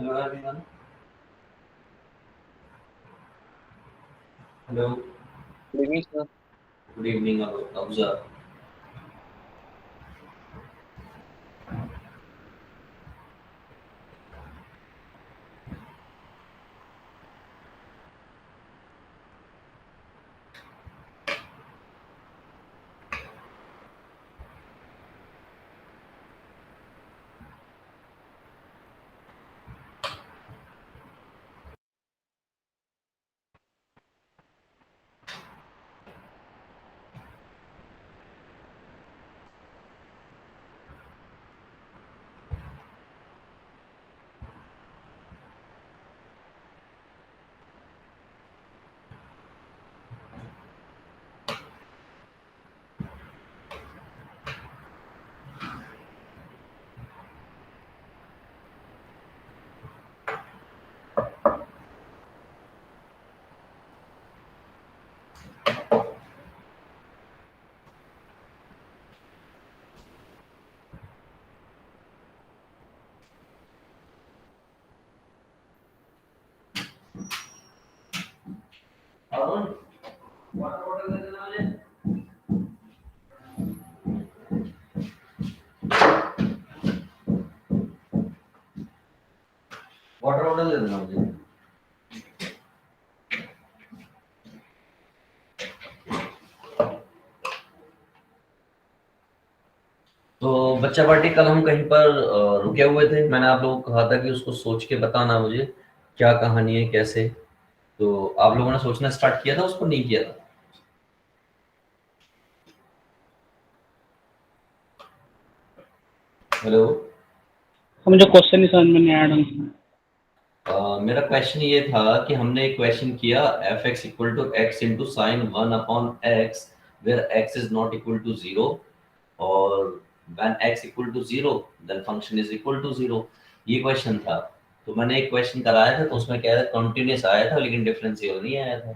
Hello everyone. Hello. Good evening, sir. Good evening, Abza. Arun, water bottle दे देना मुझे। Water bottle दे देना मुझे। तो बच्चा पार्टी कल हम कहीं पर रुके हुए थे। मैंने आप लोगों को कहा था कि उसको सोच के बताना मुझे क्या कहानी है, कैसे। तो आप लोगों ने सोचना स्टार्ट किया था, उसको नहीं किया था? हेलो। मुझे क्वेश्चन ही समझ में नहीं आया ढंग से। मेरा क्वेश्चन ये था कि हमने एक क्वेश्चन किया F x equal to X into sine one upon x where x is not equal to zero, और when x equal to zero then function is equal to zero. ये क्वेश्चन था। तो मैंने एक क्वेश्चन कराया था, तो उसमें क्या है, कंटिन्यूअस आया था लेकिन डिफरेंशियल नहीं आया था।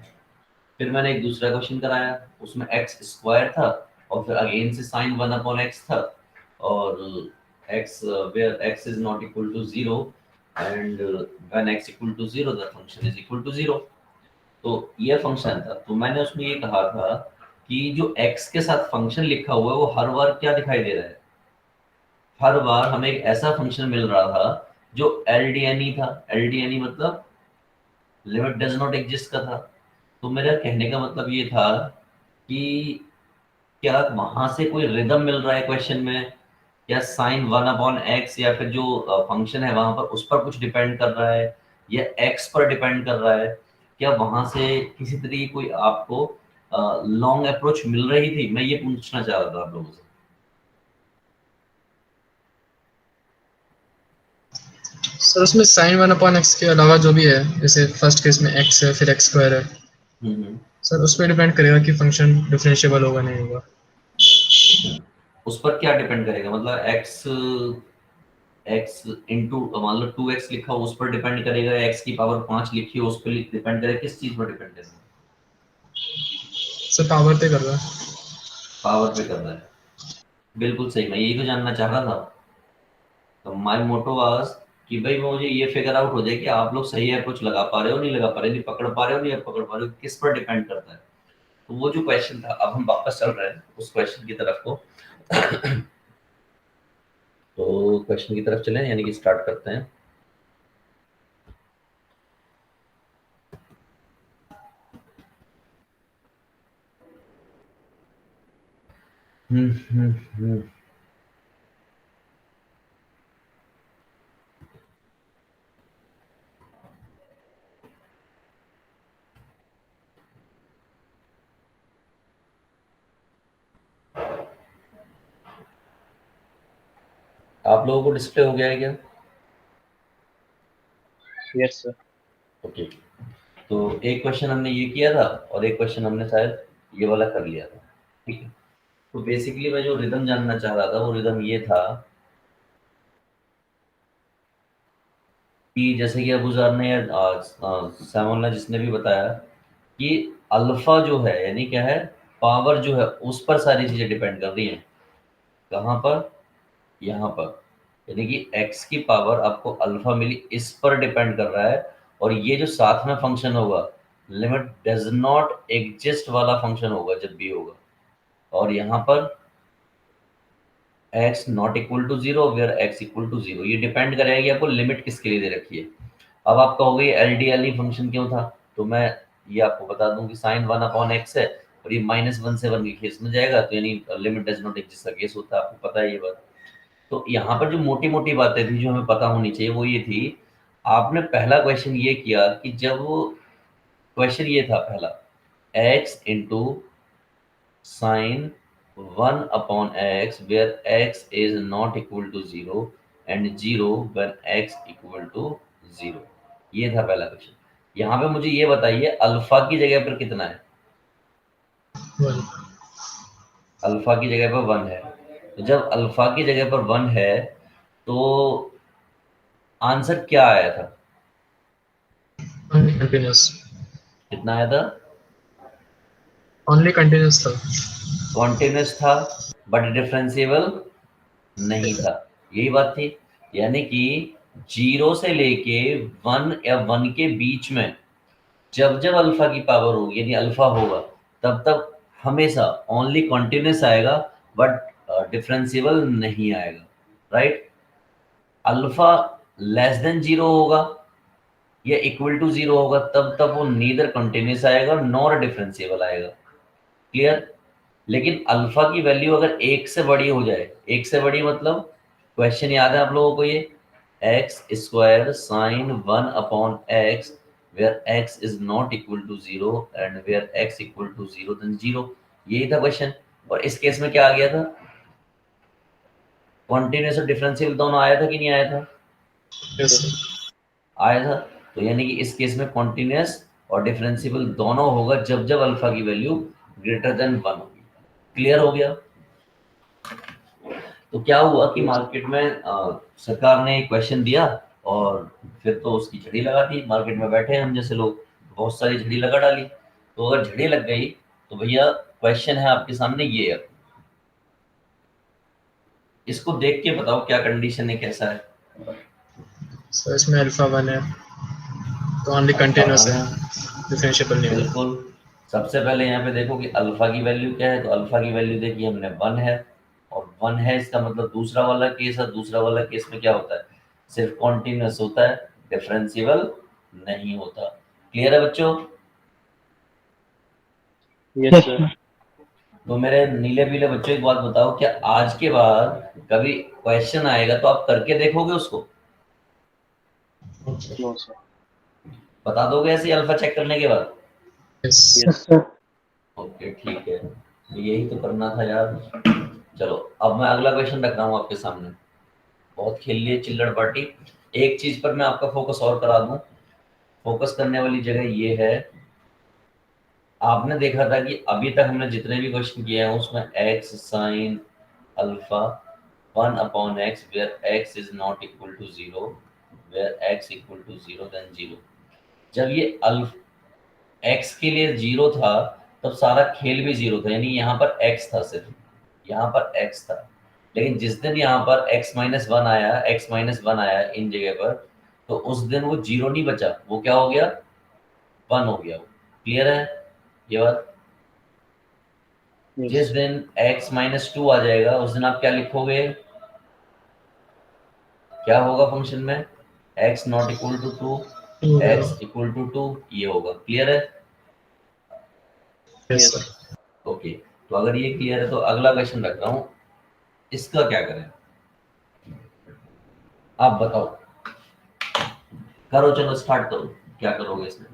फिर मैंने एक दूसरा क्वेश्चन कराया, उसमें एक्स स्क्वायर था और फिर अगेन से साइन वन अपॉन एक्स था, और x where x is not equal to zero and when x equal to zero the function is equal to zero. तो ये फंक्शन था। तो मैंने उसमें ये कहा था कि जो एक्स के साथ फंक्शन लिखा हुआ है वो हर बार क्या दिखाई दे रहा है, हर बार हमें एक ऐसा फंक्शन मिल रहा था जो एलडीएनई था। एलडीएनई मतलब लिमिट डज नॉट एग्जिस्ट का था। तो मेरा कहने का मतलब ये था कि क्या वहां से कोई रिदम मिल रहा है क्वेश्चन में, या साइन वन अपॉन एक्स या फिर जो फंक्शन है वहां पर उस पर कुछ डिपेंड कर रहा है, या एक्स पर डिपेंड कर रहा है? क्या वहां से किसी तरह की कोई आपको लॉन्ग अप्रोच मिल रही थी? मैं ये पूछना चाह रहा था आप लोगों से। सर उसमें साइन वन अपॉन एक्स के अलावा जो भी है, जैसे फर्स्ट केस में एक्स है फिर एक्स स्क्वायर है, हम्म। सर उस पर डिपेंड करेगा कि फंक्शन डिफरेंशिएबल होगा नहीं होगा। उस पर क्या डिपेंड करेगा, मतलब एक्स एक्स इंटू मान लो टू एक्स लिखा हो उस पर डिपेंड करेगा, एक्स की पावर पांच लिखी हो उस पर डिपेंड करेगा, किस चीज पर डिपेंड करेगा? सर पावर पे कर रहा है। पावर पे करना है। बिल्कुल सही, मैं यही तो जानना चाह रहा था। तो माय मोटो वाज कि भाई मुझे ये फिगर आउट हो जाए कि आप लोग सही अप्रोच लगा पा रहे हो नहीं लगा पा रहे, नहीं पकड़ पा रहे हो नहीं पकड़ पा रहे हो, किस पर डिपेंड करता है। तो वो जो क्वेश्चन था, अब हम वापस चल रहे हैं उस क्वेश्चन की तरफ को। तो क्वेश्चन की तरफ चलें, यानी कि स्टार्ट करते हैं। हम्म हम्म हम्म आप लोगों को डिस्प्ले हो गया है क्या? Yes sir. ओके। तो एक क्वेश्चन हमने ये किया था और एक क्वेश्चन हमने शायद ये वाला कर लिया था। ठीक है। तो बेसिकली मैं जो रिदम जानना चाह रहा था वो रिदम ये था कि जैसे कि अबूज़र ने या सैमुअल ने, जिसने भी बताया कि अल्फा जो है यानी क्या है, पावर जो है उस पर सारी चीजें डिपेंड कर रही हैं। कहाँ पर? यहाँ पर। यानी कि x की पावर आपको अल्फा मिली, इस पर डिपेंड कर रहा है। और ये जो साथ में फंक्शन होगा, लिमिट डज नॉट एग्जिस्ट वाला फंक्शन होगा जब भी होगा। और यहाँ पर x not equal to zero, where x equal to zero, ये डिपेंड करेगा कि आपको लिमिट किसके लिए दे रखी है। अब आप कहोगे एल डी एल ही फंक्शन क्यों था, तो मैं ये आपको बता दूं कि साइन वन अपॉन एक्स है और ये -1 से 1 के केस में जाएगा, तो यानी लिमिट डज नॉट एग्जिस्ट का केस होता है, आपको पता है ये बात। तो यहाँ पर जो मोटी मोटी बातें थी जो हमें पता होनी चाहिए वो ये थी, आपने पहला क्वेश्चन ये किया कि जब वो क्वेश्चन ये था पहला, x into sine one upon x where x is not equal to zero and zero when x equal to zero, ये था पहला क्वेश्चन। यहाँ पे मुझे ये बताइए अल्फा की जगह पर कितना है। 1। अल्फा की जगह पर 1 है, तो जब अल्फा की जगह पर 1 है तो आंसर क्या आया था, ओनली कंटिन्यूस। कितना आया था, ओनली कंटिन्यूस था। कॉन्टिन्यूस था बट डिफरेंशिएबल नहीं था, यही बात थी। यानी कि 0 से लेके 1 या 1 के बीच में जब जब अल्फा की पावर होगी यानी अल्फा होगा, तब तब हमेशा ओनली कॉन्टिन्यूस आएगा बट डिफरेंशिएबल नहीं आएगा, राइट। अल्फा लेस देन 0 होगा या इक्वल टू 0 होगा, तब तब वो नीदर कंटिन्यूस आएगा नॉर डिफरेंशिएबल आएगा, क्लियर। लेकिन अल्फा की वैल्यू अगर 1 से बड़ी हो जाए, 1 से बड़ी मतलब क्वेश्चन याद है आप लोगों को, ये x square sine one upon x where x is not equal to zero and where x equal to zero then zero, यही था क्वेश्चन। और इस केस में क्या आ गया था, कॉन्टिन्यूस और डिफरेंशियल दोनों आया था कि नहीं आया था, यस सर। आया था। तो यानी कि इस केस में कॉन्टिन्यूस और डिफरेंशिएबल दोनों होगा जब जब अल्फा की वैल्यू ग्रेटर देन 1 होगी, क्लियर हो गया। तो क्या हुआ कि मार्केट में सरकार ने क्वेश्चन दिया और फिर तो उसकी झड़ी लगा दी, मार्केट में बैठे हम जैसे लोग बहुत सारी झड़ी लगा डाली। तो अगर झड़ी लग गई तो भैया क्वेश्चन है आपके सामने ये है, इसको देख के बताओ क्या कंडीशन है, कैसा है। सर इसमें अल्फा 1 है तो ओनली अल्फा कंटिन्यूस 1 है, है, डिफरेंशिएबल नहीं होगा। बिल्कुल। सबसे पहले यहाँ पे देखो कि अल्फा की वैल्यू क्या है, तो अल्फा की वैल्यू देखिए हमने 1 है, और 1 है इसका मतलब दूसरा वाला केस है, दूसरा वाला केस में क्या होता है, सिर्फ कॉन्टिन्यूस होता है, डिफरेंशिएबल नहीं होता, क्लियर है बच्चों। Yes sir. तो मेरे नीले पीले बच्चों एक बात बताओ, क्या आज के बाद कभी क्वेश्चन आएगा तो आप करके देखोगे उसको, नो सर। बता दोगे ऐसे अल्फा चेक करने के बाद। यस। Yes sir. ओके ठीक है, तो यही तो करना था यार। चलो अब मैं अगला क्वेश्चन रख रहा हूँ आपके सामने, बहुत खेल लिए चिल्लड़ पार्टी। एक चीज पर मैं आपका फोकस और करा दूं, फोकस करने वाली जगह ये है, आपने देखा था कि अभी तक हमने जितने भी क्वेश्चन किए हैं उसमें x sine alpha 1 upon x where x is not equal to zero, where x equal to zero then zero, जब ये अल्फ एक्स के लिए जीरो था तब सारा खेल भी जीरो था, यानी यहाँ पर एक्स था, सिर्फ यहाँ पर एक्स था। लेकिन जिस दिन यहाँ पर x-1 आया, x-1 आया इन जगह पर, तो उस दिन वो जीरो नहीं बचा, वो क्या हो गया, 1 हो गया वो, क्लियर है ये बात। यस। जिस दिन x-2 आ जाएगा उस दिन आप क्या लिखोगे, क्या होगा फंक्शन में, x नॉट इक्वल टू 2, 2 होगा। x इक्वल टू 2, ये होगा, क्लियर है। Yes yes. सर। ओके, तो अगर ये क्लियर है तो अगला क्वेश्चन रख रहा हूँ, इसका क्या करें, आप बताओ, करो चलो स्टार्ट करो, क्या करोगे इसमें।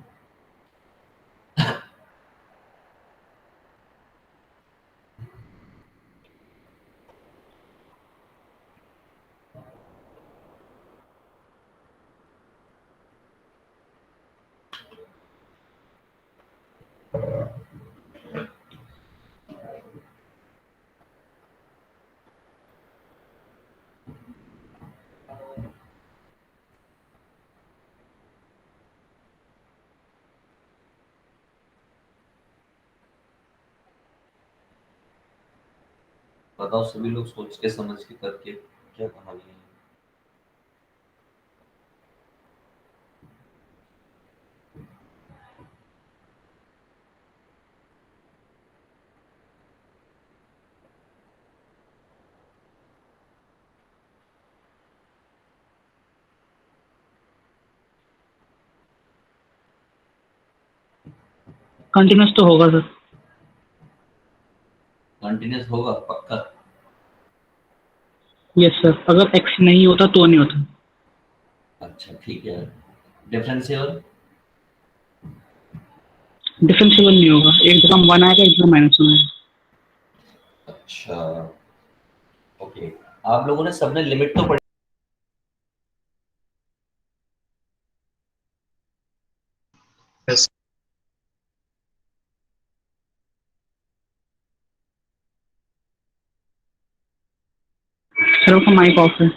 बताओ सभी लोग सोच के समझ के करके, क्या कहानी है। कंटिन्यूस तो होगा सर। कंटिन्यूस होगा पक्का? यस सर, अगर x नहीं होता तो नहीं होता। अच्छा ठीक है। डिफरेंशियल? डिफरेंशिएबल नहीं होगा, एक जगह 1 आएगा, एक जगह -1 आएगा। अच्छा ओके। आप लोगों ने सबने लिमिट तो पढ़ी? यस सर आपका माइक ऑफ है।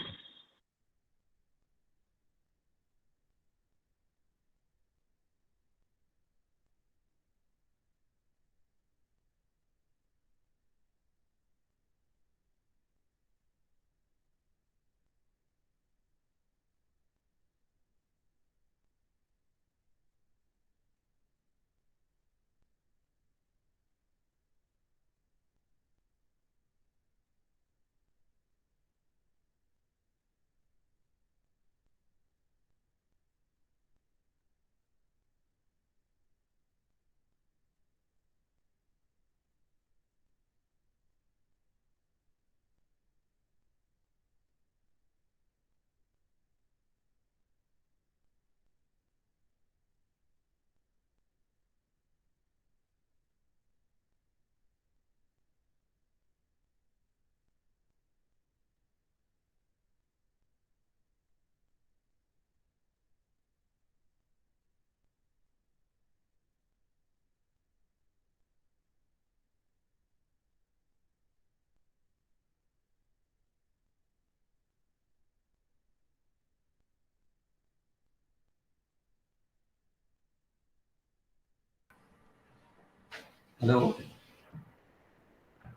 Hello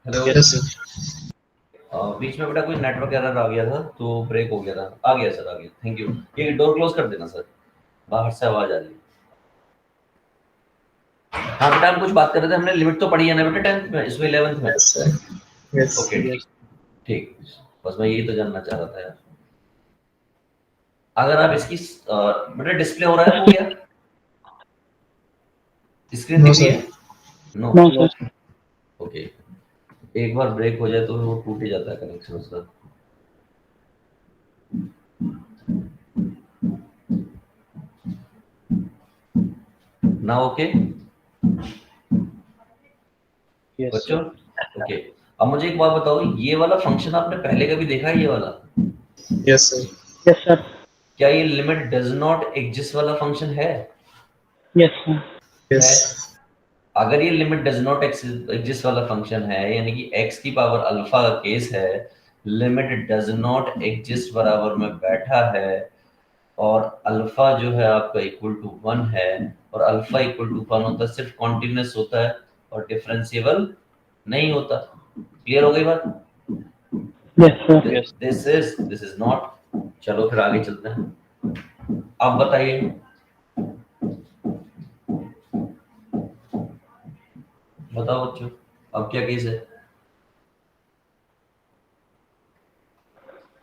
hello. यस बीच में बेटा कोई नेटवर्क एरर आ गया था तो ब्रेक हो गया था। आ गया सर, आ गया। Thank you. ये डोर क्लोज कर देना सर, बाहर से आवाज आ रही है। हाँ बेटा, हम कुछ बात कर रहे थे। हमने लिमिट तो पढ़ी है ना बेटा 10th में, इसमें 11th में? यस यस ओके ठीक ठीक। बस मैं यही तो जानना चाह रहा था यार। अगर आप इसकी बेटा डिस्प्ले हो रहा है, हो गया? स्क्रीन नो दिख रही सर है? नो। No sir. ओके। एक बार ब्रेक हो जाए तो वो टूट ही जाता है कनेक्शन उसका। ना ओके यस बच्चों? सर। ओके। अब मुझे एक बात बताओ, ये वाला फंक्शन आपने पहले कभी देखा है, ये वाला? Yes sir yes sir. क्या ये लिमिट डज नॉट एग्जिस्ट वाला फंक्शन है? Yes sir. यस है। अगर ये लिमिट डज नॉट एग्जिस्ट वाला फंक्शन है, यानी कि x की पावर अल्फा का केस है, लिमिट डज नॉट एग्जिस्ट बराबर में बैठा है, और अल्फा जो है आपका इक्वल टू 1 है, और अल्फा इक्वल टू 1 होता है, सिर्फ कॉन्टिन्यूस होता है और डिफरेंशिएबल नहीं होता। क्लियर हो गई बात? Yes sir. This is not. चलो फिर आगे चलते हैं। अब बताइए, बताओ बच्चों, अब क्या केस है?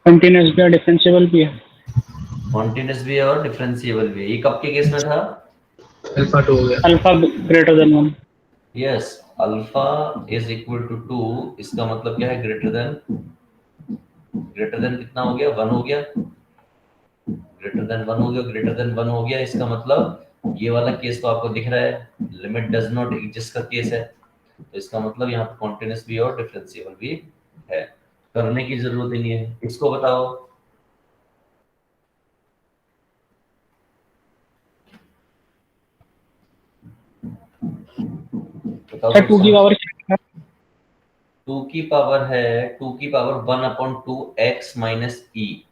कंटिन्यूस भी है, डिफरेंशिएबल भी है। कॉन्टिन्यूस भी है और डिफरेंशिएबल भी है। ये कब के केस में था? अल्फा 2 हो गया alpha greater than 1। Yes. Alpha is equal to 2। इसका मतलब क्या है? ग्रेटर देन कितना हो गया? 1 हो गया। ग्रेटर देन 1 हो गया, ग्रेटर देन 1 हो गया। इसका मतलब ये वाला केस तो आपको दिख रहा है, लिमिट डज नॉट एग्जिस्ट का केस है। तो इसका मतलब यहाँ पे कॉन्टिन्यूस भी है और डिफरेंशिएबल भी है। करने की जरूरत ही नहीं है। इसको बताओ। बताओ सर सब 2 की समझ। पावर 2 की पावर है, 2 की पावर 1/2 x माइनस ई।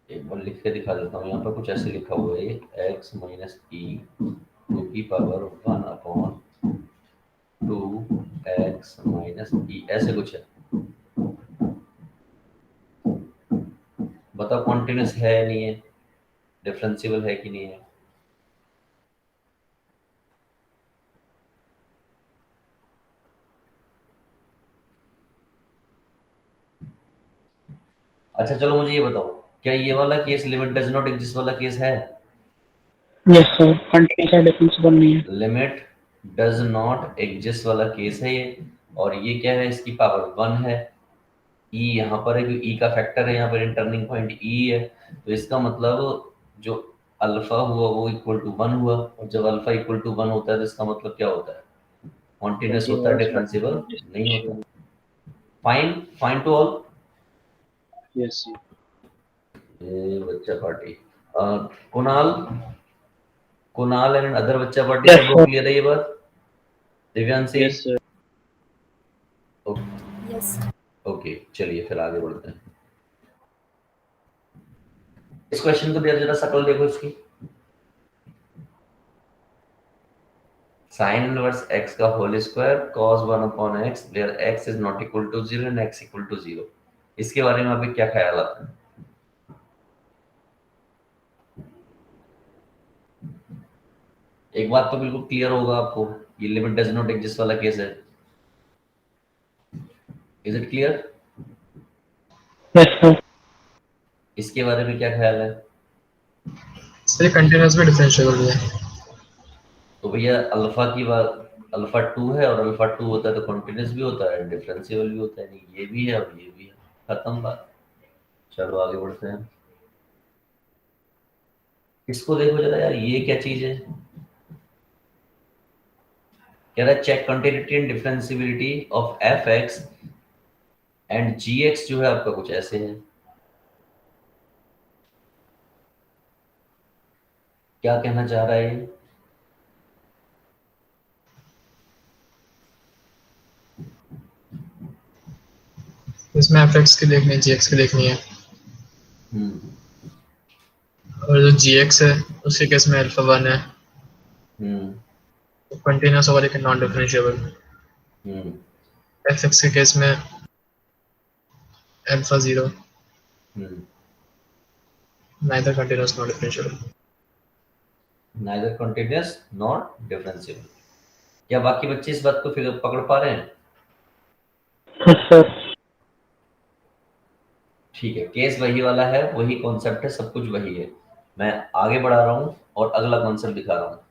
एक बार लिख के दिखा देता हूँ। यहाँ पर कुछ ऐसे लिखा हुआ है, x माइनस ई 2 की पावर 1/2 x माइनस ई, ऐसे कुछ है। बताओ कॉन्टिन्यूस है नहीं है, डिफरेंशिएबल है कि नहीं है? अच्छा चलो मुझे ये बताओ, क्या ये वाला case limit does not exist वाला केस है? यस सर, कंटिन्यूस है, डिफरेंशिएबल नहीं है। लिमिट डज नॉट एग्जिस्ट वाला केस है ये, और ये क्या है, इसकी पावर 1 है। ई यहाँ पर है, क्योंकि ई का फैक्टर है, यहाँ पर टर्निंग पॉइंट ई है, तो इसका मतलब जो अल्फा हुआ वो इक्वल टू 1 हुआ, और जब अल्फा इक्वल टू 1 होता है तो इसका मतलब क्या होता है, कॉन्टिन्यूस होता है, डिफरेंशिएबल नहीं होता। Fine, fine to all. Yes ये बच्चा party, Kunal, Kunal and other बच्चा पार्टी, Yes, सब लोग sir. क्लियर है ये बात? Divyanshi, yes sir yes okay चलिए फिर आगे बढ़ते हैं। इस क्वेश्चन को जरा शक्ल देखो इसकी, साइन इनवर्स x का whole square cos 1 upon x where x is not equal to 0 and x equal to 0, इसके बारे में अभी क्या ख्याल आता है? एक बात तो बिल्कुल क्लियर होगा आपको, ये लिमिट डज नॉट एग्जिस्ट वाला केस है। Is it clear? Yes, sir. इसके बारे में क्या ख्याल है? सर ये कंटिन्यूस में डिफरेंशिएबल भी है। तो भैया अल्फा की बात, अल्फा 2 है और अल्फा 2 होता है तो कॉन्टिन्यूस भी होता है, डिफरेंशिएबल भी होता है, नहीं ये भी है और ये भी है, खत्म बात। चलो आगे बढ़ते हैं। इसको देखो जरा यार, ये क्या चीज है? कह रहा है check continuity and differentiability of f x and g x, जो है आपका कुछ ऐसे है। क्या कहना चाह रहा है ये? इसमें fx की देखनी है, gx की देखनी है, हम्म और जो gx है उसके केस में अल्फा 1 है, हम्म तो कंटिन्यूस होगा लेकिन नॉन डिफरेंशिएबल। हम्म fx के केस में alpha 0, hmm neither continuous non differentiable. Neither continuous not differentiable. क्या बाकी बच्चे इस बात को फिर पकड़ पा रहे हैं? Yes, sir. ठीक है, केस वही वाला है, वही कॉन्सेप्ट है, सब कुछ वही है। मैं आगे बढ़ा रहा हूँ और अगला कॉन्सेप्ट दिखा रहा हूँ।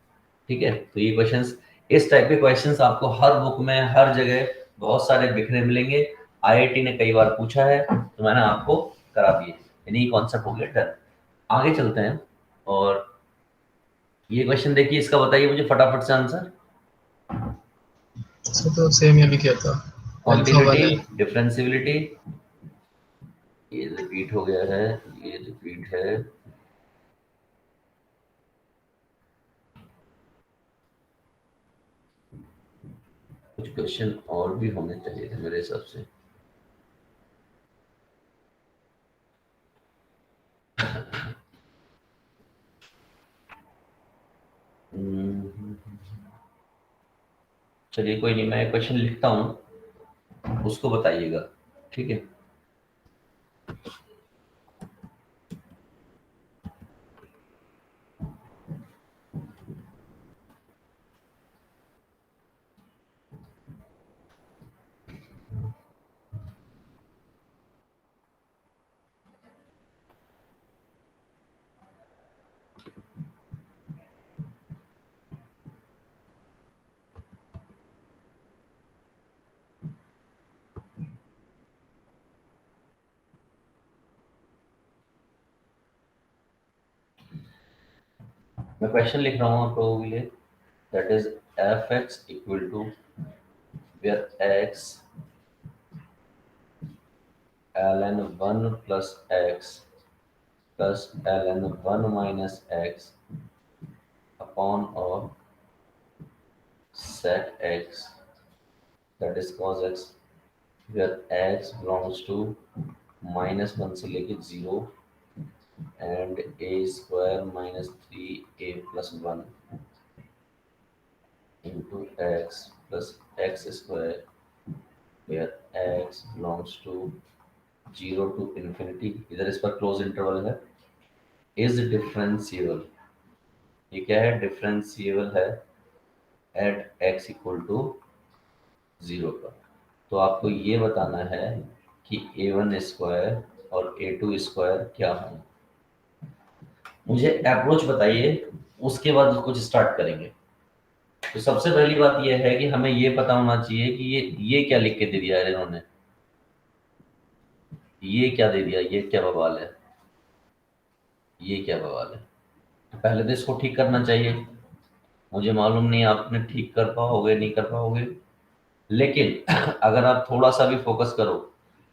ठीक है, तो ये क्वेश्चंस, इस टाइप के क्वेश्चंस आपको हर बुक में, हर जगह बहुत सारे बिखरे मिलेंगे। आईआईटी ने कई बार पूछा है तो मैंने आपको करा दिए, यानी ये कॉन्सेप्ट हो गया डन। आगे चलते हैं, और ये क्वेश्चन देखिए, इसका बताइए मुझे फटाफट से आंसर। इसको तो सेम ये भी किया था, अल्फा 1 है। कॉन्टिन्यूटी, डिफरेंशिएबिलिटी, ये रिपीट हो गया है, ये रिपीट है। कुछ क्वेश्चन और भी होने चाहिए थे मेरे हिसाब से। चलिए कोई नहीं, मैं क्वेश्चन लिखता हूँ, उसको बताइएगा, ठीक है? मैं क्वेश्चन लिख रहा हूँ आप लोगों के लिए, that is f x equal to where x ln 1 plus x plus ln 1 minus x upon और set x, that is cos x, where x belongs to -1 से लेके 0 and a square minus 3a plus 1 into x plus x square, where x belongs to 0 to infinity, इधर इस पर close interval है, is differentiable। ये क्या है? Differentiable है एट x इक्वल टू 0 पर। तो आपको ये बताना है कि a1 स्क्वायर और a2 स्क्वायर क्या है? मुझे अप्रोच बताइए, उसके बाद कुछ स्टार्ट करेंगे। तो सबसे पहली बात यह है कि हमें ये पता होना चाहिए कि ये क्या लिख के दे दिया है इन्होंने, ये क्या दे दिया, ये क्या बवाल है, ये क्या बवाल है। तो पहले तो इसको ठीक करना चाहिए। मुझे मालूम नहीं आपने ठीक कर पाओगे नहीं कर पाओगे, लेकिन अगर आप थोड़ा सा भी फोकस करो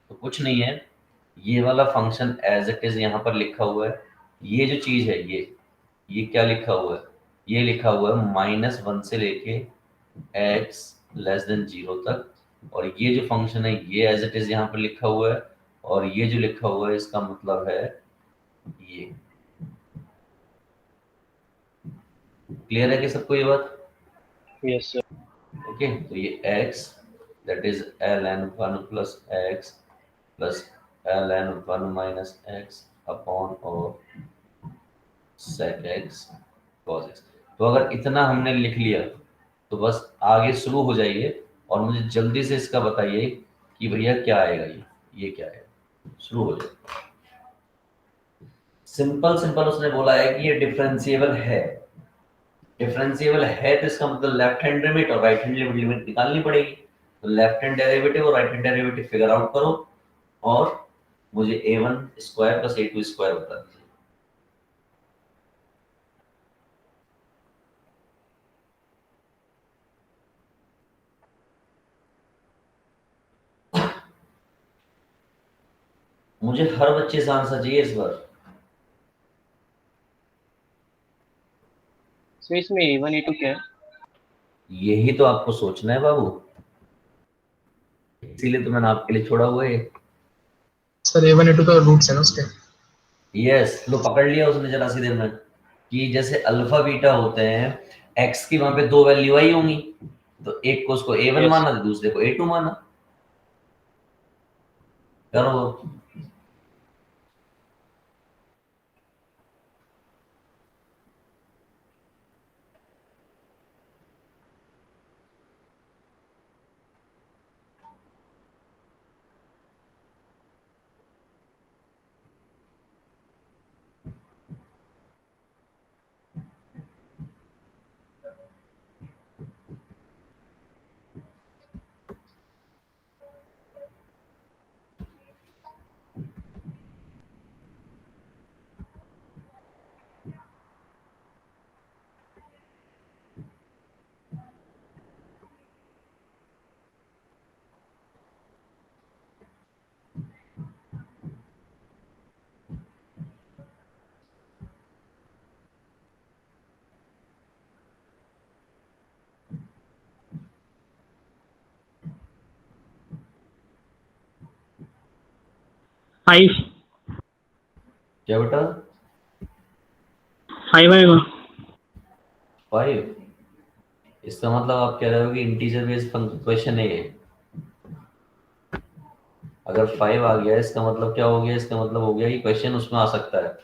तो कुछ नहीं है। ये वाला फंक्शन एज इट इज यहाँ पर लिखा हुआ है। ये जो चीज है, ये क्या लिखा हुआ है, ये लिखा हुआ है -1 से लेके x लेस देन 0 तक। और ये जो फंक्शन है ये एज इट इज यहाँ पर लिखा हुआ है। और ये जो लिखा हुआ है इसका मतलब है ये। क्लियर है कि सबको ये बात? Yes, sir. ओके, तो ये x that is ln1 plus x plus ln1 minus x upon और sec x cos x। तो अगर इतना हमने लिख लिया तो बस आगे शुरू हो जाइए और मुझे जल्दी से इसका बताइए कि भैया क्या आएगा, ये क्या आएगा, शुरू हो जाए। सिंपल सिंपल उसने बोला है कि ये डिफरेंशिएबल है। डिफरेंशिएबल है तो इसका मतलब लेफ्ट हैंड लिमिट और राइट हैंड लिमिट निकालनी पड़ेगी। तो लेफ्ट हैंड डेरिवेटिव और right hand derivative figure out करो और मुझे a1 square plus a2 square बता दीजिए। मुझे हर बच्चे से आंसर चाहिए इस बार। So इसमें A1 A2 क्या है? यही तो आपको सोचना है बाबू, इसीलिए तो मैंने आपके लिए छोड़ा हुआ है। सर A1 A2 का रूट्स है ना उसके। यस, लो पकड़ लिया उसने जरा सी देर में कि जैसे अल्फा बीटा होते हैं, एक्स की वहां पे दो वैल्यू आई होंगी, तो एक को उसको a1 Yes. माना तो दूसरे को a2 माना। करो। फाइव क्या बेटा? 5 आएगा। 5? इसका मतलब आप कह रहे हो कि इंटीजर बेस्ड क्वेश्चन है ये। अगर 5 आ गया इसका मतलब क्या हो गया, इसका मतलब हो गया कि क्वेश्चन उसमें आ सकता है।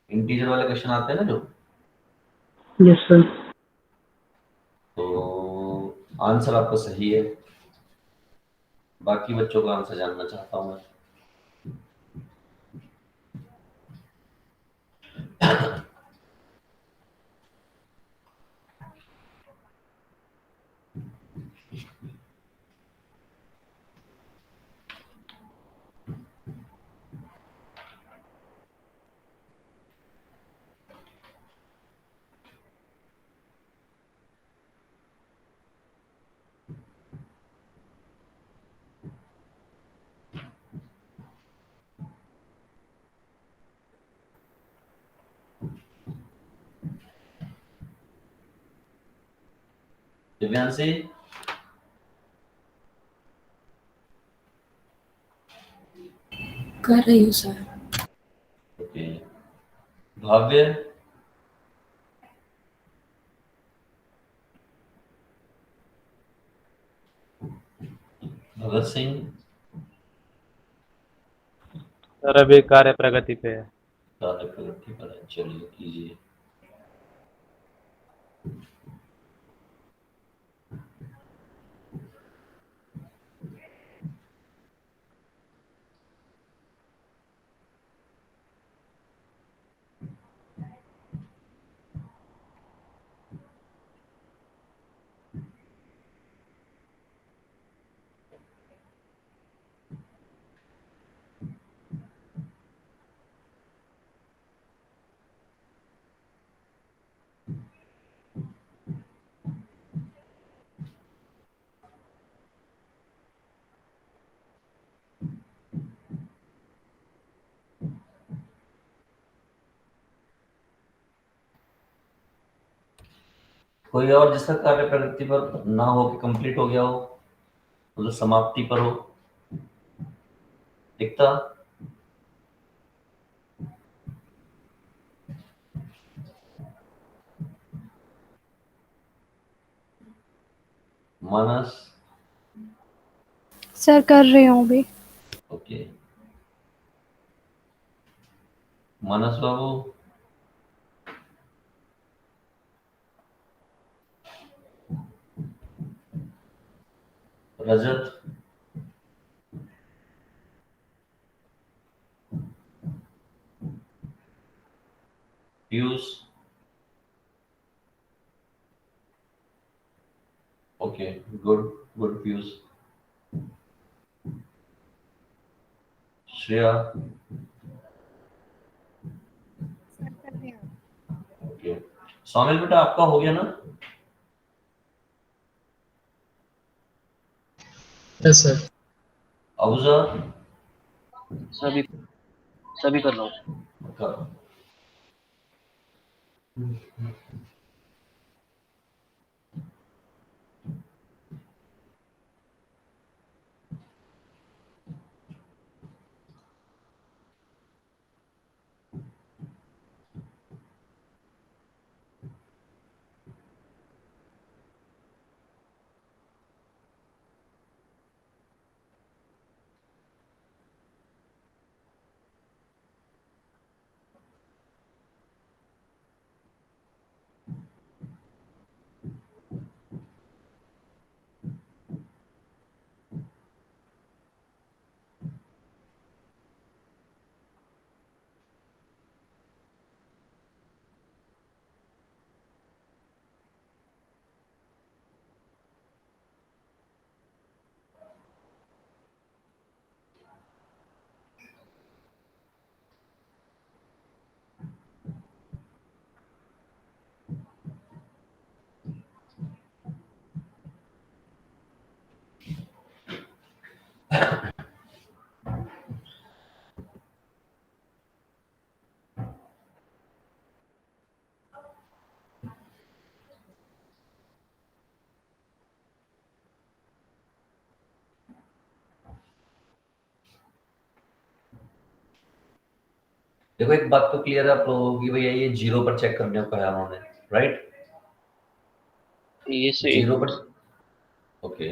इंटीजर वाले क्वेश्चन आते हैं ना जो, यस सर। तो आंसर आपका सही है। बाकी बच्चों का आंसर जानना चाहता हूँ मैं। दिव्यांशी, कर रही हूँ sir. Okay. भाव्य, Bhagat Singh, sir अभी कार्य प्रगति पे है। कार्य प्रगति पर है, चलिए कीजिए। कोई और जिसका कार्य प्रगति पर ना हो कि कंप्लीट हो गया हो, मतलब समाप्ति पर हो, दिखता? मानस? सर कर रही हूँ अभी। ओके, मानस बाबू? Rajat? Piyush? Okay, good good Piyush. Shreya? Okay, Somil बेटा आपका हो गया ना? Yes sir. अबूजा? सभी सभी कर रहा हूँ। करो। देखो एक बात तो क्लियर है आप लोगों की, भैया ये 0 पर चेक करने को कहा उन्होंने, राइट? ये से 0 पर, ओके।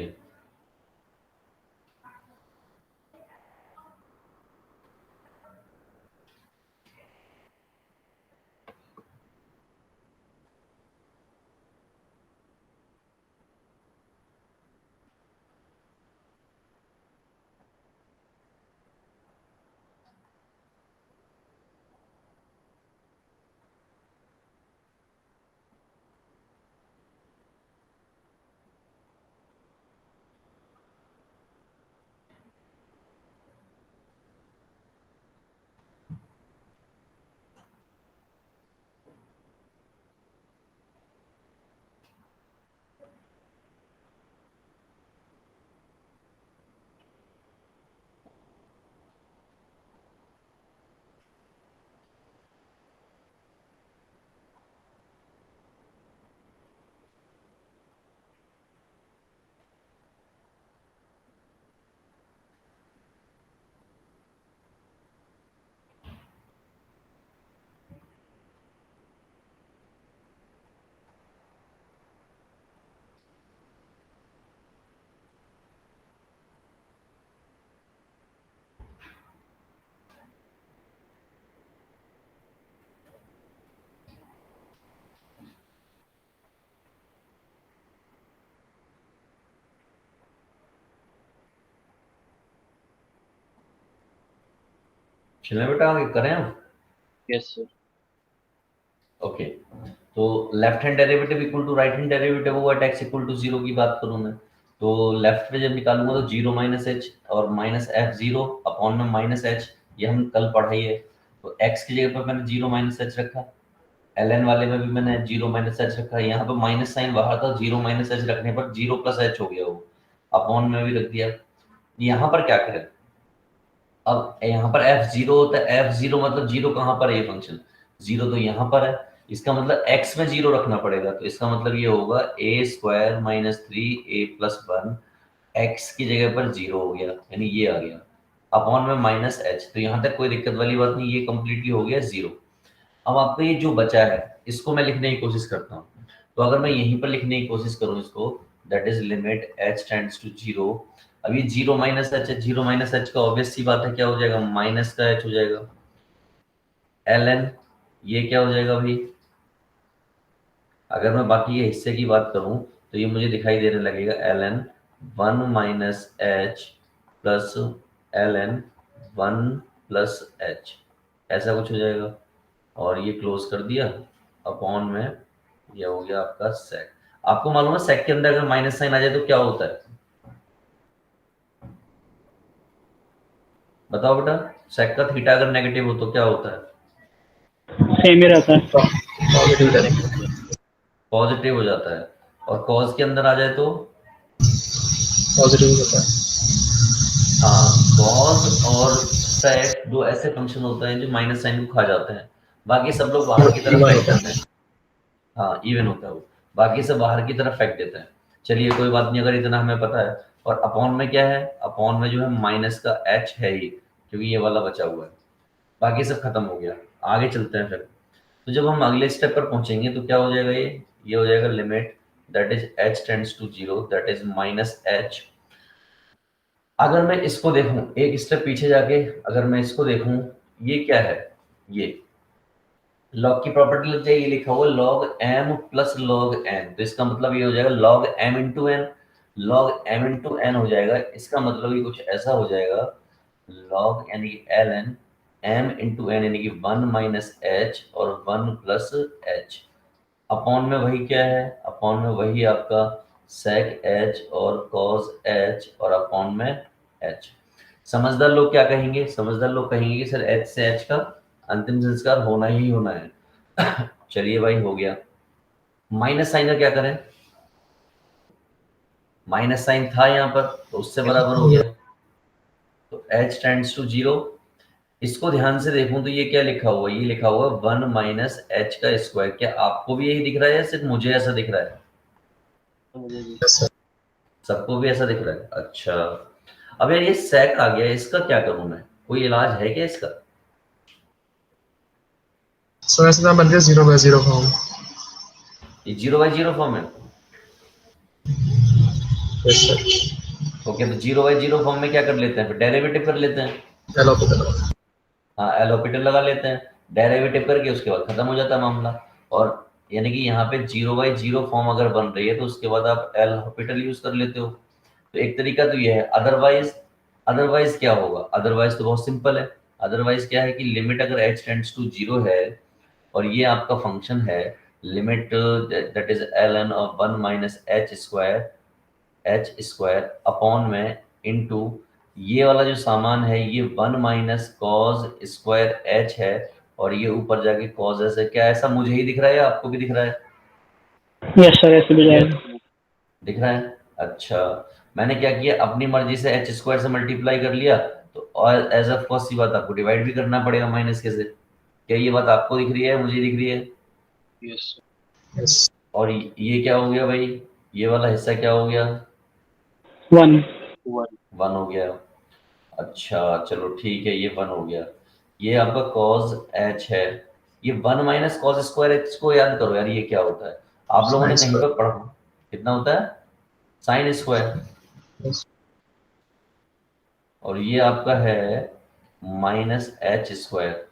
चलें बेटा आगे करें हम? Yes sir. ओके, तो left hand derivative equal to right hand derivative हुआ टैक्स इक्वल टू 0 की बात करूं मैं, तो लेफ्ट पे जब निकालूंगा तो 0 माइनस एच और माइनस एफ 0 अपॉन में माइनस एच, ये हम कल पढ़ाई है। तो एक्स की जगह पर मैंने 0 माइनस एच रखा, एल वाले में भी मैंने 0 माइनस एच रखा, यहाँ पे माइनस साइन बाहर था, 0 माइनस एच रखने पर 0 प्लस एच हो गया, वो अपॉन में भी रख दिया। यहाँ पर क्या करें, अब यहाँ पर f0 होता है, f0 मतलब 0 कहाँ पर है, ये फंक्शन 0 तो यहाँ पर है, इसका मतलब x में 0 रखना पड़ेगा, तो इसका मतलब ये होगा a square minus 3a+1 x की जगह पर 0 हो गया, यानी ये आ गया अपॉन में माइनस h। तो यहाँ तक कोई दिक्कत वाली बात नहीं, ये कंप्लीटली हो गया 0। अब आपका ये जो बचा है इसको मैं लिखने की कोशिश करता हूँ। तो अगर मैं यहीं पर लिखने की कोशिश करूँ इसको, that is limit h tends to 0। अब ये 0 माइनस h है, 0 माइनस h का ऑब्वियस सी बात है क्या हो जाएगा, माइनस का h हो जाएगा ln। ये क्या हो जाएगा भाई, अगर मैं बाकी के हिस्से की बात करूं तो ये मुझे दिखाई देने लगेगा ln 1 minus h plus ln 1 plus h, ऐसा कुछ हो जाएगा। और ये क्लोज कर दिया अपॉन में, ये हो गया आपका सेक। आपको मालूम है सेक के अंदर अगर माइनस साइन आ जाए तो क्या होता है, बताओ बेटा। सेक का थीटा अगर नेगेटिव हो तो क्या होता है, सेम ही रहता है। पॉजिटिव डायरेक्ट पॉजिटिव हो जाता है। और कॉज के अंदर आ जाए तो पॉजिटिव होता है। हाँ, कॉज और सेक दो ऐसे फंक्शन होते हैं जो माइनस साइन को खा जाते हैं, बाकी सब लोग बाहर की तरफ इवन फेंक होता देते हैं। हाँ, इवन होता है वो, बाकी सब बाहर की तरफ फेंक देते हैं। चलिए कोई बात नहीं, अगर इतना हमें पता है। और अपॉन में क्या है, अपॉन में जो है माइनस का h है ही, क्योंकि ये वाला बचा हुआ है, बाकी सब खत्म हो गया। आगे चलते हैं फिर। तो जब हम अगले स्टेप पर पहुंचेंगे तो क्या हो जाएगा, ये हो जाएगा limit that is h tends to 0 that is minus h। अगर मैं इसको देखूं एक स्टेप पीछे जाके, अगर मैं इसको देखूं, ये क्या है, ये लॉग की प्रॉपर्टी लग जाएगी, लिखा हुआ log m plus log n, तो इसका मतलब ये हो जाएगा log m into n. log m into n हो जाएगा, इसका मतलब ये कुछ ऐसा हो जाएगा log यानी कि ln m इंटू एन यानी कि 1 माइनस h और 1 प्लस h। अपॉन में वही क्या है, अपॉन में वही आपका sec h और cos h और अपॉन में h। समझदार लोग क्या कहेंगे, समझदार लोग कहेंगे कि सर h से h का अंतिम संस्कार होना ही होना है। चलिए भाई हो गया। माइनस साइन का क्या करें, माइनस साइन था यहाँ पर तो उससे बराबर हो गया, तो h टेंड्स टू 0। इसको ध्यान से देखूं तो ये क्या लिखा हुआ है, ये लिखा हुआ है 1 माइनस h का स्क्वायर। क्या आपको भी यही दिख रहा है या सिर्फ मुझे ऐसा दिख रहा है, मुझे भी सबको भी ऐसा दिख रहा है? अच्छा, अब यार ये sec आ गया, इसका क्या करूं मैं, कोई इलाज है क्या इसका? सो ऐसे तो बनते 0/0 फॉर्म। ये 0/0 फॉर्म है। Yes sir. ओके, तो 0/0 फॉर्म में क्या कर लेते हैं, फिर डेरिवेटिव कर लेते हैं। एलोपिटल। हाँ, एल हॉपिटल लगा लेते हैं, डेरिवेटिव करके उसके बाद खत्म हो जाता है मामला। और यानी कि यहाँ पे 0/0 फॉर्म अगर बन रही है तो उसके बाद आप एल हॉपिटल यूज कर लेते हो। तो एक तरीका तो ये है, अदरवाइज अदरवाइज क्या होगा, अदरवाइज तो बहुत सिंपल है। अदरवाइज क्या है कि लिमिट अगर h टेंड्स टू 0 है और ये आपका फंक्शन है limit that is ln of 1 minus h square upon में इनटू ये वाला जो सामान है ये 1 माइनस कॉज स्क्वायर h है, और ये ऊपर जाके कॉज s है। क्या ऐसा मुझे ही दिख रहा है या आपको भी दिख रहा है? यस सर, ऐसे भी जाएगा। दिख रहा है। अच्छा, मैंने क्या किया, अपनी मर्जी से h स्क्वायर से मल्टीप्लाई कर लिया, तो और एज अ फर्स्ट सी बात आपको डिवाइड भी करना पड़ेगा माइनस के से। क्या ये बात आपको दिख रही है, मुझे दिख रही है? Yes yes. और ये क्या हो गया भाई, ये वाला हिस्सा क्या हो गया, 1। 1 हो गया। अच्छा चलो ठीक है, ये 1 हो गया। ये आपका cos h है, ये 1 माइनस कॉस स्क्वायर h को याद करो यार, ये क्या होता है, आप लोगों ने Sin कहीं square। पर पढ़ा, कितना होता है साइन स्क्वायर। Yes। और ये आपका है minus H square.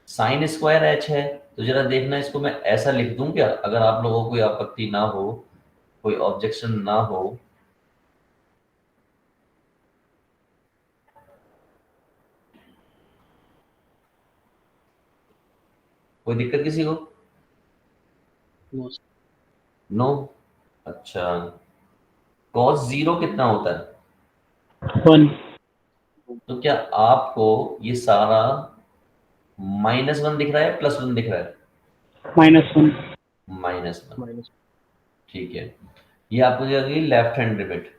Sine square H है, तो जरा देखना इसको मैं ऐसा लिख दूं क्या, अगर आप लोगों को कोई आपत्ति ना हो, कोई ऑब्जेक्शन ना हो। कोई दिक्कत किसी को? No no. अच्छा, cos 0 कितना होता है? 1। तो क्या आपको ये सारा -1 दिख रहा है +1 दिख रहा है? -1। -1। माइनस ठीक है, ये आपको जाएगी लेफ्ट हैंड लिमिट।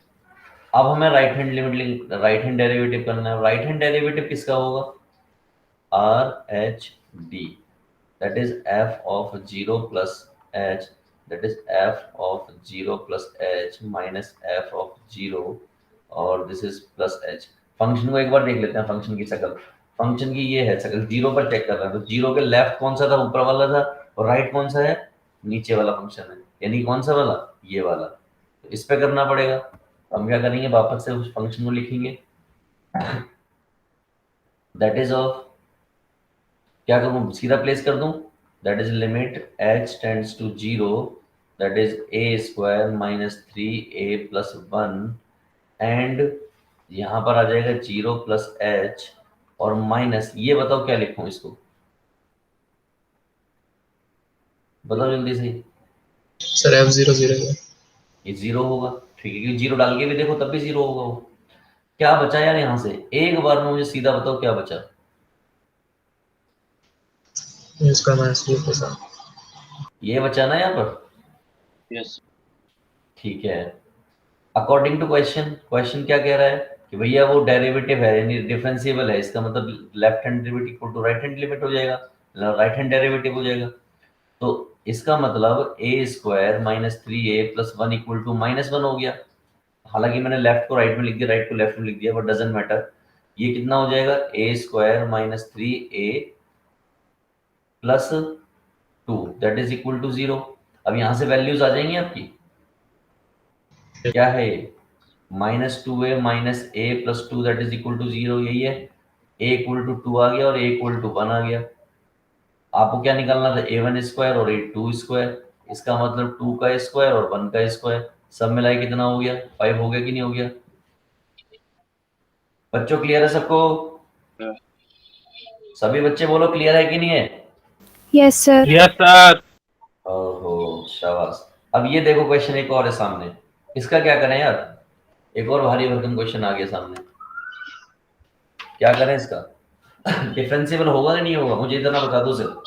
अब हमें right hand limit, right hand derivative करना है। राइट हैंड डेरिवेटिव किसका होगा, R H D that is f of 0 plus h, that is f of 0 plus h minus f of 0 और this is plus h। Function को एक बार देख लेते हैं, फंक्शन की शक्ल। फंक्शन की ये है शक्ल, 0 पर चेक कर रहे हैं तो 0 के लेफ्ट कौन सा था, ऊपर वाला था, और राइट कौन सा है, नीचे वाला फंक्शन है, यानी कौन सा वाला, ये वाला। तो इस पे करना पड़ेगा। हम क्या करेंगे, वापस से उस फंक्शन को लिखेंगे, दैट इज ऑफ, क्या करूं, सीधा प्लेस कर दूं, that is limit h tends to 0, that is a square minus 3a plus 1 and यहां पर आ जाएगा 0 प्लस h और माइनस, ये बताओ क्या लिखूं इसको, बताओ जल्दी से। सर f0 0 है। ये 0 होगा, ठीक है, क्योंकि 0 डाल के भी देखो तब भी 0 होगा वो। क्या बचा यार यहाँ से, एक बार में मुझे सीधा बताओ क्या बचा। इसका माइनस b के साथ ये बचा ना यहाँ पर, यस ठीक है। अकॉर्डिंग टू क्वेश्चन, क्वेश्चन क्या कह रहा है कि भैया वो डेरिवेटिव है यानी डिफरेंशिएबल है, इसका मतलब left hand derivative equal to right hand limit हो जाएगा, राइट हैंड डेरिवेटिव हो जाएगा। तो इसका मतलब A square minus 3a plus 1 equal to -1 हो गया। हालांकि मैंने लेफ्ट को राइट में लिख दिया, राइट को लेफ्ट में लिख दिया, बट डजंट मैटर। ये कितना हो जाएगा, A square minus 3a plus 2 that is equal to 0। अब यहाँ से वैल्यूज आ जाएंगी आपकी, क्या है -2a minus a plus 2 that is equal to 0, यही है। a इक्वल टू 2 आ गया और a इक्वल टू 1 आ गया। आपको क्या निकालना था, a1 स्क्वायर और a2 स्क्वायर, इसका मतलब 2 का स्क्वायर और 1 का स्क्वायर, सब मिलाए कितना हो गया, 5 हो गया कि नहीं हो गया। बच्चों क्लियर है सबको, सभी बच्चे बोलो क्लियर है कि नहीं है। Yes sir. Yes sir. ओहो शाबाश। अब ये देखो क्वेश्चन एक और है सामने, इसका क्या करें यार, एक और भारी भरकम क्वेश्चन आ गया सामने, क्या करें इसका, डिफरेंशिएबल होगा कि नहीं होगा, मुझे इतना बता दो सिर्फ।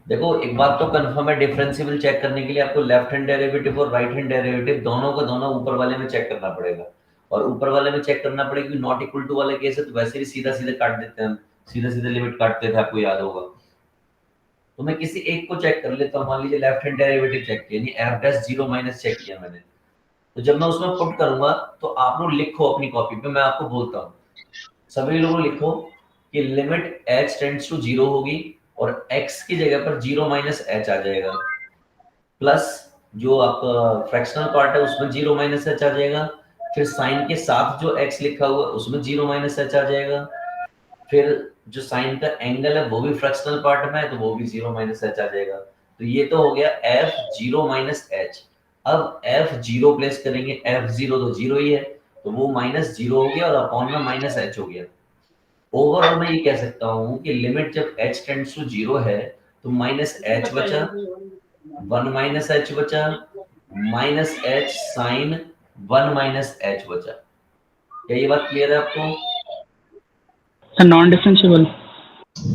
देखो एक बात तो कंफर्म है, डिफरेंशिएबल चेक करने के लिए आपको लेफ्ट हैंड डेरिवेटिव और राइट हैंड डेरिवेटिव दोनों का दोनों ऊपर वाले में चेक करना पड़ेगा, और ऊपर वाले में चेक करना पड़ेगा क्योंकि नॉट इक्वल टू वाले केस है तो वैसे भी सीधा सीधा काट देते हैं, सीधा सीधा लिमिट काटते थे, आपको याद होगा। तो मैं किसी एक को चेक कर लेता हूँ, मान लीजिए लेफ्ट हैंड डेरिवेटिव चेक किया, यानी f डैश 0 माइनस चेक किया मैंने। तो जब मैं उसमें पुट करूंगा तो आप लोग लिखो अपनी कॉपी पे, मैं आपको बोलता हूँ, सभी लोग लिखो कि लिमिट h टेंड्स टू 0 होगी और x की जगह पर 0 माइनस h आ जाएगा, प्लस जो आपका फ्रैक्शनल पार्ट है उसमें 0 माइनस h आ जाएगा, फिर साइन के साथ जो x लिखा हुआ है उसमें 0 माइनस h आ जाएगा, फिर जो साइन का एंगल है वो भी फ्रैक्शनल पार्ट में है तो वो भी 0 माइनस h आ जाएगा। तो ये तो हो गया f 0 माइनस h। अब f 0 प्लेस करेंगे, f 0 तो 0 ही है तो वो माइनस 0 हो गया और अपॉन में माइनस h हो गया। ओवरऑल मैं ये कह सकता हूँ कि लिमिट जब h टेंड्स टू 0 है तो माइनस h बचा, 1 माइनस h बचा, minus h sine 1 minus h बचा। क्या ये बात क्लियर है आपको? Sir non differentiable.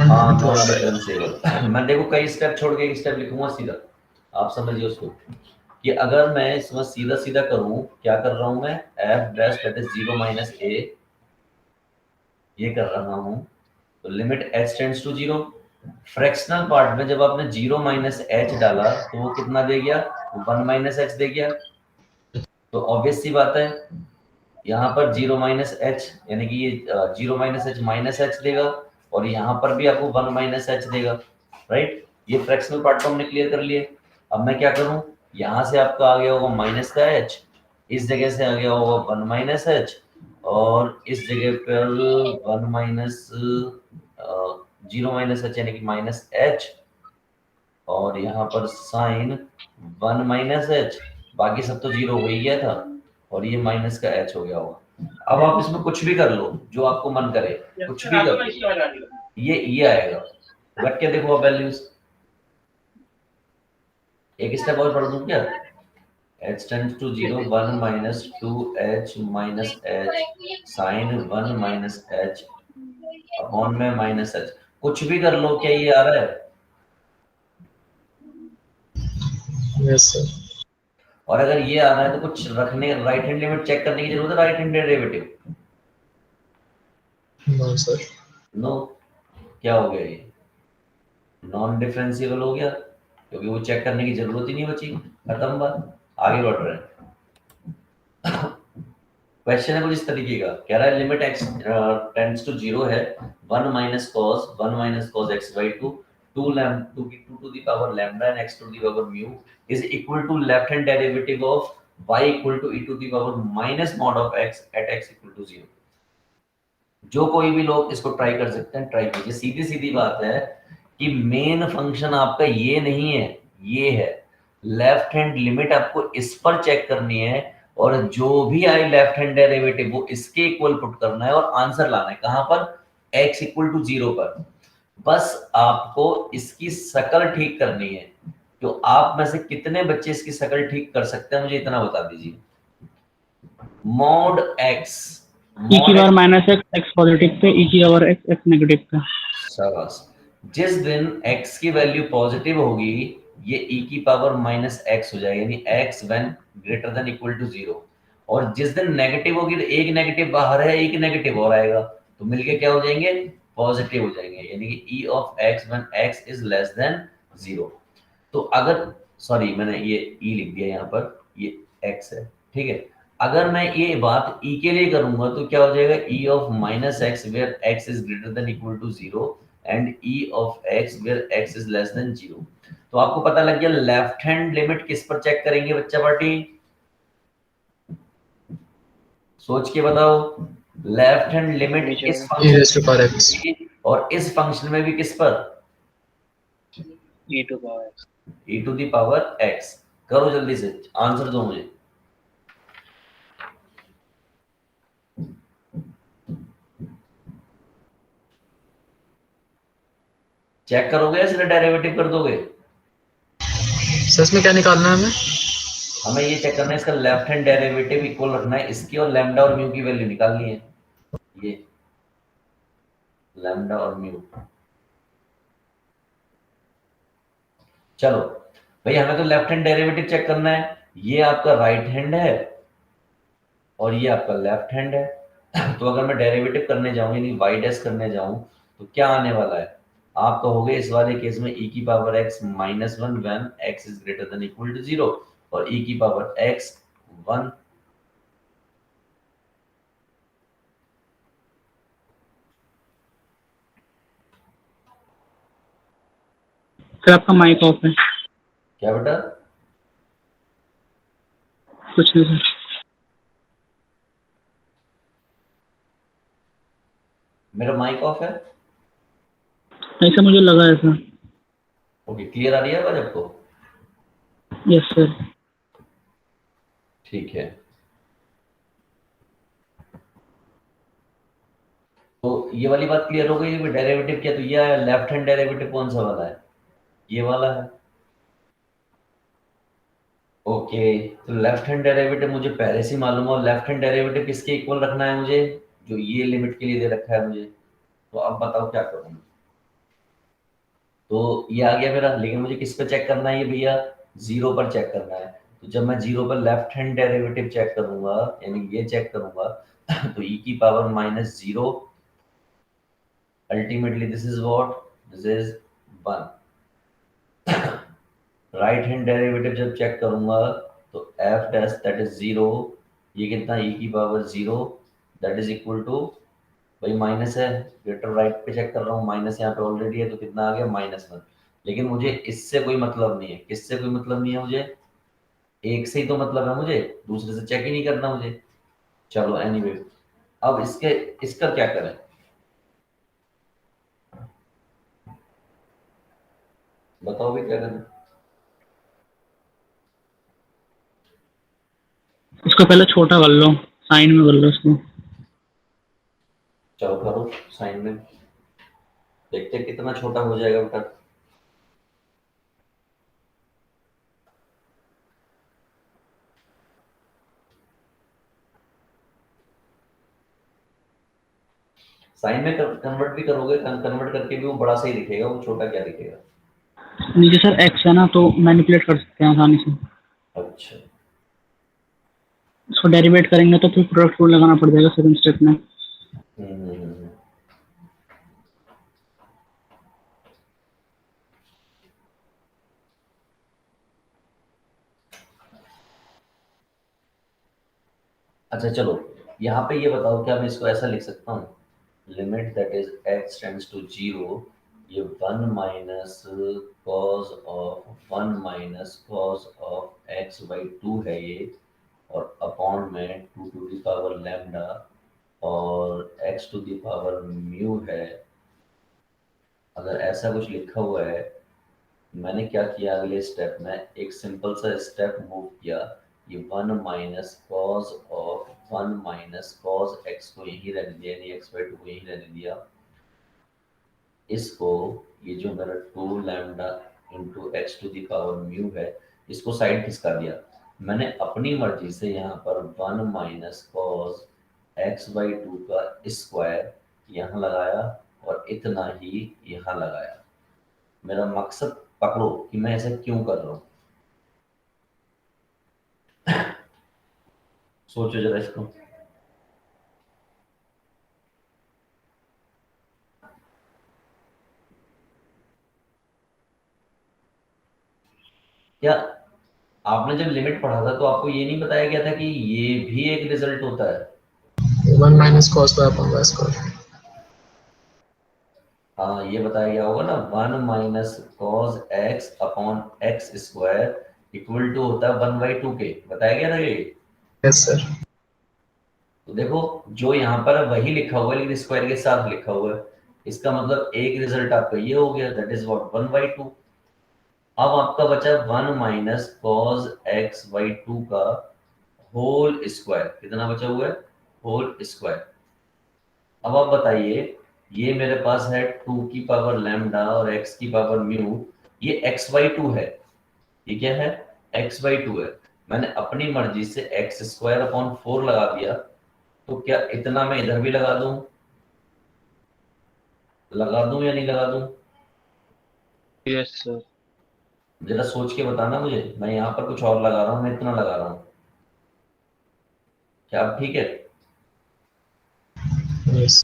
हाँ नॉन डिफरेंशिएबल। मैं देखो कई स्टेप छोड़ के एक स्टेप लिखूंगा सीधा, आप समझिए उसको कि अगर मैं इसमें सीधा सीधा करूं, क्या कर रहा हूं मैं, f dash that is 0 minus a, ये कर रहा हूं, तो limit h tends to 0। Fractional part में जब आपने 0 माइनस h डाला तो वो कितना दे गया, 1 माइनस h दे गया। तो ऑब्वियस सी बात है यहाँ पर 0 माइनस h यानी कि ये 0 माइनस h माइनस h देगा और यहाँ पर भी आपको 1 माइनस h देगा, राइट। ये फ्रैक्शनल पार्ट तो हमने क्लियर कर लिए। अब मैं क्या करूँ, यहाँ से आपका आ गया होगा माइनस का h, इस जगह से आ गया होगा 1 माइनस h और इस जगह पर 1 माइनस 0 माइनस h यानी कि माइनस h और यहाँ पर साइन 1 माइनस h, बाकी सब तो 0 हो ही गया था और ये माइनस का h हो गया होगा। अब आप इसमें कुछ भी कर लो जो आपको मन करे, कुछ भी कर लो, ये आएगा। रख के देखो वैल्यूज, एक स्टेप और पढ़ दूं क्या, h tends to 0 1 minus 2h minus h sine 1 minus h upon में माइनस h, कुछ भी कर लो, क्या ये आ रहा है? Yes sir. और अगर ये आ रहा है तो कुछ रखने, राइट हैंड लिमिट चेक करने की जरूरत है, right hand derivative? No sir. No. क्या हो गया ये? नॉन डिफरेंशिएबल हो गया, क्योंकि वो चेक करने की जरूरत ही नहीं बची, खत्म बात, आगे बढ़ रहे हैं। क्वेश्चन है कुछ इस तरीके का, कह रहा है लिमिट x टेंड्स टू 0 है 1 minus cos x by 2 2 to the power lambda and x to the power mu is equal to left hand derivative of y equal to e to the power minus mod of x at x equal to 0। जो कोई भी लोग इसको try कर सकते हैं, try कीजिए। सीधी सीधी बात है कि मेन फंक्शन आपका ये नहीं है, ये है। लेफ्ट हैंड लिमिट आपको इस पर चेक करनी है, और जो भी आए लेफ्ट हैंड डेरिवेटिव वो इसके इक्वल पुट करना है और आंसर लाना है कहां पर, x इक्वल टू 0 पर। बस आपको इसकी शकल ठीक करनी है। तो आप में से कितने बच्चे इसकी शकल ठीक कर सकते हैं, मुझे इतना बता दीजिए। मॉड x, ई की power minus x positive pay, ई की पावर एक्स नेगेटिव पे। शाबाश। जिस दिन x की वैल्यू पॉजिटिव होगी ये e की पावर माइनस एक्स हो जाएगा, यानी x when greater than equal to 0। और जिस दिन नेगेटिव होगी तो एक नेगेटिव बाहर है, एक नेगेटिव और आएगा, तो मिलके क्या हो जाएंगे, पॉजिटिव हो जाएंगे, यानी कि e of x when x is less than 0। तो अगर, सॉरी मैंने ये e लिख दिया यहाँ पर, ये x है, ठीक है। अगर मैं ये बात e के लिए करूंगा तो क्या हो जाएगा, e of minus x where x is greater than equal to 0 and e of x where x is less than 0। तो आपको पता लग गया लेफ्ट हैंड लिमिट किस पर चेक करेंगे बच्चा पार्टी, सोच के बताओ। लेफ्ट हैंड लिमिट इस e function raised to power x। और इस फंक्शन में भी किस पर, e to power x। e to the power x। करो जल्दी से आंसर दो मुझे। चेक करोगे या सीधे डेरिवेटिव कर दोगे? सर इसमें क्या निकालना है हमें? हमें ये चेक करना है इसका लेफ्ट हैंड डेरिवेटिव इक्वल रखना है इसकी, और लैम्डा और म्यू की वैल्यू निकालनी है। ये लैम्डा और म्यू, चलो भाई हमें तो लेफ्ट हैंड डेरिवेटिव चेक करना है। ये आपका राइट हैंड है और ये आपका लेफ्ट हैंड है। तो अगर मैं डेरिवेटिव करने जाऊं यानी वाई डैश करने जाऊं तो क्या आने वाला है, आप कहोगे इस वाले केस में e की power x minus 1 when x is greater than equal to 0 और e की पावर x 1। सर आपका माइक ऑफ है। क्या बेटा? कुछ नहीं सर। मेरा माइक ऑफ है? ऐसा मुझे लगा है सर। ओके, क्लियर आ रही है आवाज आपको? Yes sir. ठीक है, तो ये वाली बात क्लियर हो गई। डेरिवेटिव क्या, तो ये लेफ्ट हैंड डेरिवेटिव कौन सा वाला है, ये वाला है। ओके, तो लेफ्ट हैंड डेरिवेटिव मुझे पहले से मालूम है, और लेफ्ट हैंड डेरिवेटिव किसके इक्वल रखना है मुझे, जो ये लिमिट के लिए दे रखा है मुझे। तो अब बताओ क्या करूं। तो ये आ गया मेरा, लेकिन मुझे किस पे चेक करना है ये भैया, 0 पर चेक करना है। तो जब मैं 0 पर लेफ्ट हैंड डेरिवेटिव चेक करूंगा यानी ये चेक करूंगा तो e की power minus 0 ultimately this is what, this is 1। Right hand derivative जब चेक करूंगा तो f डैश दैट इज 0, ये कितना e की power 0 that is equal to, भाई माइनस है, ग्रेटर राइट पे चेक कर रहा हूँ, माइनस यहाँ पे ऑलरेडी है तो कितना आ गया -1। लेकिन मुझे इससे कोई मतलब नहीं है, किससे कोई मतलब नहीं है मुझे, एक से ही तो मतलब है मुझे, दूसरे से चेक ही नहीं करना मुझे। चलो एनीवे, अब इसका क्या करें, बताओ भी क्या करें। इसको पहले छोटा कर लो, साइन में कर लो इसको। चलो करो साइन में, देखते हैं कितना छोटा हो जाएगा बेटा। साइन में कन्वर्ट भी करोगे, कन्वर्ट करके भी वो बड़ा सही दिखेगा, वो छोटा क्या दिखेगा। नीचे सर एक्स है ना, तो मैनिपुलेट कर सकते हैं आसानी से। अच्छा, इसको डेरिवेट करेंगे तो फिर प्रोडक्ट रूल लगाना पड़ जाएगा सेकंड स्टेप में। हम्म। अच्छा चलो, यहाँ पे ये बताओ क्या मैं इसको ऐसा लिख सकता हूँ, limit that is x tends to 0, ये 1 minus cos of 1 minus cos of x by 2 है ये, और अपॉन में 2 टू द पावर लैम्डा और x to the power mu है। अगर ऐसा कुछ लिखा हुआ है, मैंने क्या किया अगले स्टेप में, एक सिंपल सा स्टेप मूव किया, ये 1 minus cos of 1 minus cos x को यहीं रहने दिया, यानी एक्स बाई 2 को यहीं रहने दिया, इसको ये जो मेरा 2 lambda into x to the power mu है, इसको साइड खिसका दिया। मैंने अपनी मर्जी से यहाँ पर 1 माइनस कॉज एक्स बाई 2 का स्क्वायर यहाँ लगाया और इतना ही यहाँ लगाया। मेरा मकसद पकड़ो कि मैं ऐसा क्यों कर रहा हूँ, सोचो जरा इसको। क्या आपने जब लिमिट पढ़ा था तो आपको ये नहीं बताया गया था कि ये भी एक रिजल्ट होता है? 1 minus cos by upon y square. हाँ, ये बताया गया होगा ना, 1 minus cos x upon x square equal to होता है 1/2 के, बताया गया ना ये। Yes sir. तो देखो, जो यहाँ पर वही लिखा हुआ है लेकिन स्क्वायर के साथ लिखा हुआ है, इसका मतलब एक रिजल्ट आपका ये हो गया, दैट इज व्हाट 1/2। अब आपका बचा 1 माइनस कॉज एक्स बाई 2 का होल स्क्वायर, कितना बचा हुआ है, होल स्क्वायर। अब आप बताइए, ये मेरे पास है 2 की पावर लैम्डा और x की पावर म्यू, ये x/2 है, ये क्या है, x/2 है। मैंने अपनी मर्जी से एक्स स्क्वायर अपॉन 4 लगा दिया, तो क्या इतना मैं इधर भी लगा दूं, या नहीं लगा दूं? Yes sir. जरा सोच के बताना मुझे, मैं यहाँ पर कुछ और लगा रहा हूँ, मैं इतना लगा रहा हूँ, क्या अब ठीक है? यस।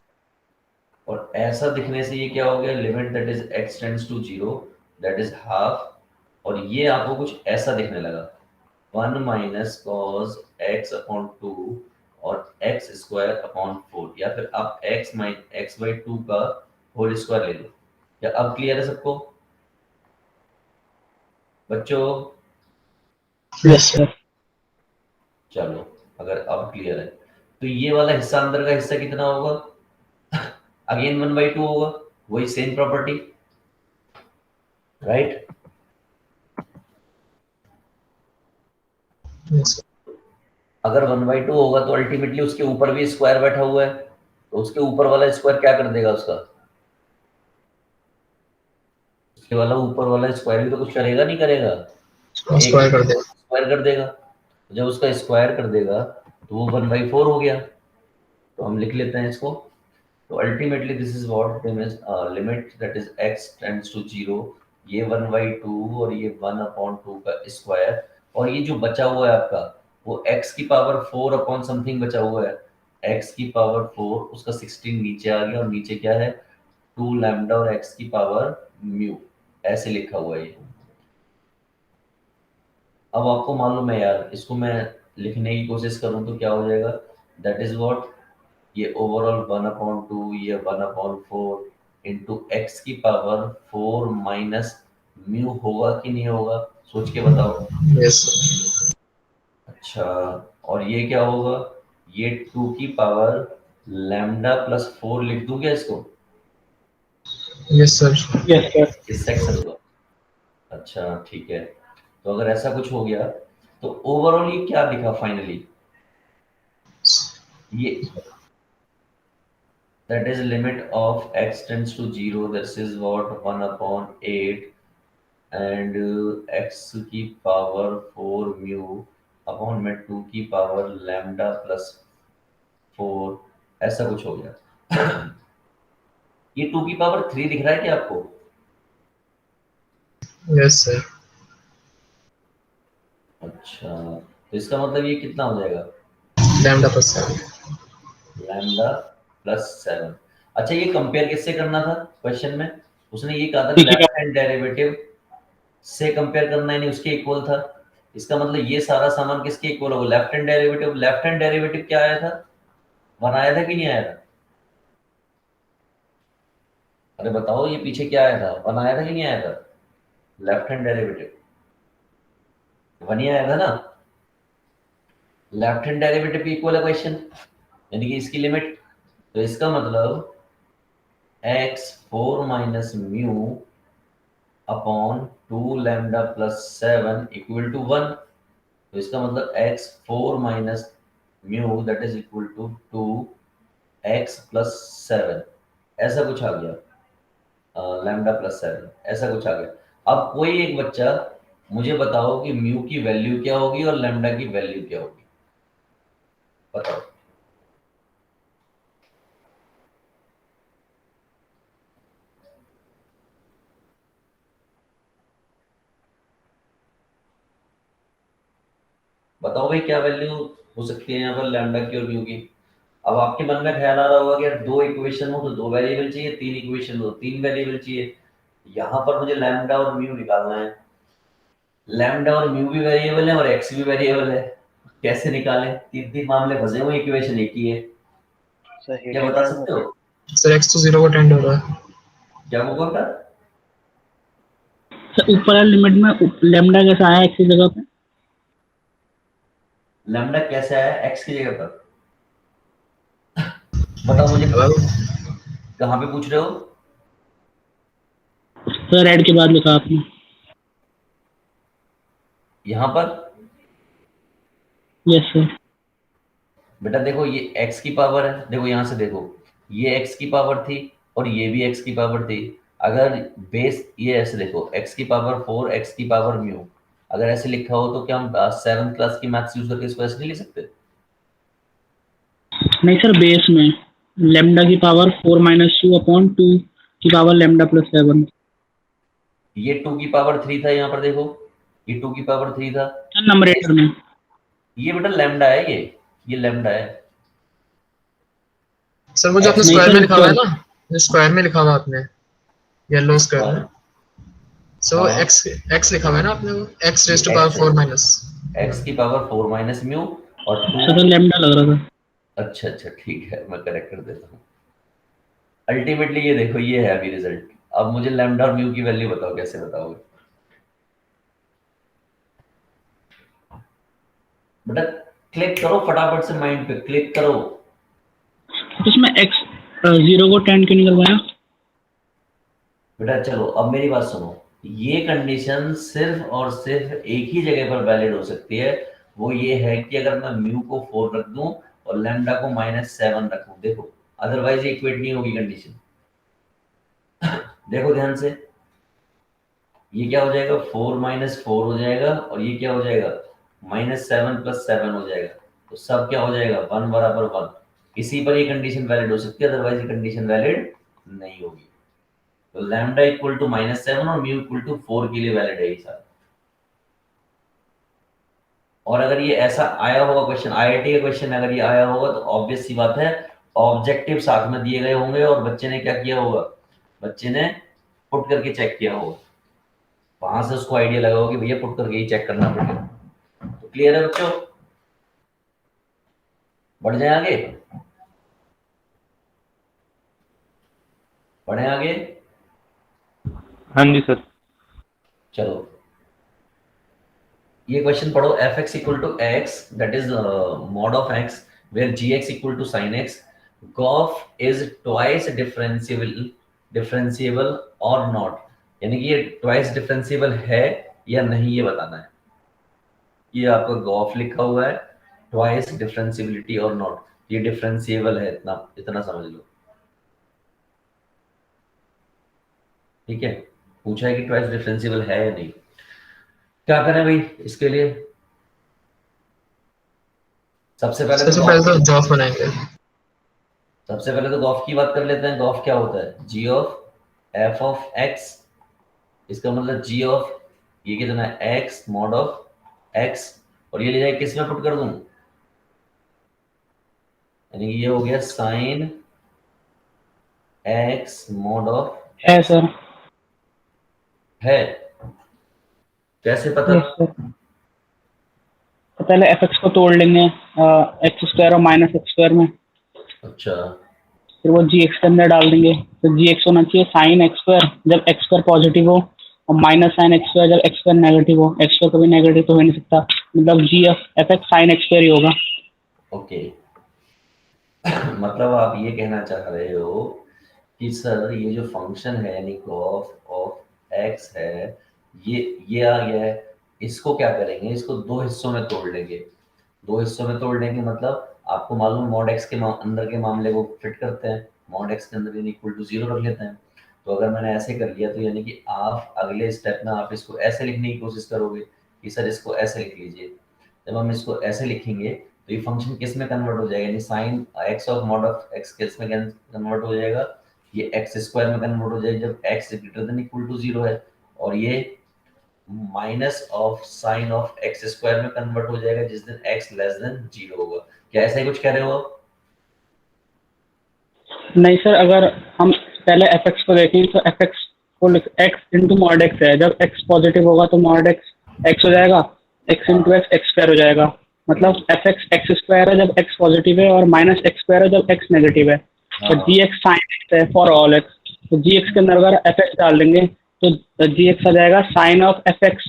और ऐसा दिखने से ये क्या हो गया, limit that is x tends to 0, that is half, और ये आपको कुछ ऐसा दिखने लगा, 1 माइनस कॉज एक्स अपॉन 2 और एक्स स्क्वायर अपॉन 4, या फिर आप x/2 का होल स्क्वायर ले लो। क्या अब क्लियर है सबको बच्चों? Yes sir. चलो, अगर अब क्लियर है तो ये वाला हिस्सा अंदर का हिस्सा कितना होगा, अगेन 1/2 होगा, वही सेम प्रॉपर्टी, राइट? यस। अगर 1/2 होगा तो अल्टीमेटली उसके ऊपर भी स्क्वायर बैठा हुआ है, तो उसके ऊपर वाला स्क्वायर क्या कर देगा, उसके वाला ऊपर वाला स्क्वायर भी तो कुछ करेगा, नहीं करेगा, एक स्क्वायर कर देगा। स्क्वायर कर देगा। तो जब उसका स्क्वायर कर देगा तो वो 1/4 हो गया, तो हम लिख लेते हैं इसको। तो ultimately this is what means limit that is x tends to 0, ये 1/2 और ये 1/2 का स्क्वायर, और ये जो बचा हुआ है आपका, वो x की पावर 4 अपॉन समथिंग बचा हुआ है, x की पावर 4, उसका 16 नीचे आ गया, और नीचे क्या है, 2 लैम्डा और x की पावर म्यू, ऐसे लिखा हुआ है ये। अब आपको मालूम है यार, इसको मैं लिखने की कोशिश करूं तो क्या हो जाएगा, दैट इज व्हाट, ये ओवरऑल 1/2, ये 1/4 इंटू एक्स की पावर 4 माइनस म्यू होगा कि नहीं होगा, सोच के बताओ। यस। अच्छा, और ये क्या होगा, ये 2 की पावर लैम्डा प्लस 4 लिख दूं क्या इसको, यस सर। Yes sir. इस सेक्शन को? अच्छा ठीक है, तो अगर ऐसा कुछ हो गया तो ओवरऑल ये क्या दिखा फाइनली, ये that is limit of x tends to 0, this is what 1/8 and x की पावर 4 म्यू अपॉन में 2 की पावर लैम्डा प्लस 4, ऐसा कुछ हो गया। ये 2 की पावर 3 दिख रहा है क्या आपको? Yes sir. अच्छा, तो इसका मतलब ये कितना हो जाएगा, लैम्डा प्लस 7। Lambda plus 7। अच्छा, ये कंपेयर किससे करना था क्वेश्चन में? उसने ये कहा था पीछे का लेफ्ट हैंड डेरिवेटिव से कंपेयर करना, यानी उसके इक्वल था। इसका मतलब ये सारा सामान किसके इक्वल होगा? Left hand derivative. Left hand derivative क्या आया था? 1 आया था कि नहीं आया था? अरे बताओ, ये पीछे क्या आया था? 1 आया था कि नहीं आया था? लेफ्ट हैंड डेरिवेटिव 1 ही आया था ना। लेफ्ट हैंड डेरिवेटिव की इक्वल इक्वेशन, यानी कि इसकी लिमिट। तो इसका मतलब x 4 minus mu upon 2 lambda plus 7 equal to 1। तो इसका मतलब x 4 minus mu that is equal to 2 x plus 7, ऐसा कुछ आ गया। लैम्डा प्लस 7 ऐसा कुछ आ गया। अब कोई एक बच्चा मुझे बताओ कि म्यू की वैल्यू क्या होगी और लैम्डा की वैल्यू क्या होगी, बताओ। बताओ भाई, क्या वैल्यू हो सकती है यहाँ पर लैम्डा की और म्यू की? अब आपके मन में ख्याल आ रहा होगा कि यार 2 इक्वेशन हो तो 2 वेरिएबल चाहिए, 3 इक्वेशन हो तो 3 वेरिएबल चाहिए। यहाँ पर मुझे लैम्डा और म्यू निकालना है। लैम्डा और म्यू भी वेरिएबल है और एक्स भी वेरिएबल है। कैसे निकालें? 3 मामले फंसे हुए, इक्वेशन एक ही है। सर क्या हिडन बता टर्म सकते है। हो? सर x तो 0 को टेंड हो रहा है। क्या वो बोल रहा? सर ऊपर वाली लिमिट में लेमडा कैसा आया एक्स की जगह पे? लैम्डा कैसे आया एक्स की जगह पर? बताओ मुझे, अब कहाँ पे पूछ रहे हो? सर ऐड के बाद लिखा आपने। यहाँ पर यस सर। बेटा देखो, ये x की पावर है, देखो यहाँ से देखो, ये x की पावर थी और ये भी x की पावर थी। अगर बेस ये ऐसे देखो, x की पावर 4 x की पावर म्यू, अगर ऐसे लिखा हो तो क्या हम 7th क्लास की मैथ्स यूज करके इसको ऐसे नहीं लिख सकते? नहीं सर, बेस में लेमडा की पावर 4 - 2 अपॉन 2 की पावर लेमडा प्लस 7। ये 2 की पावर 3 था, यहाँ पर देखो, ये 2 की पावर 3 था। सर नंबरेटर में। ये बेटा लैम्डा है, ये लैम्डा है। सर वो जो आपने x नहीं स्क्वायर में सर लिखा हुआ है ऊपर। ना, जो स्क्वायर में लिखा हुआ आपने, येलो स्क्वायर में, सो हाँ, x x लिखा हुआ है ना आपने, वो x ये रेज टू पावर x है, 4 माइनस। x की पावर 4 माइनस म्यू और 2। सर लेमडा लग रहा था। अच्छा अच्छा, ठीक है, मैं करेक्ट कर देता हूँ। अल्टीमेटली ये देखो, ये है अभी रिजल्ट। अब मुझे लैम्डा और म्यू की वैल्यू बताओ, कैसे बताओगे? बेटा क्लिक करो फटाफट से, माइंड पे क्लिक करो। तो इसमें एक्स 0 को 10 क्यों निकलवाया? बेटा चलो, अब मेरी बात सुनो। ये कंडीशन सिर्फ और सिर्फ एक ही जगह पर वैलिड हो सकती है। वो ये है कि अगर मैं म्यू को 4 रख दूं और लैम्डा को -7 रखूं, देखो, अदरवाइज ये इक्वेट नहीं होगी कंडीशन। देखो ध्यान से, ये क्या हो जाएगा? 4 - 4 हो जाएगा और ये क्या हो जाएगा? -7 + 7 हो जाएगा। तो सब क्या हो जाएगा? 1 बराबर 1। इसी पर ये कंडीशन वैलिड हो सकती है, अदरवाइज ये कंडीशन वैलिड नहीं होगी। तो लैम्डा इक्वल टू -7 और म्यू इक्वल टू 4 के लिए वैलिड है ये सारा। और अगर ये ऐसा आया होगा क्वेश्चन, आईआईटी का क्वेश्चन अगर ये आया होगा, तो ऑब्वियस सी बात है, ऑब्जेक्टिव साथ में दिए गए होंगे और बच्चे ने क्या किया होगा? बच्चे ने पुट करके चेक किया होगा। वहां से उसको आइडिया लगा होगा कि भैया पुट करके ही चेक करना पड़ेगा। तो क्लियर है बच्चों? बढ़ जाए आगे, बढ़े आगे। हाँ जी सर। चलो, ये क्वेश्चन पढ़ो। F x equal to x that is mod of x where g x equal to sine x, gof is twice differentiable और नॉट। यानी कि ये ट्वाइस डिफरेंशिएबल है या नहीं, ये बताना है। ये आपका गॉफ लिखा हुआ है, ट्वाइस डिफरेंशिएबिलिटी और नॉट, ये डिफरेंशिएबल है, इतना इतना समझ लो। ठीक है, पूछा है कि ट्वाइस डिफरेंशिएबल है या नहीं। क्या करें भाई इसके लिए? सबसे पहले तो सबसे पहले तो जॉब बनाएंगे। गॉफ की बात कर लेते हैं। गॉफ क्या होता है? जी ऑफ एफ ऑफ एक्स। इसका मतलब जी ऑफ ये कितना है? X mod of x. और ये ले जाए किस में पुट कर दूं? यानी ये हो गया साइन एक्स मॉड ऑफ है एक्स। सर। है, कैसे पता? Yes sir. तो पहले एफ एक्स को तोड़ लेंगे एक्स स्क्वायर और माइनस एक्स स्क्वायर में, अच्छा, फिर वो जी एक्स के अंदर डाल देंगे। तो जी एक्स होना चाहिए साइन एक्स स्क्वायर जब एक्स स्क्वायर पॉजिटिव हो, और माइनस साइन एक्स स्क्वायर जब एक्स स्क्वायर नेगेटिव हो। एक्स स्क्वायर कभी नेगेटिव तो हो ही नहीं सकता, मतलब G F F X sine X square ही होगा। ओके। मतलब आप ये कहना चाह रहे हो कि सर ये जो फंक्शन है यानी कॉफ ऑफ एक्स है, ये आ गया है, इसको क्या करेंगे, इसको दो हिस्सों में तोड़ लेंगे। दो हिस्सों में तोड़ लेंगे मतलब आपको मालूम मॉड एक्स के अंदर के मामले को फिट करते हैं, मॉड एक्स के अंदर यानी इक्वल टू 0 रख लेते हैं। तो अगर मैंने ऐसे कर लिया तो यानी कि आप अगले स्टेप में आप इसको ऐसे लिखने की कोशिश करोगे कि सर इसको ऐसे लिख लीजिए। जब हम इसको ऐसे लिखेंगे तो ये फंक्शन किस में कन्वर्ट हो जाएगा, यानी sine x of mod of x किस में कन्वर्ट हो जाएगा, ये एक्स स्क्वायर में कन्वर्ट हो जाएगा जब x greater than equal to 0 है, और ये minus of sine of x square में कन्वर्ट हो जाएगा जिस दिन एक्स लेस देन 0 होगा। क्या ऐसा ही कुछ कह रहे हो? नहीं सर, अगर हम पहले एफ एक्स को देखें तो एफ एक्स को एक्स इंटू मॉड एक्स है, जब एक्स पॉजिटिव होगा तो मॉड एक्स एक्स हो जाएगा, x into x x square हो जाएगा। मतलब एफ एक्स एक्स स्क्वायर है जब एक्स पॉजिटिव है, और माइनस एक्स स्क्वायर है जब एक्स नेगेटिव है। और हाँ, जी एक्स साइन एक्स है फॉर ऑल एक्स, तो जी एक्स के अंदर अगर एफ एक्स डाल देंगे तो जी एक्स आ जाएगा साइन ऑफ एफ एक्स।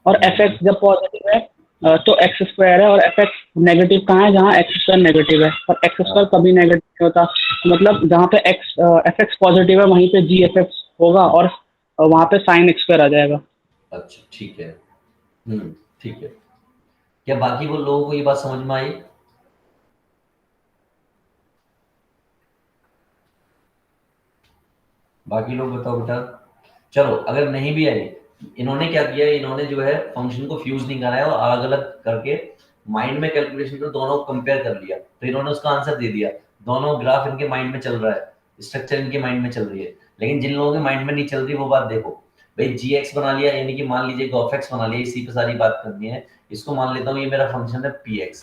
और एफ एक्स जब पॉजिटिव है तो एक्स स्क्वायर है, और एफ एक्स नेगेटिव कहाँ है, जहाँ एक्स स्क्वायर नेगेटिव है, और एक्स हाँ, स्क्वायर कभी नेगेटिव नहीं होता। तो मतलब जहाँ पे एक्स एफ एक्स पॉजिटिव है वहीं पे जी एफ एक्स होगा, और वहाँ पे साइन एक्स स्क्वायर आ जाएगा। अच्छा ठीक है। ठीक है। क्या बाकी वो लोगों को ये बात समझ में आई? बाकी लोग बताओ बेटा। चलो अगर नहीं भी आई, इन्होंने क्या किया, इन्होंने जो है फंक्शन को फ्यूज नहीं कराया और अलग अलग करके माइंड में कैलकुलेशन कर दोनों को कंपेयर कर लिया, तो इन्होंने उसका आंसर दे दिया। दोनों ग्राफ इनके माइंड में चल रहा है, स्ट्रक्चर इनके माइंड में चल रही है, लेकिन जिन लोगों के माइंड में नहीं चल रही वो बात देखो। भाई जी एक्स बना लिया, यानी कि मान लीजिए गॉफ एक्स बना लिया, इसी पे सारी बात करनी है। इसको मान लेता हूँ ये मेरा फंक्शन है पी एक्स।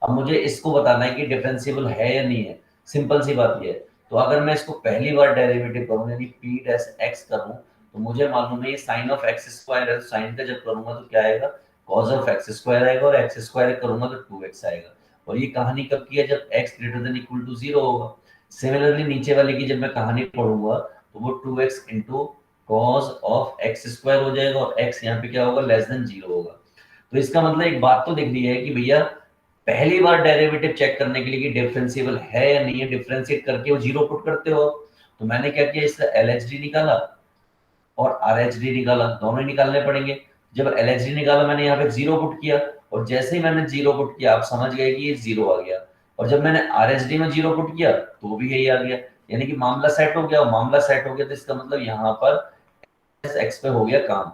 अब मुझे इसको बताना है कि डिफरेंशिएबल है या नहीं है। सिंपल सी बात ये है। तो अगर मैं इसको पहली बार डेरिवेटिव करूं यानी पी डैश एक्स करूं, तो मुझे मालूम है ये साइन ऑफ एक्स स्क्वायर है, साइन का जब करूंगा तो क्या आएगा, कॉस ऑफ एक्स स्क्वायर आएगा, और एक्स स्क्वायर करूंगा तो 2x आएगा। और ये कहानी कब की है, जब x greater than equal to 0 होगा। सिमिलरली नीचे वाले की जब मैं कहानी पढ़ूंगा तो वो 2x into cos of x square हो जाएगा, और x यहाँ पे क्या होगा, लेस देन 0 होगा। तो इसका मतलब एक बात तो दिख रही है कि भैया पहली बार डेरिवेटिव चेक करने के लिए कि डिफरेंशिएबल है या नहीं है, डिफरेंशिएट करके वो 0 पुट करते हो। तो मैंने क्या किया, इसका LHD निकाला और RHD निकाला, दोनों ही निकालने पड़ेंगे। जब LHD निकाला मैंने यहाँ पे 0 पुट किया, और जैसे ही मैंने 0 पुट किया आप समझ गए कि ये 0 आ गया। और जब मैंने RHD में 0 पुट किया तो भी यही आ गया, यानी कि मामला सेट हो गया। और मामला सेट हो गया तो इसका मतलब यहाँ पर x पे हो गया काम।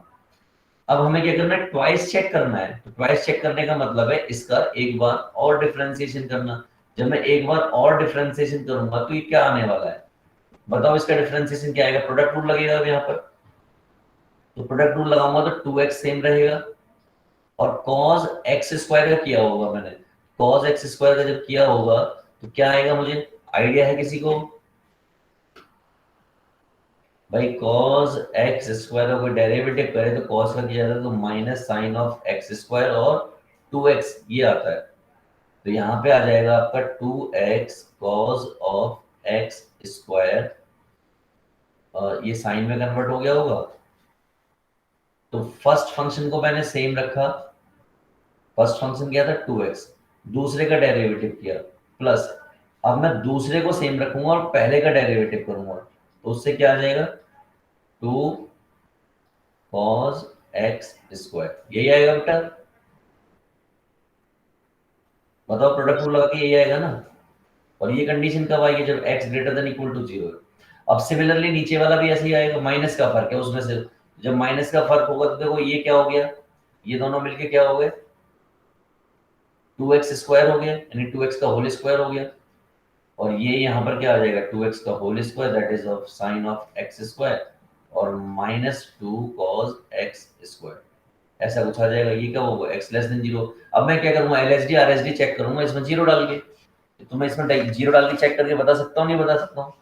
अब हमें क्या करना है, ट्वाइस चेक करना है। तो ट्वाइस चेक करने का मतलब है इसका एक बार और डिफरेंशिएशन करना। जब मैं एक बार और डिफरेंशिएशन करूंगा तो ये क्या आने वाला है, बताओ इसका डिफरेंशिएशन क्या आएगा, प्रोडक्ट रूल लगेगा अब यहाँ पर। तो प्रोडक्ट रूल लगाऊंगा तो 2x सेम रहेगा, और cos x स्क्वायर का किया होगा मैंने, cos x स्क्वायर का जब किया होगा तो क्या आएगा, मुझे आइडिया है किसी को? भाई cos x स्क्वायर का कोई डेरिवेटिव करे तो cos का किया जाता है तो minus sine of x square और 2x ये आता है। तो यहाँ पे आ जाएगा आपका 2x cos of x square, ये साइन में कन्वर्ट हो गया होगा। तो फर्स्ट फंक्शन को मैंने सेम रखा, फर्स्ट फंक्शन क्या था 2x, दूसरे का डेरिवेटिव किया प्लस, अब मैं दूसरे को सेम रखूंगा और पहले का डेरिवेटिव करूंगा, तो उससे क्या आ जाएगा 2 cos x स्क्वायर, यही आएगा बेटा। बताओ प्रोडक्ट रूल लगा के यही आएगा ना। और ये कंडीशन कब आएगी, जब x greater than equal to 0 है। अब सिमिलरली नीचे वाला भी ऐसे ही आएगा, माइनस का फर्क है उसमें से। जब माइनस का फर्क होगा तो देखो ये क्या हो गया, ये दोनों मिलके क्या हो गए, 2x स्क्वायर हो गया, यानी 2x का होल स्क्वायर हो गया। और ये यहाँ पर क्या आ जाएगा, 2x का whole square that is of sine of x square, और माइनस 2 cos x स्क्वायर, ऐसा कुछ आ जाएगा। ये क्या होगा, x लेस देन 0। अब मैं क्या करूंगा, LHD RHD चेक करूंगा इसमें 0 डाल के, तो मैं इसमें जीरो डाल के चेक करके बता सकता हूँ, नहीं बता सकता हूँ?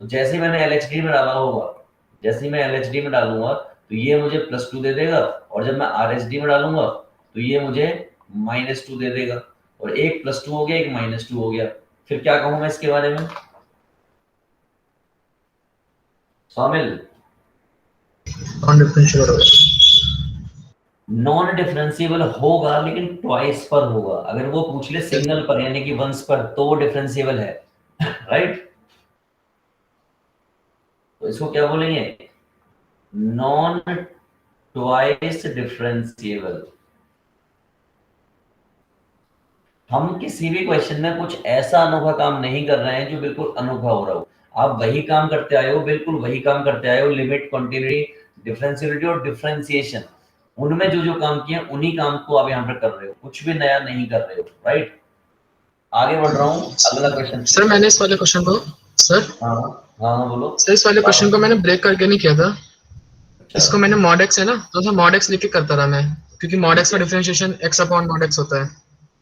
तो जैसे ही मैंने LHD में डाला होगा, जैसे ही मैं LHD में डालूंगा तो ये मुझे +2 दे देगा, और जब मैं RHD में डालूंगा तो ये मुझे -2 दे देगा, और एक +2 हो गया, एक -2 हो गया। फिर क्या कहूँ मैं इसके बारे में, शामिल? नॉन डिफरेंशिएबल होगा। नॉन डिफरेंशिएबल होगा, लेकिन ट्वाइस पर होगा। अगर वो पूछ ले सिंगल पर यानी कि वंस पर, तो वो डिफरेंशिएबल है। राइट? तो इसको क्या बोलेंगे, नॉन ट्वाइस डिफरेंशिएबल। हम किसी भी क्वेश्चन में कुछ ऐसा अनोखा काम नहीं कर रहे हैं जो बिल्कुल अनोखा हो रहा हो। आप वही काम करते आए हो, बिल्कुल वही काम करते आए हो, लिमिट, कंटिन्यूटी, डिफरेंशियलिटी और डिफरेंशिएशन, उनमें जो जो काम किए उन्हीं काम को आप यहाँ पर कर रहे हो, कुछ भी नया नहीं कर रहे हो। राइट? आगे बढ़ रहा हूँ, अगला क्वेश्चन। सर मैंने इस वाले क्वेश्चन को सर हाँ हाँ हाँ, बोलो। सर इस वाले क्वेश्चन को मैंने ब्रेक करके नहीं किया था। अच्छा, इसको मैंने mod x है ना, तो उसमें mod x लिख के करता रहा मैं, क्योंकि mod x का differentiation x upon mod x होता है।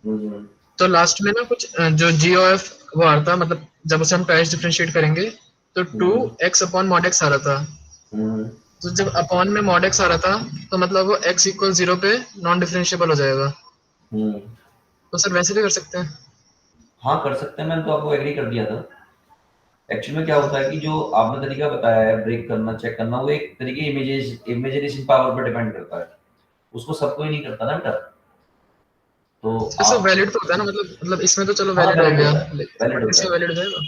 हम्म, तो लास्ट में ना कुछ जो g ओ f वो आ रहा था, मतलब जब उसे हम ट्वाइस डिफरेंशिएट करेंगे तो 2x अपॉन mod x आ रहा था। हम्म, तो जब अपॉन में mod x आ रहा था तो मतलब वो x इक्वल 0 पे नॉन डिफरेंशिएबल हो जाएगा। हम्म। तो सर वैसे भी कर सकते हैं। हाँ कर सकते हैं, मैंने तो आपको एग्री कर दिया था। एक्चुअली में क्या होता है कि जो आपने तरीका बताया है ब्रेक करना, चेक करना, वो एक तरीके इमेजिनेशन पावर पर डिपेंड करता है, उसको सब कोई नहीं करता ना बेटा। तो सर सब आप, वैलिड तो होता है ना, मतलब इसमें तो चलो हाँ वैलिड हो वैलिड गया, होता है, वैलिड होता इसमें है। वैलिड हो जाएगा।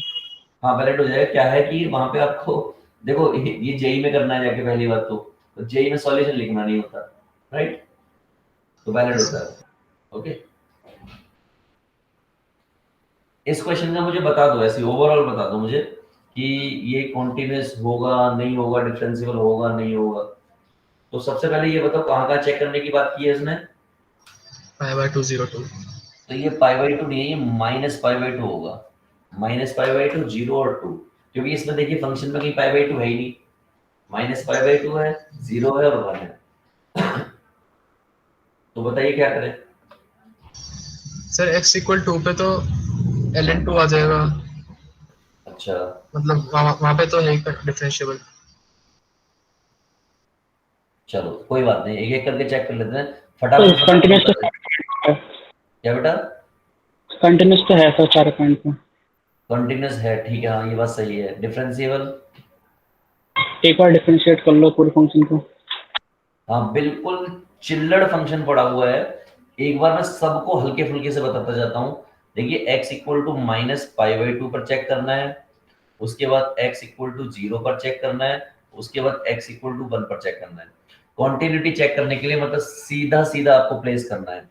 हाँ वैलिड हो जाएगा। क्या है कि वहां पे आपको, देखो ये जेई में करना है जाके, पहली बात तो जेई में सॉल्यूशन लिखना नहीं होता। राइट? तो वैलिड होता है। ओके, इस क्वेश्चन का मुझे बता दो, ऐसे ओवरऑल बता दो मुझे कि ये कॉन्टिन्यूअस होगा नहीं होगा, डिफरेंशिएबल होगा नहीं होगा। तो सबसे पहले ये बताओ कहाँ कहाँ चेक करने की बात की है इसने। π/202। तो ये π/2 नहीं है, ये -π/2 होगा। -π/2, 0 और 2, क्योंकि इसमें देखिए फंक्शन में कहीं π/2 है ही नहीं। -π/2 है, 0 है और 1 है। तो बताइए क्या करें। सर x इक्वल 2 पे तो ln 2 आ जाएगा, अच्छा, मतलब वहां पे तो है ही डिफरेंशिएबल। चलो कोई बात नहीं, एक एक करके चेक कर लेते हैं। तो फटाफट फटाफट कंटिन्यूस बताते हैं। तो क्या बेटा? कंटिन्यूस तो है सर सारे पॉइंट में। कॉन्टिन्यूअस है, ठीक है, हाँ ये बात सही है। डिफरेंशिएबल, एक बार डिफरेंशिएट कर लो पूरे फंक्शन को। हाँ बिल्कुल चिल्लड़ फंक्शन पड़ा हुआ है। एक बार मैं सबको हल्के फुल्के से बताता जाता हूँ। देखिए x इक्वल टू -π/2 पर चेक करना है, उसके बाद x इक्वल टू 0 पर चेक करना है, उसके बाद x इक्वल टू 1 पर चेक करना है। कॉन्टिन्यूटी चेक करने के लिए मतलब सीधा सीधा आपको प्लेस करना है।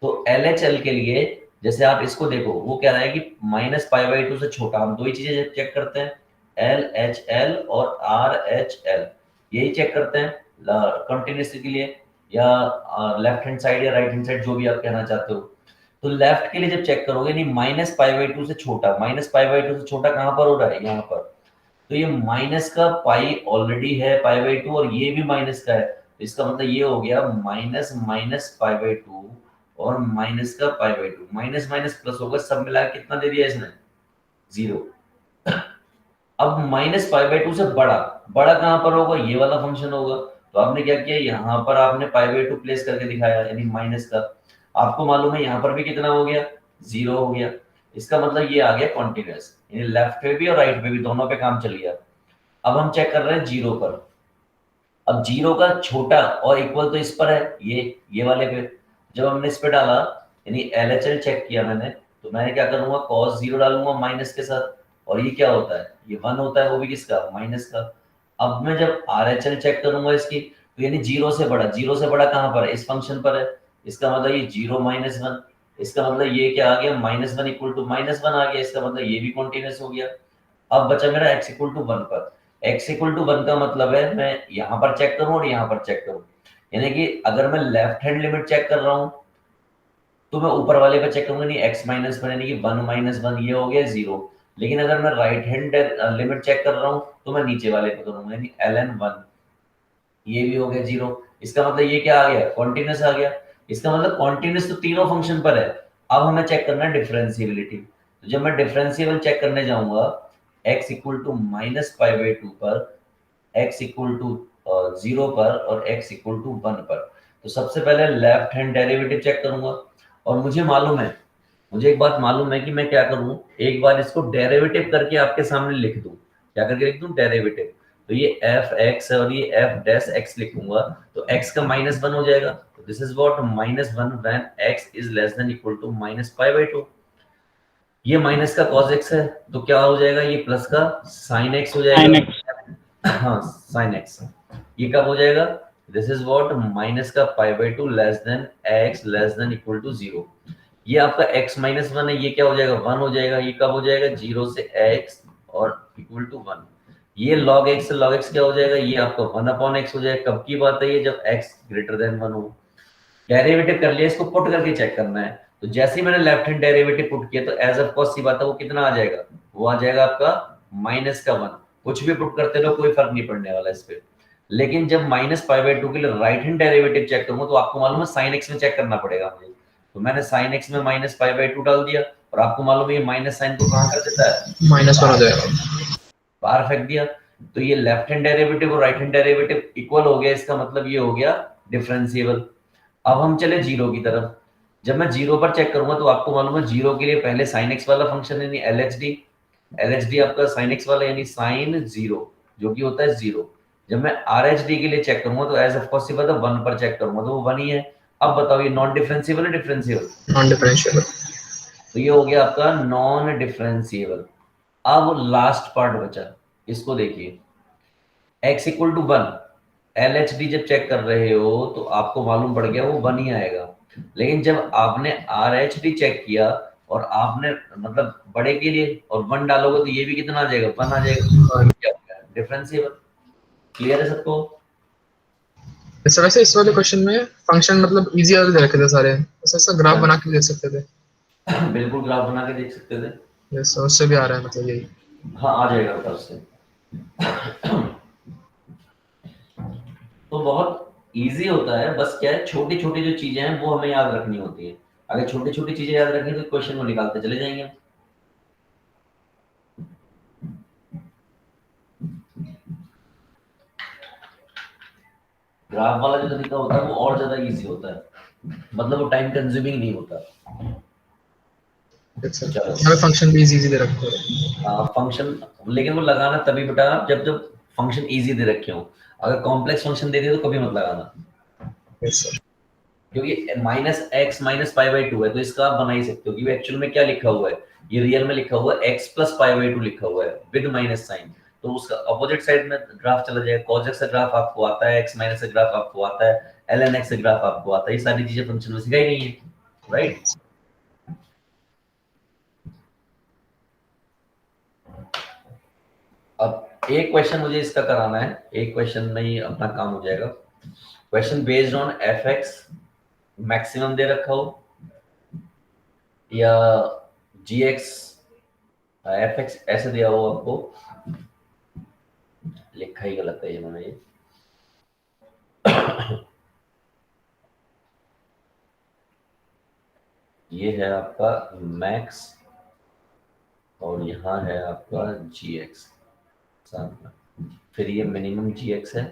तो LHL के लिए जैसे आप इसको देखो, वो कह रहा है कि -π/2 से छोटा, हम दो ही चीजें चेक करते हैं, LHL और RHL, यही चेक करते हैं कंटिन्यूटी के लिए, या लेफ्ट हैंड साइड या राइट हैंड साइड, जो भी आप कहना चाहते हो। तो लेफ्ट के लिए जब चेक करोगे, नहीं -π/2 से छोटा, -π/2 से छोटा कहाँ पर हो रहा है, यहाँ पर। तो ये माइनस का पाई ऑलरेडी है π/2, और ये भी माइनस का है, इसका मतलब ये हो गया माइनस माइनस π/2 और माइनस का π/2, माइनस माइनस प्लस होगा, सब मिला के कितना दे दिया इसने, 0। अब -π/2 से बड़ा, बड़ा कहाँ पर होगा, ये वाला फंक्शन होगा। तो आपने क्या किया, यहाँ पर आपने π/2 प्लेस करके दिखाया, यानी माइनस का। आपको मालूम है यहाँ पर भी कितना हो गया, 0 हो गया। इसका मतलब ये आ गया कॉन्टिन्यूअस, यानी लेफ्ट पे भी और राइट पे भी, दोनों पे काम चल गया। अब हम चेक कर रहे हैं 0 पर। अब 0 का छोटा और इक्वल तो इस पर है, ये वाले पे। जब हमने इस पे डाला, यानी LHL चेक किया मैंने, तो मैंने क्या करूंगा, cos 0 डालूंगा माइनस के साथ, और ये क्या होता है, ये 1 होता है, वो भी किसका, माइनस का। अब मैं जब RHL चेक करूंगा इसकी, तो यानी 0 से बड़ा, 0 से बड़ा कहाँ पर है, इस फंक्शन पर है। इसका मतलब ये 0 -1, इसका मतलब ये क्या आ गया, -1 इक्वल टू -1 आ गया, इसका मतलब ये भी कॉन्टिन्यूस हो गया। अब बचा मेरा x इक्वल टू 1 पर। x इक्वल टू 1 का मतलब है मैं यहाँ पर चेक करूँ और यहाँ पर चेक करूँ, यानी कि अगर मैं लेफ्ट हैंड लिमिट चेक कर रहा हूँ तो मैं ऊपर वाले पे चेक करूंगा, नहीं x माइनस 1, यानी कि 1 - 1 ये हो गया 0। लेकिन अगर मैं राइट हैंड लिमिट चेक कर रहा हूँ तो मैं नीचे वाले पे करूंगा, यानी ln 1, ये भी हो गया 0। इसका मतलब ये क्या आ गया, कॉन्टिन्यूस आ गया। इसका मतलब कॉन्टिन्यूस तो तीनों फंक्शन पर है। अब हमें चेक करना है डिफरेंशिएबिलिटी। तो जब मैं डिफरेंशियल चेक करने जाऊंगा x इक्वल टू -π/2 पर, x इक्वल टू 0 पर और x इक्वल टू 1 पर, तो सबसे पहले लेफ्ट हैंड डेरिवेटिव चेक करूंगा। और मुझे मालूम है, मुझे एक बात मालूम है कि मैं क्या करूं, एक बार इसको डेरिवेटिव करके आपके सामने लिख दूं। क्या करके लिख दूं? डेरिवेटिव। तो ये एफ एक्स और ये एफ डैश एक्स लिखूंगा, तो x का -1 हो जाएगा। तो this is what -1 when x is less than equal to -π/2। ये माइनस का cos x है, तो क्या हो जाएगा? ये प्लस का sin x हो sin जाएगा। x। हाँ, sin x। ये कब हो जाएगा? दिस इज व्हाट माइनस का π/2 less than x less than equal to 0। ये आपका x -1 है, ये क्या हो जाएगा? 1 हो जाएगा। ये कब हो जाएगा? 0 से x और इक्वल टू 1। ये log x से log x क्या हो जाएगा? ये आपका 1/x हो जाएगा। कब की बात है ये? जब x ग्रेटर देन 1 हो। डेरिवेटिव कर लिया, इसको पुट करके चेक करना है। तो जैसे ही मैंने लेफ्ट हैंड डेरिवेटिव पुट किया, तो एज ऑफ कोर्स सी बात है, वो कितना आ जाएगा? वो आ जाएगा आपका -1। कुछ भी पुट करते रहो, कोई फर्क नहीं पड़ने वाला इस पे। लेकिन जब -π/2 के लिए राइट हैंड डेरिवेटिव चेक करूंगा, तो आपको मालूम है sin x में चेक करना पड़ेगा मुझे। तो मैंने sin x में -π/2 डाल दिया, और आपको मालूम है ये माइनस साइन को कहां कर देता है? -1 हो जाएगा। बाहर फेंक दिया। तो ये लेफ्ट हैंड डेरिवेटिव और राइट हैंड डेरिवेटिव इक्वल हो गया, इसका मतलब ये हो गया डिफरेंशिएबल। अब हम चले जीरो की तरफ। जब मैं जीरो पर चेक करूंगा, तो आपको मालूम है जीरो के लिए पहले sin x वाला फंक्शन यानी LHD आपका sin x वाला यानी sin 0, जो कि होता है 0। जब मैं RHD के लिए चेक करूंगा, तो एज ऑफ पॉसिबल 1 पर चेक करूंगा, तो वो 1 ही है। अब बताओ ये नॉन डिफरेंशिएबल है डिफरेंशिएबल? Non differentiable. तो ये हो गया आपका नॉन डिफरेंशिएबल। अब लास्ट पार्ट बचा, इसको देखिए। x इक्वल टू 1, LHD जब चेक कर रहे हो, तो आपको मालूम पड़ गया वो 1 ही आएगा। लेकिन जब आपने RHD चेक किया, और आपने मतलब बड़े के लिए और 1 डालोगे, तो ये भी कितना आ जाएगा? 1 आ जाएगा। डिफरेंशिएबल। क्लियर है सबको? इस वैसे इस वाले क्वेश्चन में फंक्शन मतलब इजी वाले दे रखे थे सारे, बस ऐसा ग्राफ बना के देख सकते थे। बिल्कुल ग्राफ बना के देख सकते थे। यस, उससे भी आ रहा है मतलब यही। हाँ, आ जाएगा ऊपर से। तो बहुत इजी होता है, बस क्या है, छोटी छोटी जो चीजें हैं वो हमें याद रखनी होती है। अगर छोटी छोटी चीजें याद रखें, तो क्वेश्चन को निकालते चले जाएंगे। ग्राफ वाला जो तरीका होता है वो और ज्यादा इजी होता है, मतलब वो टाइम कंज्यूमिंग नहीं होता। चलो, यहाँ पे फंक्शन भी इजी दे रखे हैं। फंक्शन लेकिन वो लगाना तभी बेटा जब जब फंक्शन इजी दे रखे हो। अगर कॉम्प्लेक्स फंक्शन दे दिए तो कभी मत लगाना, यस सर। क्योंकि -x -π/2 है, तो इसका आप बना ही सकते हो कि एक्चुअल में क्या लिखा हुआ है। ये रियल में लिखा हुआ है x + π/2 लिखा हुआ है विद माइनस साइन। तो उसका अपोजिट साइड में ग्राफ चला जाएगा। cos x का ग्राफ आपको आता है, x माइनस का ग्राफ आपको आता है, ln x का ग्राफ आपको आता है। ये सारी चीजें फंक्शन में सिखाई नहीं है, राइट? अब एक क्वेश्चन मुझे इसका कराना है, एक क्वेश्चन में ही अपना काम हो जाएगा। Question based on fx maximum दे रखा हो, या gx fx ऐसे दिया हो आपको, लिखा ही गलत है इन्होंने ये। ये है आपका मैक्स, और यहाँ है आपका gx साथ में, फिर ये मिनिमम gx है।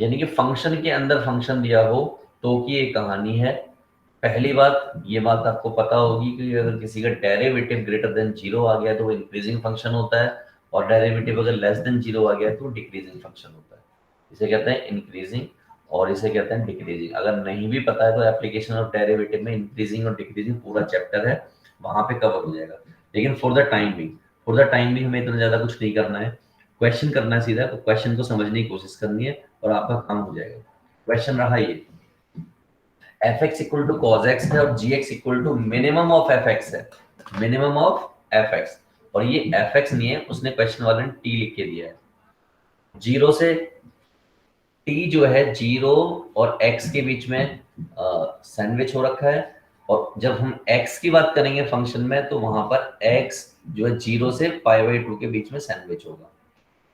यानी कि फंक्शन के अंदर फंक्शन दिया हो तो की ये कहानी है। पहली बात, ये बात आपको पता होगी कि अगर किसी का डेरिवेटिव ग्रेटर देन 0 आ गया तो वो इंक्रीजिंग फंक्शन होता है, और डेरिवेटिव अगर लेस देन 0 आ गया तो डिक्रीजिंग फंक्शन होता है। इसे कहते हैं इंक्रीजिंग, और इसे कहते हैं डिक्रीजिंग। अगर नहीं भी पता है तो एप्लीकेशन ऑफ डेरिवेटिव में इंक्रीजिंग और डिक्रीजिंग पूरा चैप्टर है, वहां पे कवर हो जाएगा। लेकिन फॉर द टाइम बिंग हमें इतना ज्यादा कुछ नहीं करना है। क्वेश्चन करना है सीधा, तो क्वेश्चन को समझने की कोशिश करनी है और आपका काम हो जाएगा। क्वेश्चन रहा ये, fx equal to cos x है और gx equal to minimum of fx है, मिनिमम ऑफ fx। और ये fx नहीं है, उसने क्वेश्चन वाले ने t लिख के दिया है। 0 से t जो है 0 और x के बीच में सैंडविच हो रखा है, और जब हम x की बात करेंगे फंक्शन में, तो वहां पर x जो है 0 से π/2 के बीच में सैंडविच होगा।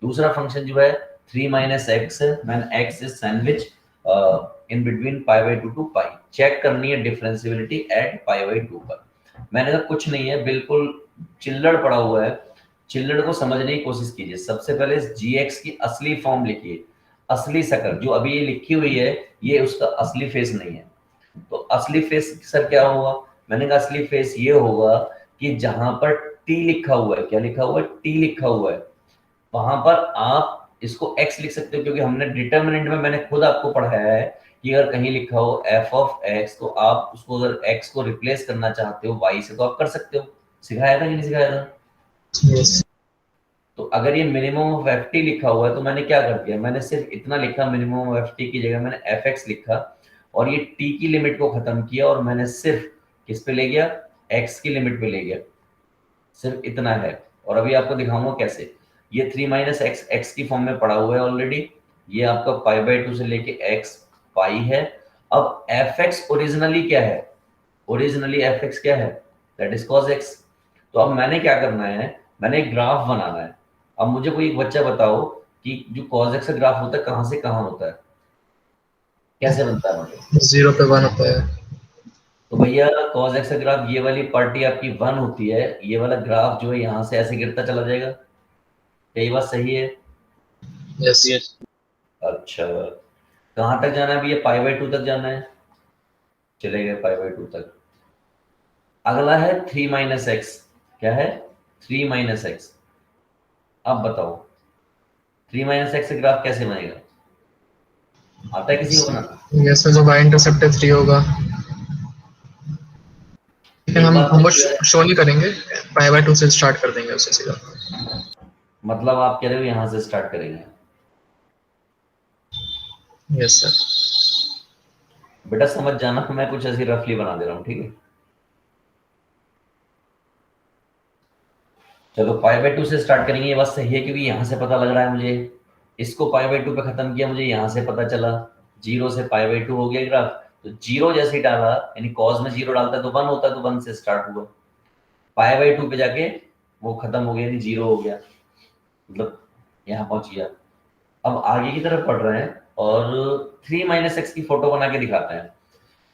दूसरा फंक्शन जो है 3 - x है, when x is sandwich in between π/2 to π। Check करनी है डिफरेंशिएबिलिटी एट π/2 पर। मैंने कहा कुछ नहीं है, बिल्कुल चिल्लड़ पड़ा हुआ है, चिल्लड़ को समझने की कोशिश कीजिए। सबसे पहले इस gx की असली फॉर्म लिखिए, असली शक्ल जो अभी ये लिखी हुई है, ये उसका असली फेस नहीं है। तो असली फेस सर क्या होगा? मैंने कहा असली फेस ये होगा कि जहां पर टी लिखा हुआ है, क्या लिखा हुआ है? टी लिखा हुआ है, वहां पर आप इसको x लिख सकते हो, क्योंकि हमने डिटर्मिनेंट में मैंने खुद आपको पढ़ाया है कि अगर कहीं लिखा हो f ऑफ x, तो आप उसको अगर x को रिप्लेस करना चाहते हो y से तो आप कर सकते हो। सिखाया था कि नहीं सिखाया था? यस तो अगर ये मिनिमम ऑफ एफ टी लिखा हुआ है तो मैंने क्या कर दिया, मैंने सिर्फ इतना लिखा, मिनिमम ऑफ एफ टी की जगह मैंने एफ एक्स लिखा और ये टी की लिमिट को खत्म किया और मैंने सिर्फ किस पे ले गया? एक्स की लिमिट पे ले गया। सिर्फ इतना है। और अभी आपको दिखाऊंगा कैसे। ये 3 माइनस एक्स एक्स की फॉर्म में पड़ा हुआ है ऑलरेडी। ये आपका पाई बाई 2 से लेके एक्स पाई है। अब एफ एक्स ओरिजिनली क्या है? ओरिजिनली एफ एक्स क्या है? That is cos x. तो अब मैंने क्या करना है, मैंने एक ग्राफ बनाना है। अब मुझे कोई एक बच्चा बताओ कि जो कॉस एक्स का ग्राफ होता है कहाँ से कहाँ होता है, कैसे बनता है मतलब? 0 पे 1 होता है। तो भैया कॉस एक्स का ग्राफ, ये वाली पार्टी आपकी 1 होती है, ये वाला ग्राफ जो है यहाँ से ऐसे गिरता चला जाएगा। क्या ये बात सही है? यस यस अच्छा, कहाँ तक जाना है भैया? पाई बाई 2 तक जाना है, चले गए पाई बाई 2 तक। अगला है 3 माइनस एक्स। क्या है? 3 माइनस एक्स। अब बताओ 3 माइनस एक्स का ग्राफ कैसे बनेगा? आता है किसी को बनाना? यस जो y इंटरसेप्ट 3 होगा, लेकिन एक हम बात हम वो तो clear है, शो नहीं करेंगे, पाई बाय 2 से स्टार्ट कर देंगे उसे सीधा। मतलब आप कह रहे हो यहाँ से स्टार्ट करेंगे। Yes sir. बेटा समझ जाना, मैं कुछ ऐसी रफली बना दे रहा हूँ, ठीक है? चलो पाई बाई 2 से स्टार्ट करेंगे, ये बात सही है, क्योंकि यहाँ से पता लग रहा है मुझे। इसको पाई बाई 2 पे खत्म किया, मुझे यहाँ से पता चला 0 से पाई बाई 2 हो गया ग्राफ। तो 0 जैसे ही डाला, यानी कॉस में 0 डालता है तो 1 होता है, तो 1 से स्टार्ट हुआ। पाई बाई 2 पे जाके वो खत्म हो गया, यानी 0 हो गया, मतलब यहाँ पहुंच गया। अब आगे की तरफ पढ़ रहे हैं और 3 माइनस एक्स की फोटो बना के दिखाते हैं।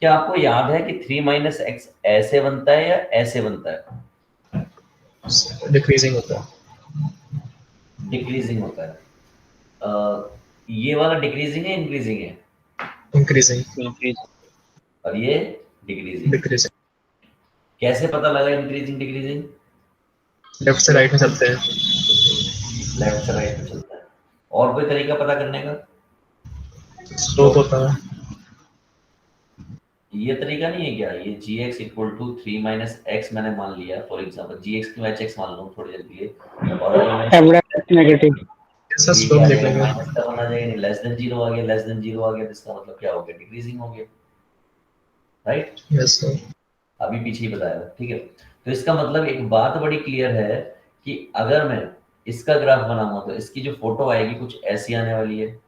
क्या आपको याद है कि 3 माइनस एक्स ऐसे बनता है या ऐसे बनता है? डिक्रीजिंग होता है। डिक्रीजिंग होता है। ये वाला डिक्रीजिंग है, इंक्रीजिंग है? इंक्रीजिंग। इंक्रीज और ये डिक्रीजिंग। डिक्रीजिंग। कैसे पता लगा इंक्रीजिंग डिक्रीजिंग? लेफ्ट से राइट में चलते हैं। लेफ्ट से राइट में चलता है। और कोई तरीका पता करने का? स्लोप होता है। ये तरीका नहीं है क्या? ये G x equal to 3 minus X मैंने मान लिया, फॉर एग्जाम्पल जी एक्स को एच एक्स मान लो थोड़ी देर के लिए, और अगर मैं एवरेज नेगेटिव। ऐसा ये स्लोप क्या आ देख जाएगा? लेंगे। माइनस का वन आ जाएगा, नहीं लेस देन जीरो आ गया, लेस देन जीरो आ गया, तो इसका मतलब क्या हो गया? डिक्रीजिंग हो गया, राइट? Yes sir. अभी पीछे ही बताया था, ठीक है? तो इसका मतलब एक बात बड़ी क्लियर है कि अगर मैं इसका ग्राफ बनाऊंगा तो इसकी जो फोटो आएगी कुछ ऐसी आने वाली है,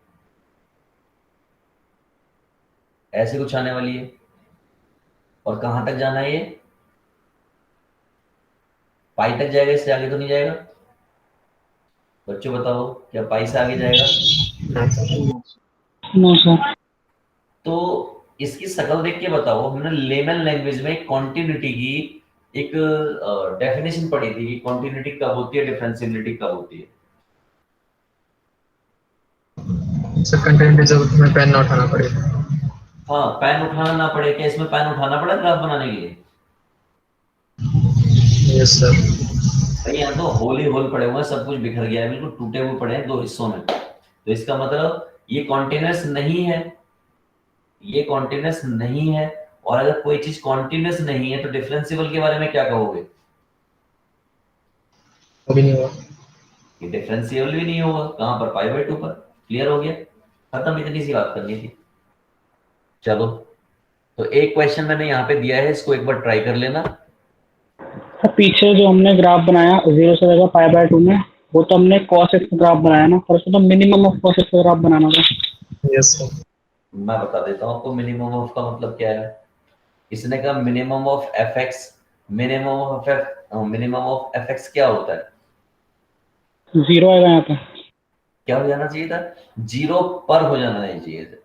ऐसे कुछ आने वाली है। और कहां तक जाना है? ये पाई तक जाएगा, इससे आगे तो नहीं जाएगा? बच्चों बताओ, क्या पाई से आगे जाएगा? No sir. तो इसकी शक्ल देख के बताओ, हमने लेमन लैंग्वेज में कॉन्टिन्यूटी की एक डेफिनेशन पढ़ी थी कि कॉन्टिन्यूटी कब होती है, डिफरेंशियबिलिटी कब होती है। सर कंटेंट जब तुम्हें पेन ना उठाना पड़े। हाँ, पेन उठाना ना पड़े। क्या इसमें पेन उठाना पड़ा ग्राफ बनाने के लिए? Yes sir. भाई यहाँ तो होल ही होल पड़े हुए हैं, सब कुछ बिखर गया है, बिल्कुल टूटे हुए पड़े हैं दो हिस्सों में। तो इसका मतलब ये कॉन्टिन्यूअस नहीं है, ये कॉन्टिन्यूअस नहीं है। और अगर कोई चीज कॉन्टिन्यूअस नहीं है तो डिफरेंशिएबल के बारे में क्या कहोगे? अभी नहीं हुआ। ये डिफरेंशिएबल भी नहीं होगा। कहां पर? पाई बाई 2 पर। क्लियर हो गया, खत्म, इतनी सी बात करनी थी। चलो, तो एक क्वेश्चन मैंने यहाँ पे दिया है, इसको एक बार ट्राई कर लेना। सर पीछे जो हमने ग्राफ बनाया 0 से लेकर पाई बाय 2 में, वो तो हमने cos x का ग्राफ बनाया ना, पर उसको तो मिनिमम ऑफ cos x का ग्राफ बनाना था। Yes sir. मैं बता देता हूँ आपको मिनिमम ऑफ का मतलब क्या है। इसने कहा minimum of f x. Minimum of f x क्या होता है? 0 आएगा यहाँ पे। क्या हो जाना चाहिए था? 0 पर हो जाना नहीं चाहिए था।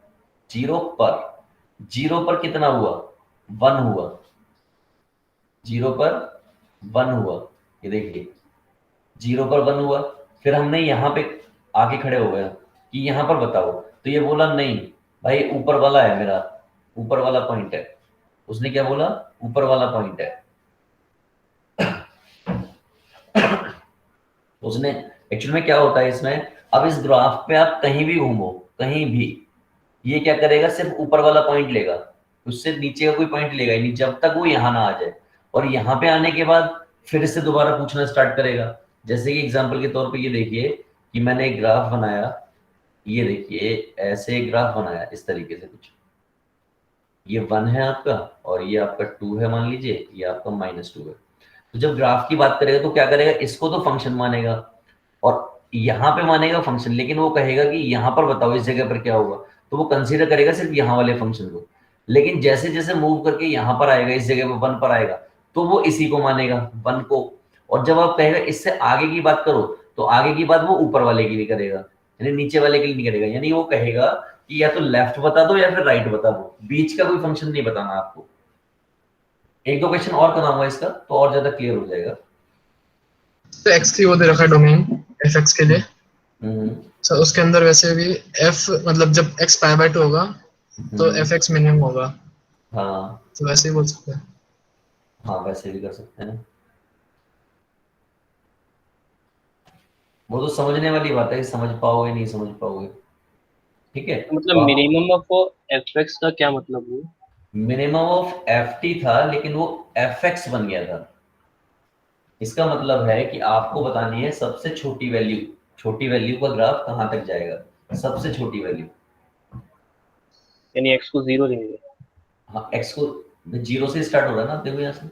0 पर। 0 पर कितना हुआ? 1 हुआ। 0 पर 1 हुआ। ये देखिए 0 पर 1 हुआ, फिर हमने यहाँ पे आके खड़े हो गए कि यहाँ पर बताओ, तो ये बोला नहीं भाई ऊपर वाला है मेरा, ऊपर वाला पॉइंट है। उसने क्या बोला, ऊपर वाला पॉइंट है। उसने एक्चुअल में क्या होता है इसमें, अब इस ग्राफ पे आप कहीं भी घूमो, कहीं भी, ये क्या करेगा, सिर्फ ऊपर वाला पॉइंट लेगा, उससे नीचे का कोई पॉइंट लेगा ही नहीं जब तक वो यहाँ ना आ जाए। और यहाँ पे आने के बाद फिर से दोबारा पूछना स्टार्ट करेगा। जैसे कि एग्जांपल के तौर पे ये देखिए कि मैंने एक ग्राफ बनाया, ये देखिए ऐसे एक ग्राफ बनाया इस तरीके से कुछ, ये 1 है आपका और ये आपका 2 है, मान लीजिए ये आपका -2 है। तो जब ग्राफ की बात करेगा तो क्या करेगा, इसको तो फंक्शन मानेगा और यहाँ पे मानेगा फंक्शन, लेकिन वो कहेगा कि यहाँ पर बताओ इस जगह पर क्या होगा, तो वो कंसीडर करेगा सिर्फ यहाँ वाले फंक्शन को। लेकिन जैसे जैसे मूव करके यहाँ पर आएगा, इस जगह पर 1 पर आएगा, तो वो इसी को मानेगा 1 को। और जब आप कहेगा इससे आगे की बात करो, तो आगे की बात वो ऊपर वाले की नहीं करेगा, यानी नीचे वाले की नहीं करेगा, यानी वो कहेगा कि या तो लेफ्ट बता दो या फिर राइट बता दो, बीच का कोई फंक्शन नहीं बताना आपको। एक दो क्वेश्चन और कराऊंगा इसका तो और ज्यादा क्लियर हो जाएगा। तो x3 वो दे रखा है डोमेन fx के लिए, हम्म, तो उसके अंदर वैसे भी f मतलब जब x π/2 होगा तो fx मिनिमम होगा, हाँ तो वैसे ही बोल सकते हैं। हाँ वैसे भी कर सकते हैं, वो तो समझने वाली बात है, समझ पाओगे नहीं समझ पाओगे। ठीक है, तो मतलब मिनिमम ऑफ एफ का क्या मतलब हुआ? मिनिमम ऑफ एफ टी था लेकिन वो एफ एक्स बन गया था। इसका मतलब है कि आपको बतानी है सबसे छोटी वैल्यू, छोटी वैल्यू का ग्राफ कहाँ तक जाएगा, सबसे छोटी वैल्यू। यानी एक्स को 0 लेंगे। हाँ एक्स को 0 से स्टार्ट हो रहा है ना, देखो यहाँ से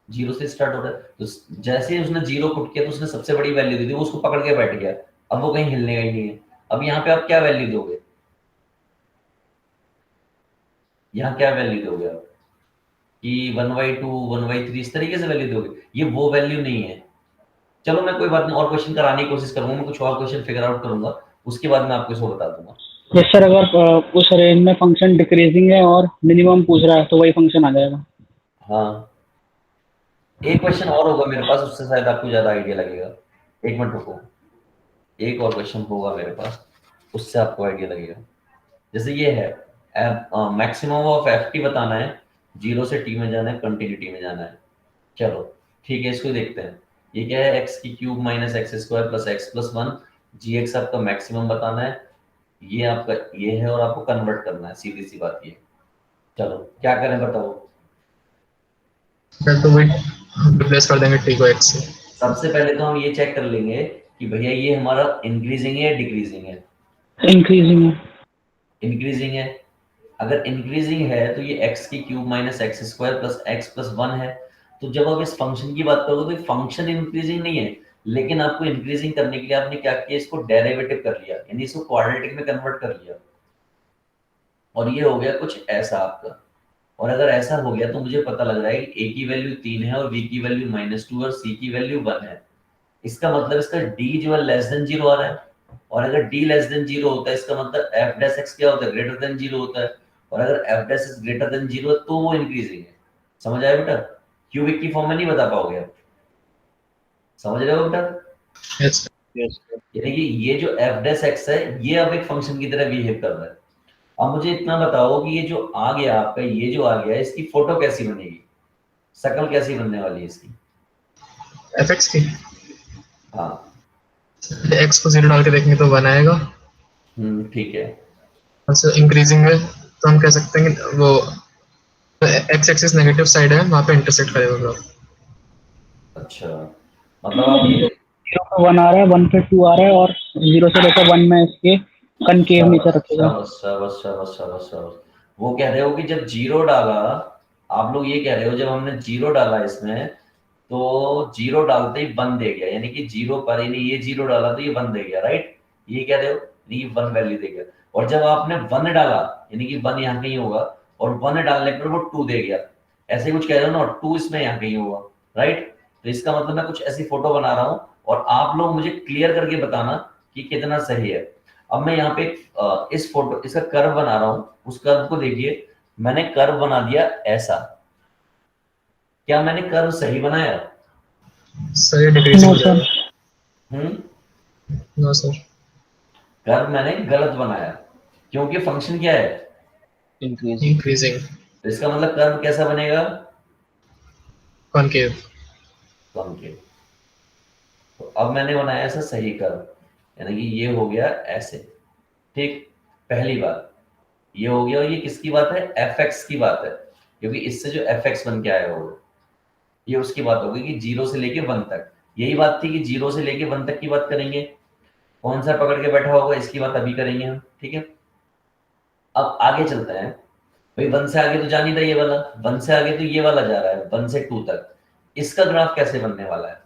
0 से स्टार्ट हो रहा है, तो जैसे ही उसने 0 पुट किया तो उसने सबसे बड़ी वैल्यू दी थी, वो उसको पकड़ के बैठ गया, अब वो कहीं हिलने का ही नहीं है। अब यहाँ पे आप क्या वैल्यू दोगे, यहाँ क्या वैल्यू दोगे आप कि 1/2 1/3 इस तरीके से वैल्यू दोगे, ये वो वैल्यू नहीं है। चलो मैं कोई बात नहीं, और क्वेश्चन कराने की कोशिश करूंगा, मैं कुछ और क्वेश्चन फिगर आउट करूंगा, उसके बाद मैं आपको इसको बता दूंगा। यस सर, अगर उस रेंज में फंक्शन डिक्रीजिंग है और मिनिमम पूछ रहा है तो वही फंक्शन आ जाएगा। हाँ एक क्वेश्चन और होगा मेरे पास, उससे शायद आपको ज्यादा आइडिया लगेगा। एक मिनट रुको, एक और क्वेश्चन होगा मेरे पास, उससे आपको आइडिया लगेगा। जैसे ये है मैक्सिमम ऑफ एफ टी बताना है, 0 से टी में जाना है, कंटिन्यूटी में जाना है। चलो ठीक है, इसको देखते हैं। ये क्या है, एक्स की cube minus x square plus x plus 1, जी एक्स आपका मैक्सिमम बताना है, ये आपका ये है और आपको कन्वर्ट करना है, सीधी सी बात ये। चलो क्या करें बताओ। फिर तो वही रिप्लेस कर देंगे t को x से। सबसे पहले तो हम ये चेक कर लेंगे कि भैया ये हमारा इंक्रीजिंग है या डिक्रीजिंग है। इंक्रीजिंग है। इंक्रीजिंग है, अगर इंक्रीजिंग है तो ये एक्स की cube minus x square plus x plus 1 है। तो जब आप इस फंक्शन की बात करोगे तो फंक्शन इंक्रीजिंग नहीं है, लेकिन आपको इंक्रीजिंग करने के लिए आपने क्या किया, इसको डेरिवेटिव कर लिया, यानी इसको क्वाड्रेटिक में कन्वर्ट कर लिया, और ये हो गया कुछ ऐसा आपका। और अगर ऐसा हो गया तो मुझे पता लग रहा है कि a की वैल्यू 3 है और b की वैल्यू -2 और c की वैल्यू 1 है। इसका मतलब इसका d जो है लेस देन 0 आ रहा है, और अगर d लेस देन 0 होता है इसका मतलब f डैश x क्या होता है, ग्रेटर देन 0 होता है, और अगर f dash x greater then 0 है तो वो इंक्रीजिंग है। समझ आया बेटा, क्यूबिक की फॉर्म में नहीं बता पाओगे आप, समझ रहे हो बेटा। yes yes sir. यानी कि ये जो f डैश x है ये अब एक फंक्शन की तरह बिहेव कर रहा है। अब मुझे इतना बताओ कि ये जो आ गया आपका, ये जो आ गया इसकी फोटो कैसी बनेगी, शक्ल कैसी बनने वाली है इसकी। fx की हाँ x को 0 डाल के देखेंगे तो 1 आएगा। ठीक है। अच्छा इंक्रीजिंग है तो हम कह सकते हैं कि वो x एक्सिस नेगेटिव साइड है, वहां पे इंटरसेक्ट करेगा ग्राफ। अच्छा मतलब आप ये 0 पे 1 आ रहा है, 1 पे 2 आ रहा है, और 0 से लेकर 1 में इसके कनकेव नेचर रखेगा। शाबाश शाबाश शाबाश शाबाश शाबाश। वो कह रहे हो कि जब 0 डाला, आप लोग ये कह रहे हो जब हमने 0 डाला इसमें तो 0 डालते ही 1 दे गया, यानी कि 0 पर, यानी ये 0 डाला तो ये 1 दे गया, राइट, ये कह रहे हो, यानी ये 1 वैल्यू दे गया। और जब आपने 1 डाला यानी कि 1 यहाँ कहीं होगा, और 1 डालने पर वो 2 दे गया, ऐसे कुछ कह रहे हो ना, 2 इसमें यहाँ कहीं होगा, राइट। तो इसका मतलब मैं कुछ ऐसी फोटो बना रहा हूँ और आप लोग मुझे क्लियर करके बताना कि कितना सही है। अब मैं यहाँ पे इस फोटो इसका कर्व बना रहा हूँ, उस कर्व को देखिए, मैंने कर्व बना दिया ऐसा, क्या मैंने कर्व सही बनाया? सर ये डिक्रीजिंग नो हो सर, जाएगा। No sir. कर्व मैंने गलत बनाया, क्योंकि फंक्शन क्या है? इंक्रीजिंग। इंक्रीजिंग। तो इसका मतलब कर्व कैसा बनेगा? कॉनकेव। कॉन्केव। तो अब मैंने बनाया ऐसा सही कर्व, यानी कि ये हो गया ऐसे, ठीक। पहली बात ये हो गया, और ये किसकी बात है? एफ एक्स की बात है, क्योंकि इससे जो एफ एक्स बन के आया होगा ये उसकी बात होगी कि 0 से लेके 1 तक। यही बात थी कि 0 से लेके 1 तक की बात करेंगे, कौन सा पकड़ के बैठा होगा इसकी बात अभी करेंगे हम, ठीक है। अब आगे चलते हैं भाई, 1 से आगे तो जा नहीं रहा ये वाला, 1 से आगे तो ये वाला जा रहा है 1 से 2 तक। इसका ग्राफ कैसे बनने वाला है?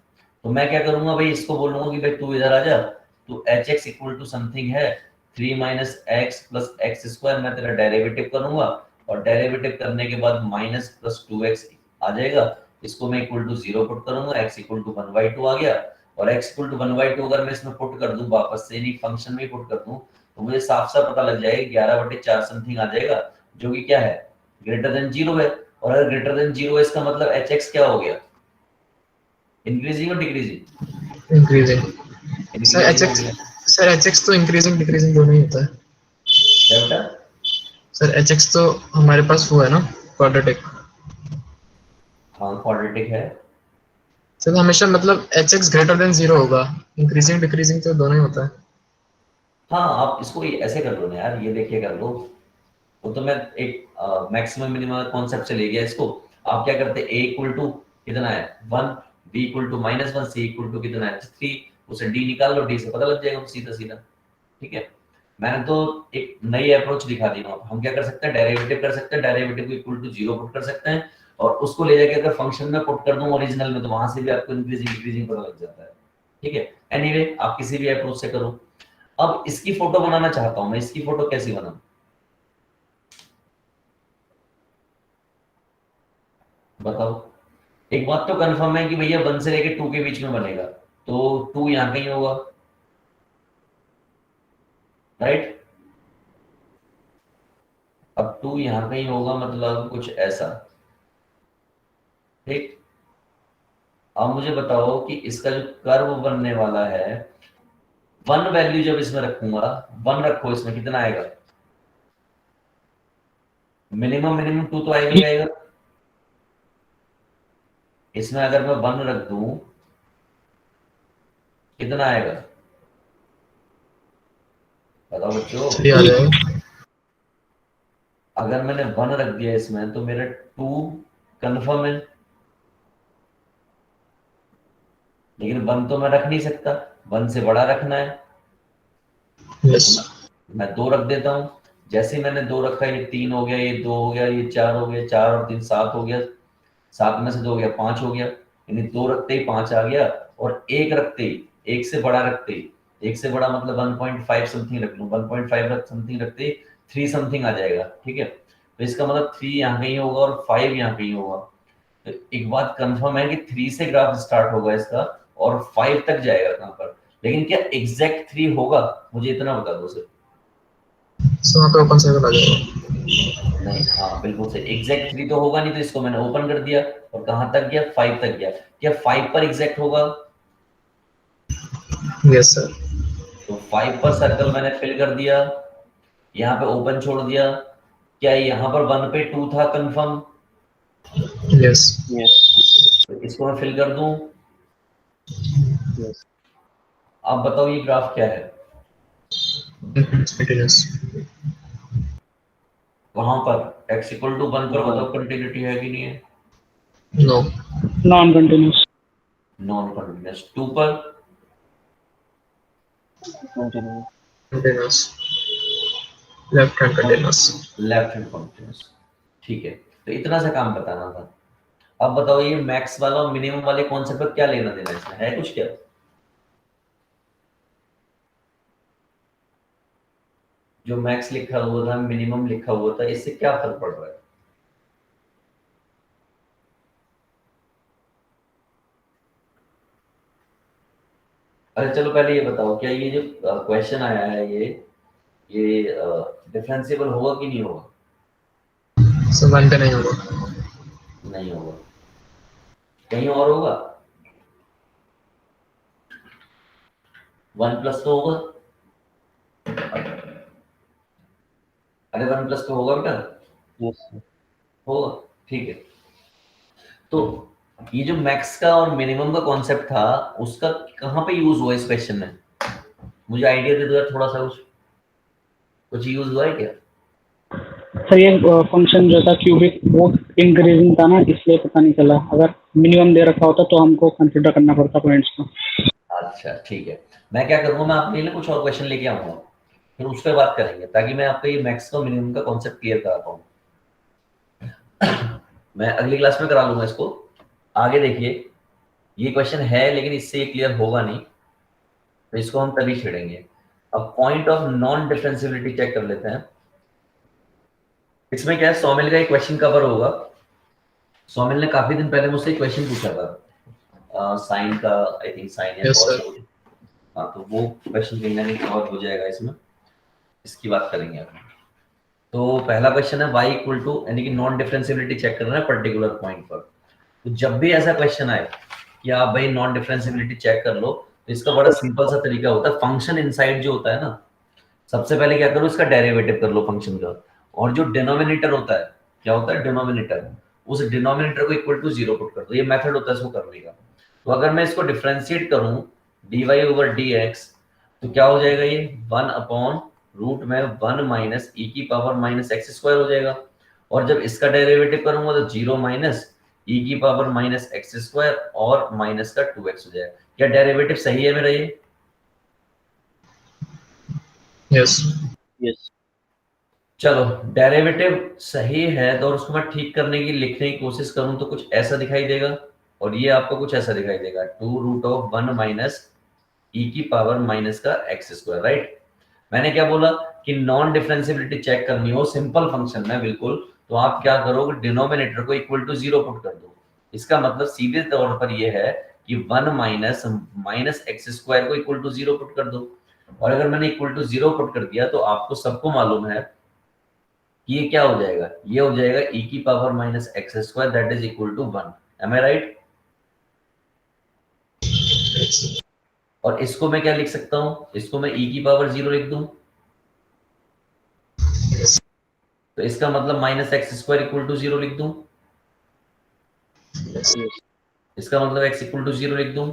तो मैं क्या करूंगा भाई, इसको बोलूंगा कि भाई तू इधर आ जा, तो h x equal to something है 3 minus x plus x square, मैं तेरा डेरिवेटिव करूंगा, और डेरिवेटिव करने के बाद माइनस प्लस 2x आ जाएगा, इसको मैं इक्वल टू 0 पुट करूंगा, x इक्वल टू 1/2 आ गया, और x इक्वल टू 1/2 अगर मैं इसमें पुट कर दूं वापस से, यानी फंक्शन में पुट कर दूं, तो मुझे साफ साफ पता लग जाएगा 11/4 समथिंग आ जाएगा, जो कि क्या है? ग्रेटर देन 0 है। और अगर ग्रेटर देन 0 है इसका मतलब एच एक्स क्या हो गया? इंक्रीजिंग और decreasing? Increasing. Sir H increasing हो एक्स गया। सर एच एक्स तो इंक्रीजिंग डिक्रीजिंग दोनों ही होता है। क्या बेटा? सर एच एक्स तो हमारे पास वो है ना, क्वाड्रेटिक। हाँ क्वाड्रेटिक है। सर हमेशा मतलब एच एक्स ग्रेटर देन 0 होगा। इंक्रीजिंग डिक्रीजिंग तो दोनों ही होता है। हाँ आप इसको ऐसे कर लो ना यार, ये देखिए कर लो, वो तो मैं एक मैक्सिमम मिनिमम कॉन्सेप्ट से ले गया इसको। आप क्या करते, ए इक्वल टू कितना है 1, b equal to -1, c equal to कितना है 3, उसे डी निकाल लो, डी से पता लग जाएगा सीधा सीधा, ठीक है। मैंने तो एक नई अप्रोच दिखा दी ना, हम क्या कर सकते हैं, डेरिवेटिव कर सकते हैं, डेरिवेटिव को इक्वल टू 0 पुट कर सकते हैं, और उसको ले जाके अगर फंक्शन में पुट कर दूं ओरिजिनल में, तो वहां से भी आपको इंक्रीजिंग डिक्रीजिंग पता लग जाता है, ठीक है। एनीवे आप किसी भी अप्रोच से करो। अब इसकी फोटो बनाना चाहता हूं मैं, इसकी फोटो कैसी बनाऊं? बताओ। एक बात तो कंफर्म है कि भैया 1 से लेके 2 के बीच में बनेगा, तो 2 यहां कहीं होगा, राइट। अब 2 यहां कहीं होगा, मतलब कुछ ऐसा, ठीक। अब मुझे बताओ कि इसका जो कर्व बनने वाला है, 1 वैल्यू जब इसमें रखूंगा, 1 रखो, इसमें कितना आएगा? मिनिमम मिनिमम 2 तो आएगा ही आएगा। इसमें अगर मैं 1 रख दूं, कितना आएगा? बताओ बच्चों। सही आ जाएगा। अगर मैंने 1 रख दिया इसमें, तो मेरा 2 कंफर्म है, लेकिन 1 तो मैं रख नहीं सकता, 1 से बड़ा रखना है, यस। तो मैं 2 रख देता हूं। जैसे ही मैंने 2 रखा, ये 3 हो गया, ये 2 हो गया, ये 4 हो गया, 4 और 3 7 हो गया, 7 में से 2 हो गया, 5 हो गया, यानी 2 रखते ही 5 आ गया, और 1 रखते ही, 1 से बड़ा रखते ही, 1 से बड़ा मतलब 1.5 समथिंग रख लूं, 1.5 रख समथिंग रखते ही 3 समथिंग आ जाएगा, ठीक है। तो इसका मतलब 3 यहाँ कहीं होगा और 5 यहाँ कहीं होगा। तो एक बात कंफर्म है कि 3 से ग्राफ स्टार्ट होगा इसका, और 5 तक जाएगा कहां पर, लेकिन क्या एग्जैक्ट 3 होगा, मुझे इतना बता दो सिर्फ। सो वहाँ पे ओपन सर्कल आ जाएगा। नहीं, हाँ बिल्कुल सही, एग्जैक्ट 3 तो होगा नहीं, तो इसको मैंने ओपन कर दिया, और कहां तक गया? 5 तक गया। क्या 5 पर एग्जैक्ट होगा? Yes sir. तो 5 पर सर्कल मैंने फिल कर दिया, यहाँ पे ओपन छोड़ दिया। क्या यहाँ पर 1 पे 2 था कंफर्म? यस। यस। तो इसको मैं फिल कर दूं। यस। आप बताओ ये ग्राफ क्या है? कंटिन्यूअस। वहां पर x इक्वल टू 1 पर बताओ कंटिन्यूटी है कि नहीं है? No. Non continuous. Non continuous. 2 पर? Continue. Continuous. Left hand continuous. Left hand continuous, ठीक है। तो इतना सा काम बताना था। अब बताओ ये मैक्स वाला और मिनिमम वाले कॉन्सेप्ट पर क्या लेना देना इसमें है कुछ क्या? जो मैक्स लिखा हुआ था, मिनिमम लिखा हुआ था, इससे क्या फर्क पड़ रहा है? अरे चलो पहले ये बताओ, क्या ये जो क्वेश्चन आया है, ये डिफरेंशिएबल होगा कि नहीं होगा? सो 1 पे नहीं होगा। नहीं होगा। कहीं और होगा? 1+ तो होगा। अरे 1+ तो होगा बेटा, Yes, sir. होगा। ठीक है, तो ये जो मैक्स का और मिनिमम का कॉन्सेप्ट था, उसका कहाँ पे यूज हुआ इस क्वेश्चन में? मुझे आइडिया दे दो यार थोड़ा सा, कुछ यूज हुआ है क्या? सर ये फंक्शन जो था क्यूबिक वो इंक्रीजिंग था ना, इसलिए पता नहीं चला। अगर मिनिमम दे रखा होता तो हमको कंसिडर करना पड़ता पॉइंट्स को। अच्छा ठीक है, मैं क्या करूंगा, मैं आपके लिए कुछ और क्वेश्चन लेके आऊंगा, फिर उस पर बात करेंगे, ताकि मैं आपको ये मैक्स का मिनिमम का कॉन्सेप्ट क्लियर करा पाऊँ। मैं अगली क्लास में करा लूंगा इसको। आगे देखिए, ये क्वेश्चन है लेकिन इससे ये क्लियर होगा नहीं, तो इसको हम तभी छेड़ेंगे। अब point of non differentiability check कर लेते हैं। इसमें क्या है, सौमिल का एक क्वेश्चन कवर होगा। सौमिल ने काफी दिन पहले मुझसे एक क्वेश्चन पूछा था, साइन का, आई थिंक साइन या यस कॉस सर। का। हाँ, तो वो क्वेश्चन कहीं ना कहीं कवर हो जाएगा इसमें, इसकी बात करेंगे अपन। तो पहला क्वेश्चन है y इक्वल टू, यानी कि नॉन डिफरेंशियबिलिटी चेक करना है पर्टिकुलर पॉइंट पर। तो जब भी ऐसा क्वेश्चन आए कि आप भाई नॉन डिफरेंशियबिलिटी चेक कर लो, तो इसका बड़ा सिंपल सा तरीका होता है। फंक्शन इनसाइड जो होता है ना, सबसे पहले क्या करो, इसका डेरिवेटिव कर लो फंक्शन का। और जो डिनोमिनेटर होता है, क्या होता है डिनोमिनेटर, उस डिनोमिनेटर को इक्वल टू 0 पुट कर दो। ये मेथड होता है इसको करने का। तो अगर मैं इसको डिफरेंशिएट करूं dy ओवर dx, तो क्या हो जाएगा, ये 1 अपॉन रूट में 1 माइनस ई की पावर माइनस एक्स स्क्वायर हो जाएगा। और जब इसका डेरिवेटिव करूंगा तो 0 माइनस ई की पावर माइनस एक्स स्क्वायर और माइनस का 2x हो जाएगा। क्या डेरिवेटिव सही है मेरा ये? यस। Yes. चलो, डेरिवेटिव सही है तो, और उसको मैं ठीक करने की, लिखने की कोशिश करूं तो कुछ ऐसा दिखाई देगा, और ये आपको कुछ ऐसा दिखाई देगा, 2 रूट ऑफ 1 माइनस ई की पावर माइनस का एक्स स्क्वायर, राइट। मैंने क्या बोला कि नॉन डिफरेंशियबिलिटी चेक करनी हो सिंपल फंक्शन में बिल्कुल, तो आप क्या करोगे, डिनोमिनेटर को इक्वल टू 0 पुट कर दो। इसका मतलब सीधे तौर पर यह है कि 1 माइनस माइनस एक्स स्क्वायर को इक्वल टू 0 पुट कर दो। और अगर मैंने इक्वल टू 0 पुट कर दिया, तो आपको सबको मालूम है कि ये क्या हो जाएगा, ये हो जाएगा e की power minus x square that is equal to 1। Am I right? और इसको मैं क्या लिख सकता हूं, इसको मैं e की पावर 0 लिख दूं, तो इसका मतलब minus x square equal to 0 लिख दूं, Yes. इसका मतलब x इक्वल टू 0 लिख दूं।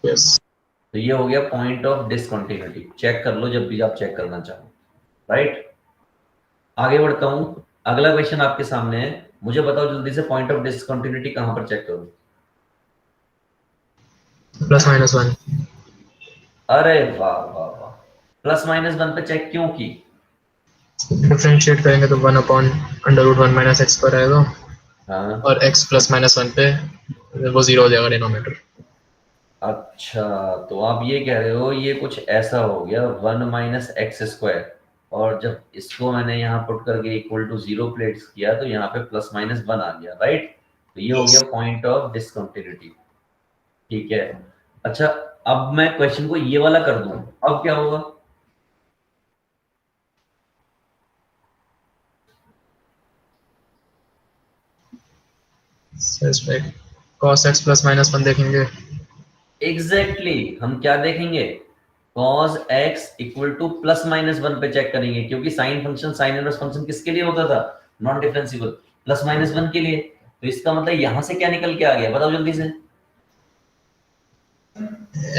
यस। तो ये हो गया पॉइंट ऑफ डिसकंटिन्यूटी। चेक कर लो जब भी आप चेक करना चाहो, राइट। आगे बढ़ता हूं, अगला क्वेश्चन आपके सामने है। मुझे बताओ जल्दी से, पॉइंट ऑफ डिसकंटिन्यूटी कहां पर चेक करूं? +-1। अरे वाह वाह वाह, +-1 पे चेक क्यों की? डिफरेंशिएट करेंगे तो 1 upon under root 1 minus x पर आएगा, हाँ, और x +-1 पे वो 0 हो जाएगा डिनोमिनेटर। अच्छा, तो आप ये कह रहे हो ये कुछ ऐसा हो गया 1 माइनस एक्स स्क्वायर, और जब इसको मैंने यहाँ पुट करके इक्वल टू 0 प्लेस किया, तो यहाँ पे +-1 आ गया, राइट। तो ये हो गया पॉइंट ऑफ डिसकंटिन्यूटी, ठीक है। अच्छा, अब मैं क्वेश्चन को ये वाला कर दूं, अब क्या होगा? So, इसमें cos x +-1 देखेंगे। एग्जैक्टली exactly, हम क्या देखेंगे, cos x इक्वल टू +-1 पे चेक करेंगे, क्योंकि sine function, sine inverse function किसके लिए होता था, नॉन डिफरेंशिएबल, +-1 के लिए। तो इसका मतलब यहां से क्या निकल के आ गया, बताओ जल्दी से।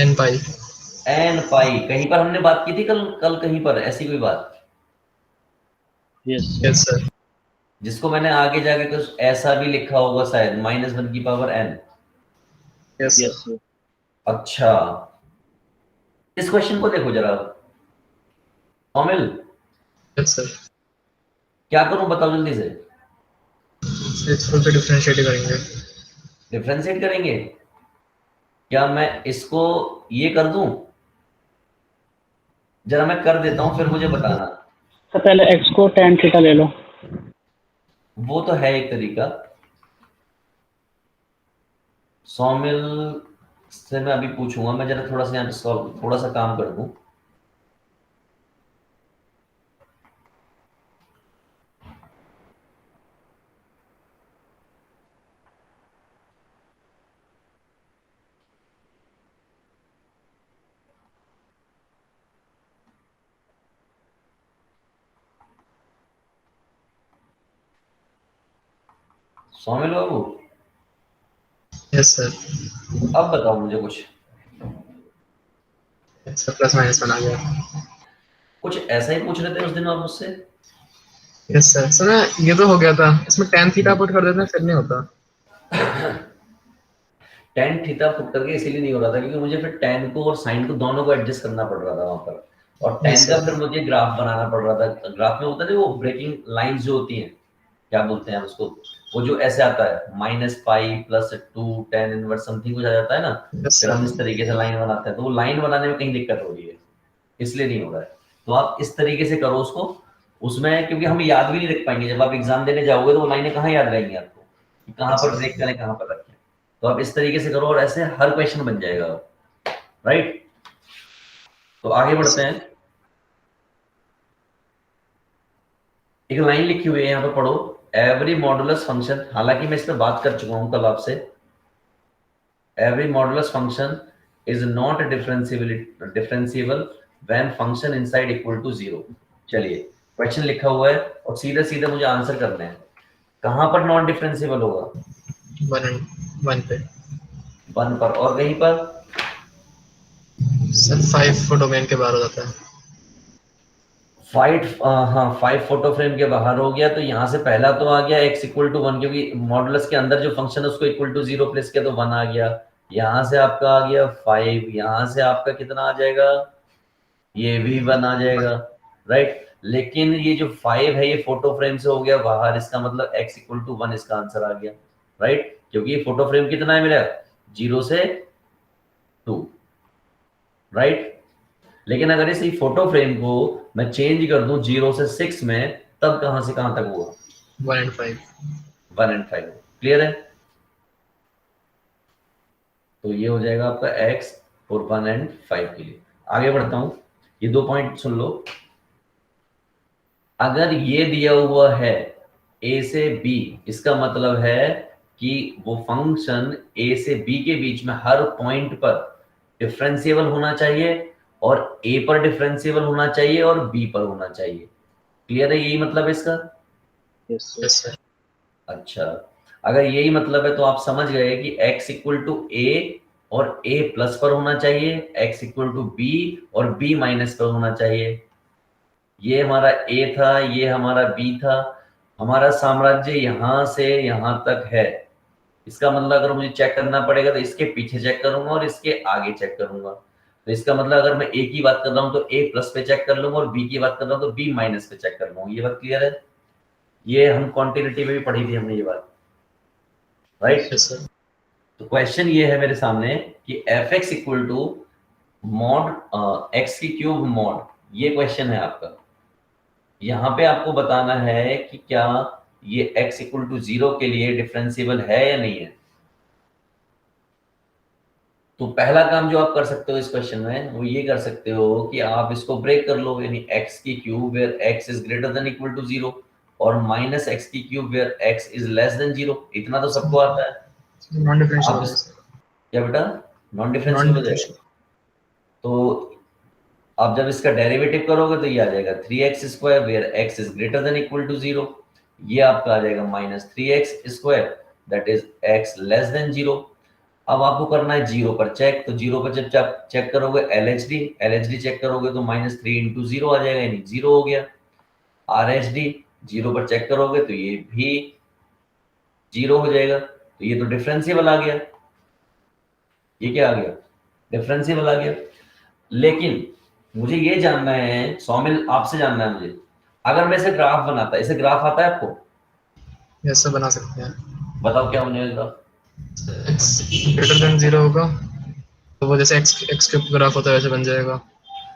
n पाई। एन पाई, कहीं पर हमने बात की थी कल कल कहीं पर ऐसी कोई बात, Yes, sir. Yes sir. जिसको मैंने आगे जाके कुछ ऐसा भी लिखा होगा शायद, -1 की power n। Yes Yes, sir. sir. अच्छा, इस क्वेश्चन को देखो जरा कॉमिल, यस सर। क्या करूं बताओ जल्दी से। इस फुल पे डिफरेंशिएट करेंगे। डिफरेंशिएट करेंगे, क्या मैं इसको ये कर दूं, जरा मैं कर देता हूं फिर मुझे बताना। तो पहले एक्स को tan थीटा ले लो। वो तो है एक तरीका, सौमिल से मैं अभी पूछूंगा। मैं जरा थोड़ा सा यहाँ पे थोड़ा सा काम कर दूं। सोमिल बाबू यस सर, अब बताओ मुझे कुछ सर प्लस माइनस बना गया। कुछ ऐसा ही पूछ रहे थे उस दिन आप मुझसे। यस सर, सर मैं ये तो हो गया था, इसमें tan थीटा पुट कर देते हैं फिर नहीं होता। टेन थीटा पुट करके इसीलिए नहीं हो रहा था क्योंकि मुझे फिर टेन को और साइन को दोनों को एडजस्ट करना पड़ रहा था वहां पर, और टेन यस का सर, फिर मुझे ग्राफ बनाना पड़ रहा था। ग्राफ में होता है ना वो ब्रेकिंग लाइंस जो होती हैं, क्या बोलते हैं उसको, वो जो ऐसे आता है -5 + 2 tan इनवर्स समथिंग कुछ आ जाता है ना, यस फिर हम सर, इस तरीके से लाइन बनाते हैं, तो वो लाइन बनाने में कहीं दिक्कत हो रही है, इसलिए नहीं हो रहा है। तो आप इस तरीके से करो उसको, उसमें क्योंकि हम याद भी नहीं रख पाएंगे, जब आप एग्जाम देने जाओगे तो वो लाइनें कहाँ याद रहेंगी आपको कि कहाँ पर ब्रेक करें कहाँ पर रखें। तो आप इस तरीके से करो और ऐसे हर क्वेश्चन बन जाएगा, राइट। तो आगे बढ़ते हैं। एक लाइन लिखी हुई है यहाँ पे, पढ़ो। एवरी मॉडुलस फंक्शन, हालांकि मैं इस पर बात कर चुका हूँ कल आपसे। Every modulus function is not differentiable when function inside equal to 0। चलिए, क्वेश्चन लिखा हुआ है और सीधे सीधे मुझे आंसर करने हैं। कहां पर नॉन डिफरेंशिएबल होगा? 1 पे। 1 पर, और कहीं पर? सर 5 को डोमेन के बाहर हो जाता है। 5, हाँ 5 फोटो फ्रेम के बाहर हो गया, तो यहाँ से पहला तो आ गया x=1, क्योंकि मॉडुलस के अंदर जो फंक्शन है उसको इक्वल टू 0 प्लेस किया तो 1 आ गया। यहाँ से आपका आ गया 5, यहाँ से आपका कितना आ जाएगा? ये भी 1 आ जाएगा, राइट। लेकिन ये जो 5 है ये फोटो फ्रेम से हो गया बाहर, इसका मतलब x=1 इसका आंसर आ गया, राइट। क्योंकि ये फोटो फ्रेम कितना है मेरा? 0 से 2, राइट। लेकिन अगर इसी फोटो फ्रेम को मैं चेंज कर दूं 0 से 6 में, तब कहां से कहां तक हुआ? 1 and 5। 1 and 5। क्लियर है? तो ये हो जाएगा आपका x और 1 and 5 के लिए। आगे बढ़ता हूं, ये 2 पॉइंट सुन लो। अगर ये दिया हुआ है a से b, इसका मतलब है कि वो फंक्शन a से b के बीच में हर पॉइंट पर डिफरेंशिएबल होना चाहिए, और a पर डिफरेंशिएबल होना चाहिए और b पर होना चाहिए। क्लियर है? यही मतलब है इसका। Yes, sir. यस सर, अच्छा, अगर यही मतलब है तो आप समझ गए कि x=a और a प्लस पर होना चाहिए, x=b और b माइनस पर होना चाहिए। ये हमारा a था, ये हमारा b था। हमारा साम्राज्य यहां से यहां तक है। इसका मतलब अगर मुझे चेक करना पड़ेगा तो इसके पीछे चेक करूंगा और इसके आगे चेक करूंगा। तो इसका मतलब अगर मैं a की बात कर रहा हूं तो a प्लस पे चेक कर लूंगा, और b की बात कर रहा हूं तो b माइनस पे चेक कर लूंगा। ये बात क्लियर है? ये हम क्वांटिटेटिव में भी पढ़ी थी हमने ये बात, राइट। यस सर, तो क्वेश्चन ये है मेरे सामने कि f(x) मॉड x की क्यूब मॉड, ये क्वेश्चन है आपका। यहाँ पे आपको बताना है कि क्या ये x=0 के लिए डिफरेंशिएबल है या नहीं है। तो पहला काम जो आप कर सकते हो इस क्वेश्चन में, वो ये कर सकते हो कि आप इसको ब्रेक कर लो, यानी x की cube where x is greater than equal to 0 और -x की cube where x is less than 0। इतना तो सबको आता है। नॉन डिफरेंशियल आप हो इस, जाएगा। क्या बेटा? नॉन डिफरेंशियल नॉन हो जाएगा। डिफरेंशियल। तो आप जब इसका डेरिवेटिव करोगे तो ये आ जाएगा 3x² where x is greater than equal to 0। ये आपका आ जाएगा -3x² that is x less than 0। अब आपको करना है 0 पर चेक, तो 0 पर जब आप चेक करोगे LHD चेक करोगे तो -3 × 0 आ जाएगा, यानी 0 हो गया। RHD 0 पर चेक करोगे तो ये भी 0 हो जाएगा। तो ये तो डिफरेंशिएबल आ गया। ये क्या आ गया? डिफरेंशिएबल आ गया। लेकिन मुझे ये जानना है सौमिल, आपसे जानना है मुझे, अगर मैं इसे ग्राफ बनाता, इसे ग्राफ आता है आपको? यस सर, बना सकते हैं। बताओ क्या बनेगा ग्राफ? x ग्रेटर देन 0 होगा तो वो जैसे x क्यूब ग्राफ होता है वैसे बन जाएगा।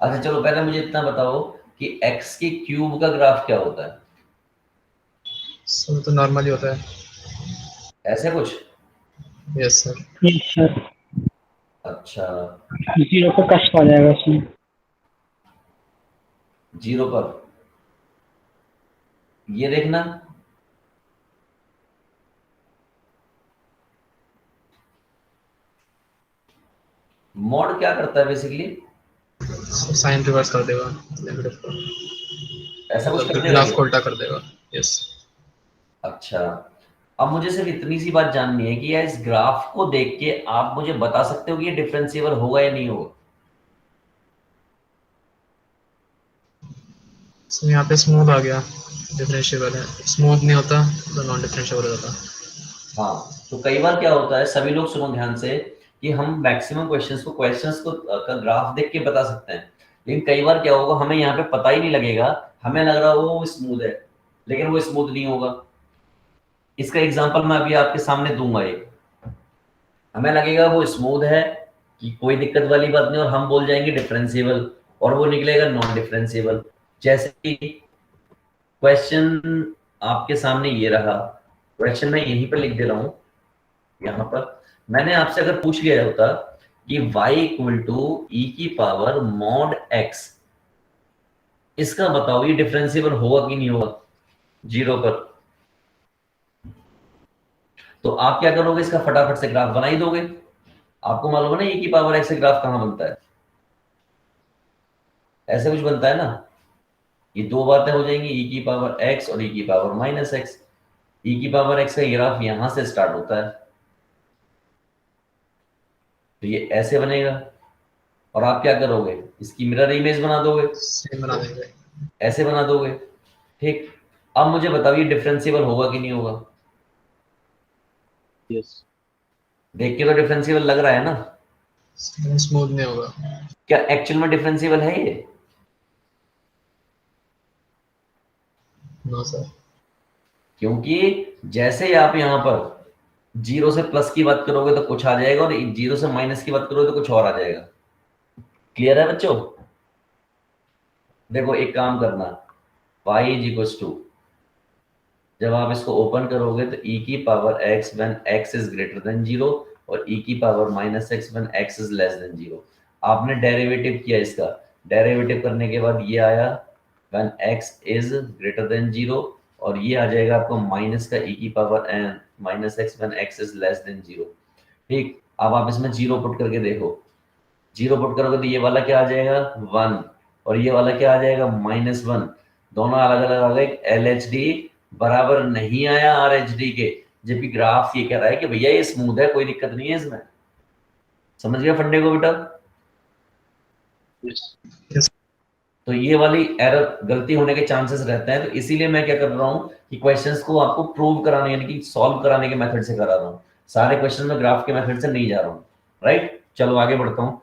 अच्छा चलो, पहले मुझे इतना बताओ कि x की क्यूब का ग्राफ क्या होता है? सर तो नॉर्मली होता है। ऐसे कुछ? यस सर, यस सर, अच्छा, 0 पे कष्ट आ जाएगा उसमें। 0 पर ये देखना, मॉड क्या करता है बेसिकली? साइन रिवर्स कर देगा नेगेटिव को, ऐसा कुछ कर मतलब देगा ग्राफ ये? को उल्टा कर देगा। यस। अच्छा, अब मुझे सिर्फ इतनी सी बात जाननी है कि यार इस ग्राफ को देख के आप मुझे बता सकते हो कि ये डिफरेंशिएबल होगा या नहीं होगा। So, यहाँ पे स्मूथ आ गया, डिफरेंशिएबल है। स्मूथ नहीं होता तो नॉन डिफरेंशिएबल हो जाता। हाँ, तो कई बार क्या होता है, सभी लोग सुनो ध्यान से, कि हम मैक्सिमम क्वेश्चंस को का ग्राफ देख के बता सकते हैं, लेकिन कई बार क्या होगा, हमें यहाँ पे पता ही नहीं लगेगा, हमें लग रहा होगा वो स्मूथ है, लेकिन वो स्मूथ नहीं होगा। इसका एग्जांपल मैं अभी आपके सामने दूंगा एक। हमें लगेगा वो स्मूथ है कि कोई दिक्कत वाली बात नहीं, और हम बोल जाएंगे डिफरेंशिएबल, और वो निकलेगा नॉन डिफरेंशिएबल। जैसे कि क्वेश्चन आपके सामने ये रहा, क्वेश्चन मैं यहीं पर लिख दे रहा हूं, यहाँ पर मैंने आपसे अगर पूछ लिया होता कि y इक्वल टू ई की पावर मॉड x, इसका बताओ ये डिफरेंशिएबल होगा कि नहीं होगा जीरो पर, तो आप क्या करोगे, इसका फटाफट से ग्राफ बना ही दोगे। आपको मालूम है ना ई की पावर x से ग्राफ कहां बनता है, ऐसे कुछ बनता है ना। ये दो बातें हो जाएंगी, ई की पावर x और ई की पावर माइनस x। ई की पावर x का ग्राफ यहां से स्टार्ट होता है, तो ये ऐसे बनेगा, और आप क्या करोगे, इसकी मिरर इमेज बना दोगे, सेम बना देंगे। ऐसे बना दोगे। ठीक, अब मुझे बताओ ये डिफरेंशिएबल होगा कि नहीं होगा। Yes. देख के तो डिफरेंशिएबल लग रहा है ना, स्मूथ नहीं होगा। क्या एक्चुअल में डिफरेंशिएबल है ये। No sir. क्योंकि जैसे ही आप यहाँ पर जीरो से प्लस की बात करोगे तो कुछ आ जाएगा, और जीरो से माइनस की बात करोगे तो कुछ और आ जाएगा। क्लियर है बच्चों। देखो एक काम करना, y इज इक्वल टू, जब आप इसको ओपन करोगे तो e की power x when x is greater than zero, और e की power minus x when x is less than zero. आपने डेरिवेटिव किया, इसका डेरिवेटिव करने के बाद ये आया when x is greater than zero, और ये आ जाएगा आपको माइनस का e की power n minus x when x is less than zero. ठीक, अब आप इसमें जीरो पुट करके देखो, जीरो पुट करोगे तो ये वाला क्या आ जाएगा 1, और ये वाला क्या आ जाएगा -1। दोनों अलग अलग आ गए, LHD बराबर नहीं आया RHD के, जबकि ग्राफ ये कह रहा है कि भैया ये स्मूथ है, कोई दिक्कत नहीं है इसमें। समझ गया फंडे को बेटा। Yes. तो ये वाली एरर, गलती होने के चांसेस रहते हैं, तो इसीलिए मैं क्या कर रहा हूँ कि क्वेश्चंस को आपको प्रूव कराने यानी कि सॉल्व कराने के मेथड से करा रहा हूँ, सारे क्वेश्चन में ग्राफ के मेथड से नहीं जा रहा हूँ। राइट, चलो आगे बढ़ता हूँ।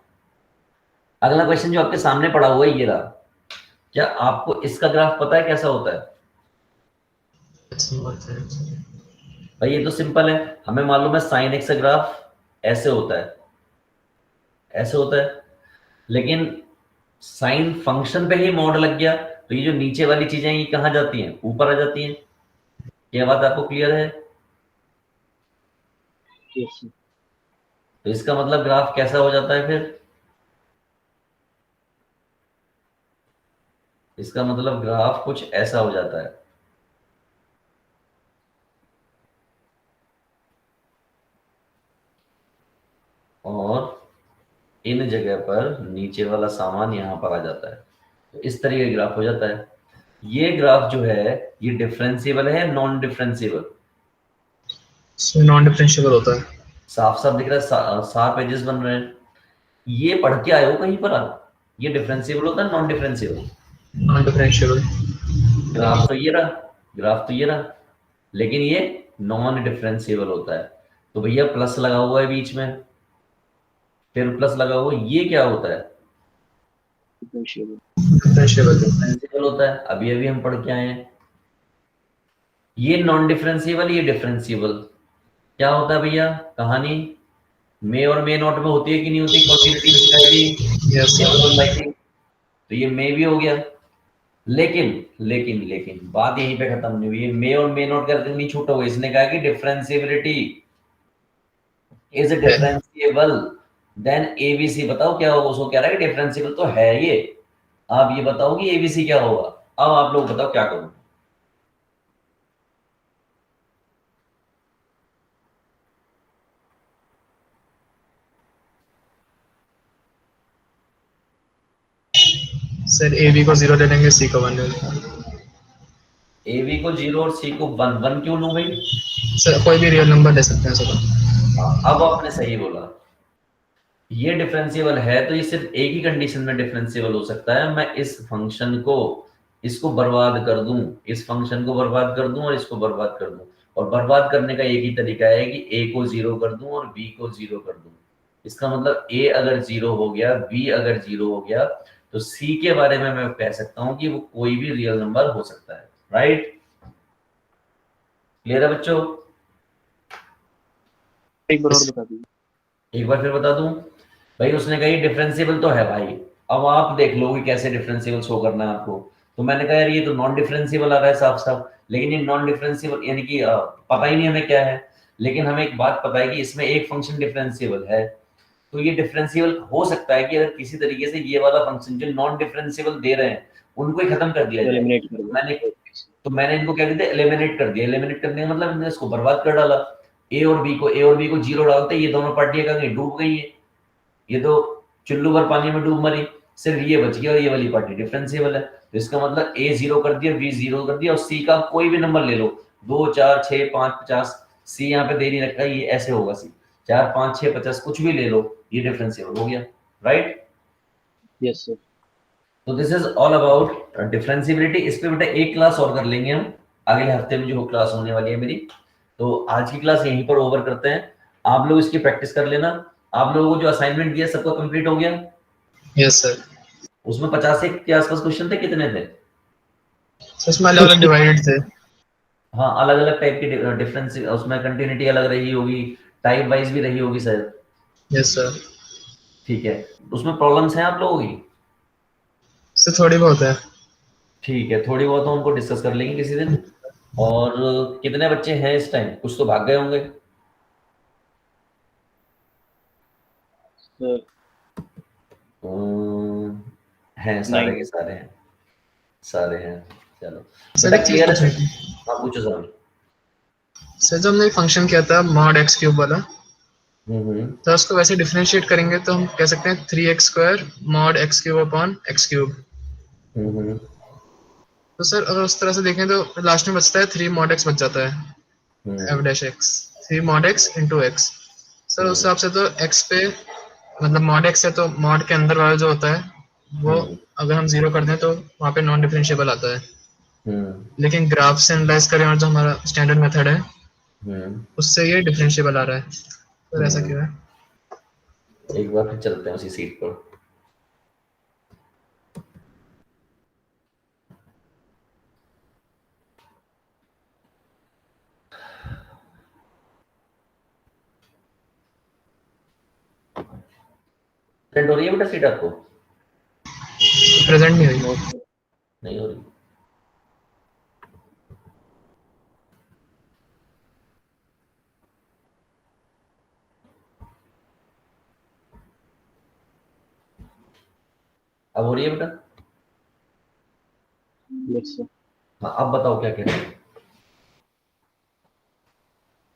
अगला क्वेश्चन जो आपके सामने पड़ा हुआ है ये रहा, क्या आपको इसका ग्राफ पता है कैसा होता है। भाई ये तो सिंपल है, हमें मालूम है साइन एक्स का ग्राफ ऐसे होता है, ऐसे होता है, लेकिन साइन फंक्शन पे ही मॉड लग गया तो ये जो नीचे वाली चीजें ये कहाँ जाती हैं, ऊपर आ जाती हैं। ये बात आपको क्लियर है। Yes. तो इसका मतलब ग्राफ कैसा हो जाता है फिर, इसका मतलब ग्राफ कुछ ऐसा हो जाता है। और इन जगह पर नीचे वाला सामान यहां पर आ जाता है, तो इस तरीके का ग्राफ हो जाता है। ये ग्राफ जो है ये डिफरेंशिएबल है, नॉन डिफरेंशिएबल। नॉन डिफरेंशिएबल होता है। साफ साफ दिख रहा है, 7 पेजेस बन रहे हैं। ये पढ़ के आए हो कहीं पर आप, ये डिफरेंशिएबल होता है non differentiable. Non differentiable. Graph तो ये रहा, ग्राफ तो ये रहा, लेकिन ये नॉन डिफरेंशिएबल होता है। तो भैया प्लस लगा हुआ है बीच में, फिर प्लस लगा हुआ, ये क्या होता है, Differentiable. डिफरेंशिएबल। डिफरेंशिएबल होता है। अभी अभी हम पढ़ के आए हैं। ये नॉन डिफरेंशिएबल, ये डिफरेंशिएबल। क्या होता है भैया कहानी, मे और मे नॉट में होती है कि नहीं होती क्वांटिटी यस सर। तो ये मे भी हो गया, लेकिन लेकिन लेकिन बात यहीं पे खत्म नहीं हुई है। मे और मे नॉट करके नहीं छूटा हुआ, इसने कहा कि differentiability is differentiable then ABC. बताओ क्या होगा, उसको कह रहा है कि डिफरेंशिएबल तो है ये, आप ये बताओ कि एबीसी क्या होगा। अब आप लोग बताओ क्या करूं। सर ए बी को 0 ले लेंगे, सी को 1 ले लेंगे। ए बी को 0 और सी को 1 1 क्यों लूं भाई? सर कोई भी रियल नंबर ले सकते हैं सर। अब आपने सही बोला, ये डिफरेंशिएबल है तो ये सिर्फ एक ही कंडीशन में डिफरेंशिएबल हो सकता है, मैं इस फंक्शन को इसको बर्बाद कर दूं, इस फंक्शन को बर्बाद कर दूं और इसको बर्बाद कर दूं, और बर्बाद करने का एक ही तरीका है कि ए को 0 कर दूं और बी को 0 कर दूं। इसका मतलब ए अगर 0 हो गया, बी अगर 0 हो गया, तो सी के बारे में मैं कह सकता हूं कि वो कोई भी रियल नंबर हो सकता है। राइट? क्लियर है बच्चों? एक बार और बता दीजिए। एक बार फिर बता दूं भाई, उसने कही डिफरेंशिएबल तो है भाई, अब आप देख लो कि कैसे डिफरेंशिएबल शो करना है आपको। तो मैंने कहा यार ये तो नॉन डिफरेंशिएबल आ रहा है साफ साफ, लेकिन ये नॉन डिफरेंशिएबल यानी कि पता ही नहीं हमें क्या है, लेकिन हमें एक बात पता है कि इसमें एक फंक्शन डिफरेंशिएबल है। तो ये डिफरेंशिएबल हो सकता है कि अगर किसी तरीके से ये वाला फंक्शन जो नॉन डिफरेंशिएबल दे रहे हैं उनको ही खत्म कर दिया जाए। एलिमिनेट कर मैंने दो। तो मैंने इनको क्या कहते हैं, एलिमिनेट कर दिया। एलिमिनेट करने का मतलब मैंने इसको बर्बाद कर डाला। ए और बी को 0 डालते ये दोनों पार्टियां कहीं डूब गई है, ये तो चुल्लू भर पानी में डूब मरी, सिर्फ ये बच गया और ये वाली पार्टी डिफरेंशिएबल है। तो इसका मतलब ए 0 कर दिया, बी 0 कर दिया, और सी का कोई भी नंबर ले लो, 2 4 6 5 50, सी यहाँ पे दे नहीं रखा, ये ऐसे होगा सी, 4 5 6 50 कुछ भी ले लो, ये डिफरेंशिएबल हो गया। राइट? Yes sir. तो this is all about differentiability. इस पे बेटा एक क्लास और कर लेंगे हम अगले हफ्ते में, जो क्लास होने वाली है मेरी। तो आज की क्लास यहीं पर ओवर करते हैं, आप लोग इसकी प्रैक्टिस कर लेना। आप लोगों को जो असाइनमेंट दिया सबका कंप्लीट हो गया? Yes sir. उसमें 50 के आसपास क्वेश्चन थे, कितने थे? सर इसमें अलग अलग डिवाइडेड थे। हाँ, अलग अलग टाइप की डिफरेंस, उसमें कंटिन्यूटी अलग रही होगी, टाइप वाइज भी रही होगी शायद। Yes sir. ठीक है, उसमें प्रॉब्लम्स हैं आप लोगों की? सर थोड़ी बहुत है। ठीक है, थोड़ी बहुत तो उनको डिस्कस कर लेंगे किसी दिन। और कितने बच्चे हैं इस टाइम? कुछ तो भाग गए होंगे। सर हैं, सारे के सारे हैं, सारे हैं। चलो सर बेटा एक चीज क्लियर है? पूछनी थी। हाँ पूछो सर। सर जो हमने फंक्शन किया था मॉड एक्स क्यूब वाला, हम्म तो उसको वैसे डिफरेंशिएट करेंगे तो हम कह सकते हैं 3x² mod x cube upon x cube. Hmm तो सर अगर उस तरह से देखें तो लास्ट में बचता है 3 मॉड एक्स बच जाता है, F hmm dash X, 3 mod X into X. Sir उस हम्म हिसाब से तो एक्स पे मतलब मॉड एक्स है तो मॉड के अंदर वाला जो होता है वो हम्म अगर हम 0 कर दें तो वहाँ पे नॉन डिफरेंशिएबल आता है। हम्म लेकिन ग्राफ से एनालाइज करें और जो हमारा स्टैंडर्ड मेथड है हम्म उससे ये डिफरेंशिएबल आ रहा है। सर ऐसा हम्म। क्यों है? एक बार फिर चलते हैं उसी सीट पर। प्रिंट हो रही है बेटा सीट आपको? प्रेजेंट नहीं हुई। No sir. नहीं हो रही? अब हो रही है बेटा? Yes sir. हाँ, अब बताओ क्या कह रहे हैं।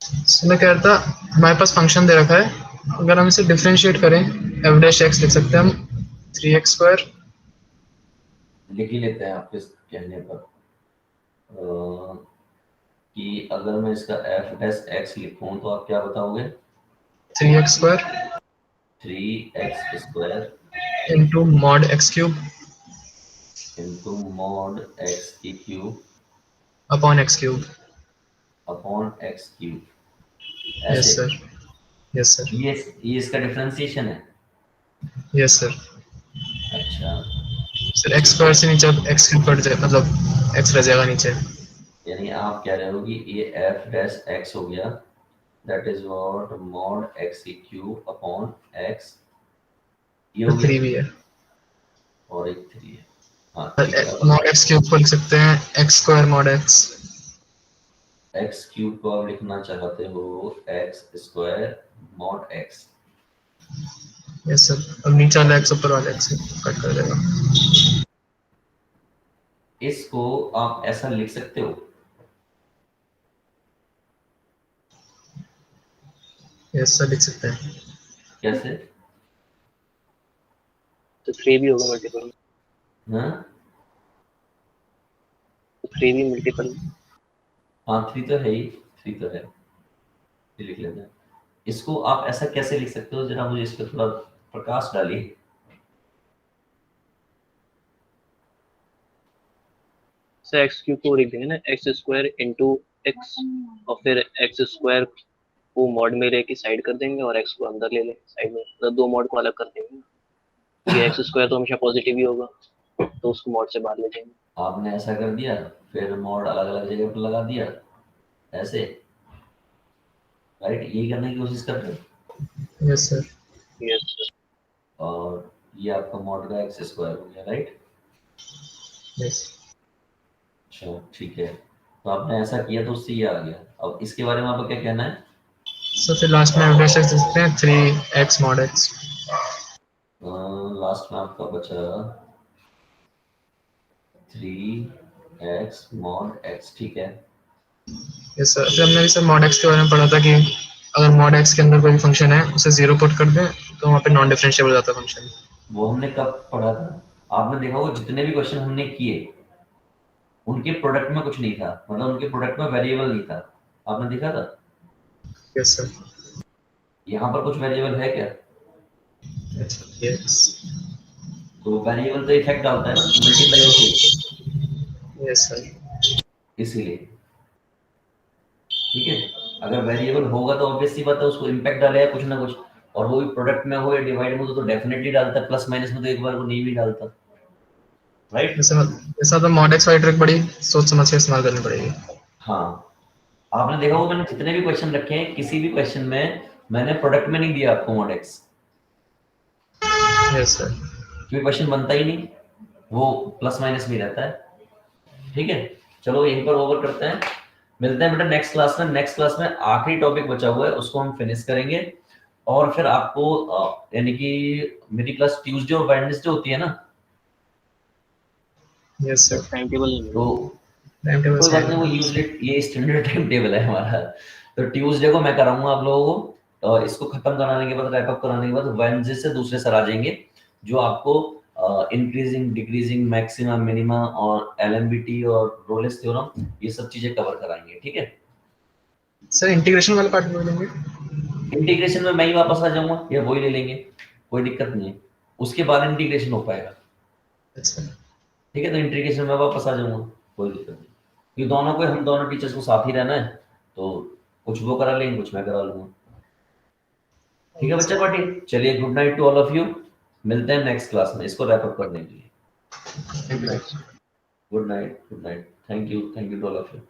सर मैं कह रहा था हमारे पास फंक्शन दे रखा है, अगर हम इसे डिफरेंशिएट करें एफ डैश एक्स लिख सकते हैं हम 3x² लिख ही लेते हैं आपके कहने पर। कि अगर मैं इसका एफ डैश एक्स लिखूं तो आप क्या बताओगे? 3x² 3x² into mod x cube into mod x की cube upon x cube. Upon x cube, yes ऐसे? सर। Yes sir. ये इसका डिफरेंशिएशन है? Yes sir. अच्छा, सर एक्स स्क्वायर से नीचे अब एक्स क्यूब कट जाए मतलब एक्स रह जाएगा नीचे। यानी आप कह रहे हो कि ये एफ डैश एक्स हो गया, that is what mod x की क्यूब अपॉन एक्स, ये हो गया, 3 भी है। और एक 3 है। हाँ ठीक है। मॉड एक्स क्यूब को लिख सकते हैं x square mod x. X cube को आप लिखना चाहते हो X square mod x. Yes sir. अब नीचे वाला एक्स ऊपर वाला एक्स कट कर देगा। इसको आप ऐसा लिख सकते हो, यस सर लिख सकते हैं। कैसे? तो 3 भी होगा मल्टीपल में। हाँ, तो 3 भी मल्टीपल हाँ 3 तो है ही, 3 तो है, ये लिख लेते हैं। इसको आप ऐसा कैसे लिख सकते हो, जरा मुझे इस पर थोड़ा प्रकाश डालिए। से एक्स क्यूब को लिख देंगे ना, एक्स स्क्वायर इंटू एक्स, और फिर एक्स स्क्वायर को मॉड में लेके साइड कर देंगे और एक्स को अंदर ले लेंगे साइड में, मतलब दो मॉड को अलग कर देंगे। ये एक्स स्क्वायर तो हमेशा पॉजिटिव ही होगा, तो उसको मॉड से बाहर ले जाएंगे। आपने ऐसा कर दिया, फिर मोड अलग अलग जगह पर लगा दिया ऐसे, राइट, यही करने की कोशिश करते हैं। Yes sir. Yes sir. और ये आपका मॉड का एक्स स्क्वायर हो गया, राइट। यस अच्छा ठीक है, तो आपने ऐसा किया तो उससे ये आ गया। अब इसके बारे में आपका क्या कहना है? सर फिर लास्ट में एवरेज लिख सकते हैं 3x mod x। लास्ट में आपका बचा 3x mod x, ठीक है। यस सर, फिर हमने भी सर mod x के बारे में पढ़ा था कि अगर mod x के अंदर कोई फंक्शन है उसे 0 पुट कर दें तो वहाँ पे नॉन डिफरेंशिएबल हो जाता है फंक्शन। वो हमने कब पढ़ा था? आपने देखा होगा जितने भी क्वेश्चन हमने किए उनके प्रोडक्ट में कुछ नहीं था, मतलब उनके प्रोडक्ट में वेरिएबल नहीं था, आपने देखा था? Yes sir. यहाँ पर कुछ वेरिएबल है क्या? यस तो वेरिएबल तो इफेक्ट डालता है ना मल्टीप्लाई होके, यस सर। इसीलिए, ठीक है। अगर वेरिएबल होगा तो ऑब्वियस सी बात है उसको इम्पैक्ट डालेगा कुछ ना कुछ, और वो भी प्रोडक्ट में हो या डिवाइड में हो तो डेफिनेटली डालता है, प्लस माइनस में तो एक बार वो नहीं भी डालता, राइट। ऐसा तो mod x वाली ट्रिक बड़ी सोच समझ के इस्तेमाल करनी पड़ेगी। हाँ, आपने देखा होगा मैंने जितने भी क्वेश्चन रखे हैं किसी भी क्वेश्चन में मैंने प्रोडक्ट में नहीं दिया आपको mod x, यस सर। क्योंकि क्वेश्चन बनता ही नहीं, वो प्लस माइनस में रहता है, ठीक है। चलो यहीं पर ओवर करते हैं, मिलते हैं बेटा नेक्स्ट क्लास में। नेक्स्ट क्लास में आखिरी टॉपिक बचा हुआ है उसको हम फिनिश करेंगे, और फिर आपको यानी कि मेरी क्लास ट्यूसडे और वेडनेसडे होती है ना, यस सर। टाइम टेबल तो टाइम टेबल कोई से बात नहीं, वो यूजली ये स्टैंडर्ड टाइम टेबल है हमारा। तो ट्यूसडे को मैं कराऊंगा आप लोगों को, और इसको खत्म कराने के बाद, रैप अप कराने के बाद वेडनेसडे से दूसरे सर आ जाएंगे जो आपको इंक्रीजिंग डिक्रीजिंग मैक्सिमम मिनिमा और एलएमबीटी और रोलेस थ्योरम ये सब चीजें कवर कराएंगे, ठीक है। सर इंटीग्रेशन वाला पार्ट बोल देंगे। इंटीग्रेशन में मैं ही वापस आ जाऊंगा या वही ले लेंगे, कोई दिक्कत नहीं है, उसके बाद इंटीग्रेशन हो पाएगा, अच्छा ठीक है। तो इंटीग्रेशन में वापस आ जाऊंगा, कोई दिक्कत नहीं, क्योंकि दोनों को हम दोनों टीचर्स को साथ ही रहना है, तो कुछ वो करा लेंगे कुछ मैं करा लूंगा, ठीक है बच्चा पार्टी। चलिए good night to all of you, मिलते हैं नेक्स्ट क्लास में इसको रैप अप करने के लिए। Good night, good night, thank you to all of you.